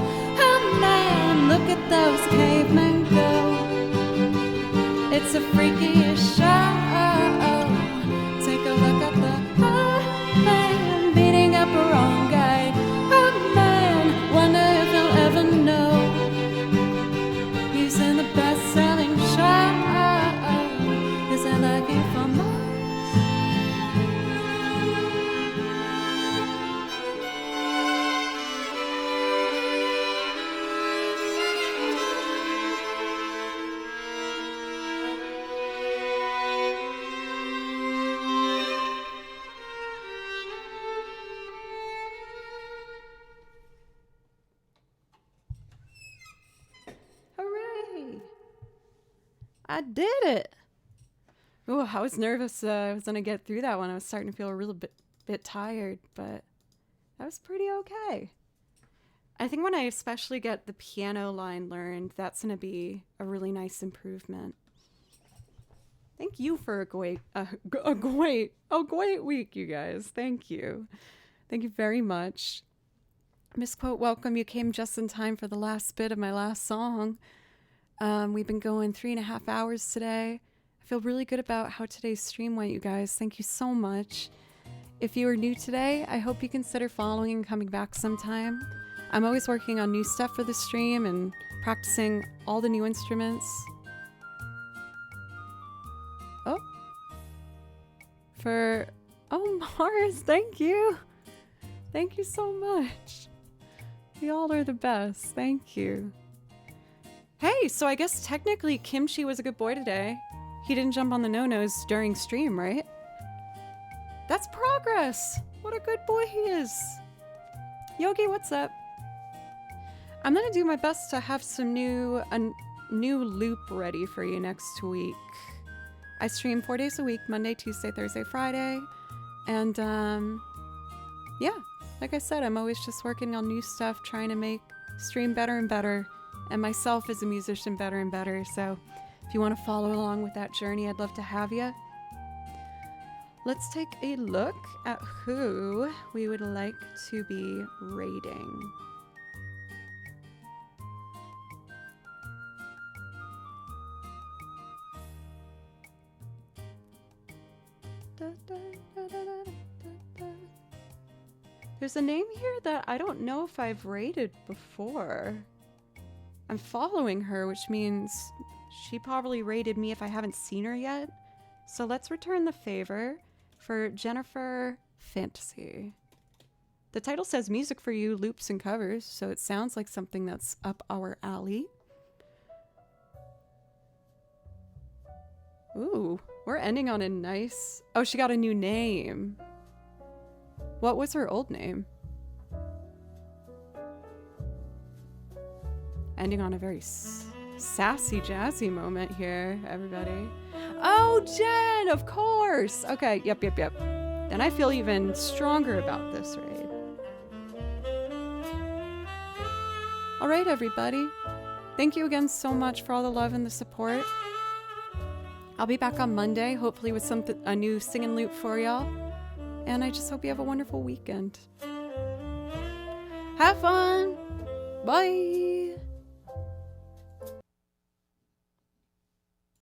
Speaker 1: Oh man, look at those cavemen go. It's a freakiest show. Take a look at the man beating up a wrong guy. Oh man, wonder if he'll ever know he's in the best-selling show. Is it lucky for Mars?
Speaker 4: I did it. Oh, I was nervous. I was gonna get through that one. I was starting to feel a little bit tired, but that was pretty okay. I think when I especially get the piano line learned, that's gonna be a really nice improvement. Thank you for a great week, you guys. Thank you. Thank you very much. Misquote, welcome. You came just in time for the last bit of my last song. We've been going 3.5 hours today. I feel really good about how today's stream went, you guys. Thank you so much. If you are new today, I hope you consider following and coming back sometime. I'm always working on new stuff for the stream and practicing all the new instruments. Oh, Mars, thank you. Thank you so much. Y'all are the best. Thank you. Hey, so I guess technically Kimchi was a good boy today. He didn't jump on the no-nos during stream, right? That's progress. What a good boy he is. Yogi, what's up? I'm gonna do my best to have some new loop ready for you next week. I stream 4 days a week, Monday, Tuesday, Thursday, Friday. And yeah, like I said, I'm always just working on new stuff, trying to make stream better and better, and myself as a musician better and better. So if you want to follow along with that journey, I'd love to have you. Let's take a look at who we would like to be rating. There's a name here that I don't know if I've rated before. I'm following her, which means she probably rated me if I haven't seen her yet. So let's return the favor for Jennifer Fantasy. The title says music for you, loops and covers, so it sounds like something that's up our alley. Ooh, we're ending on a nice... Oh, she got a new name. What was her old name? Ending on a very sassy, jazzy moment here, everybody. Oh, Jen, of course. Okay, yep. Then I feel even stronger about this raid. All right, everybody. Thank you again so much for all the love and the support. I'll be back on Monday, hopefully with a new singing loop for y'all. And I just hope you have a wonderful weekend. Have fun. Bye.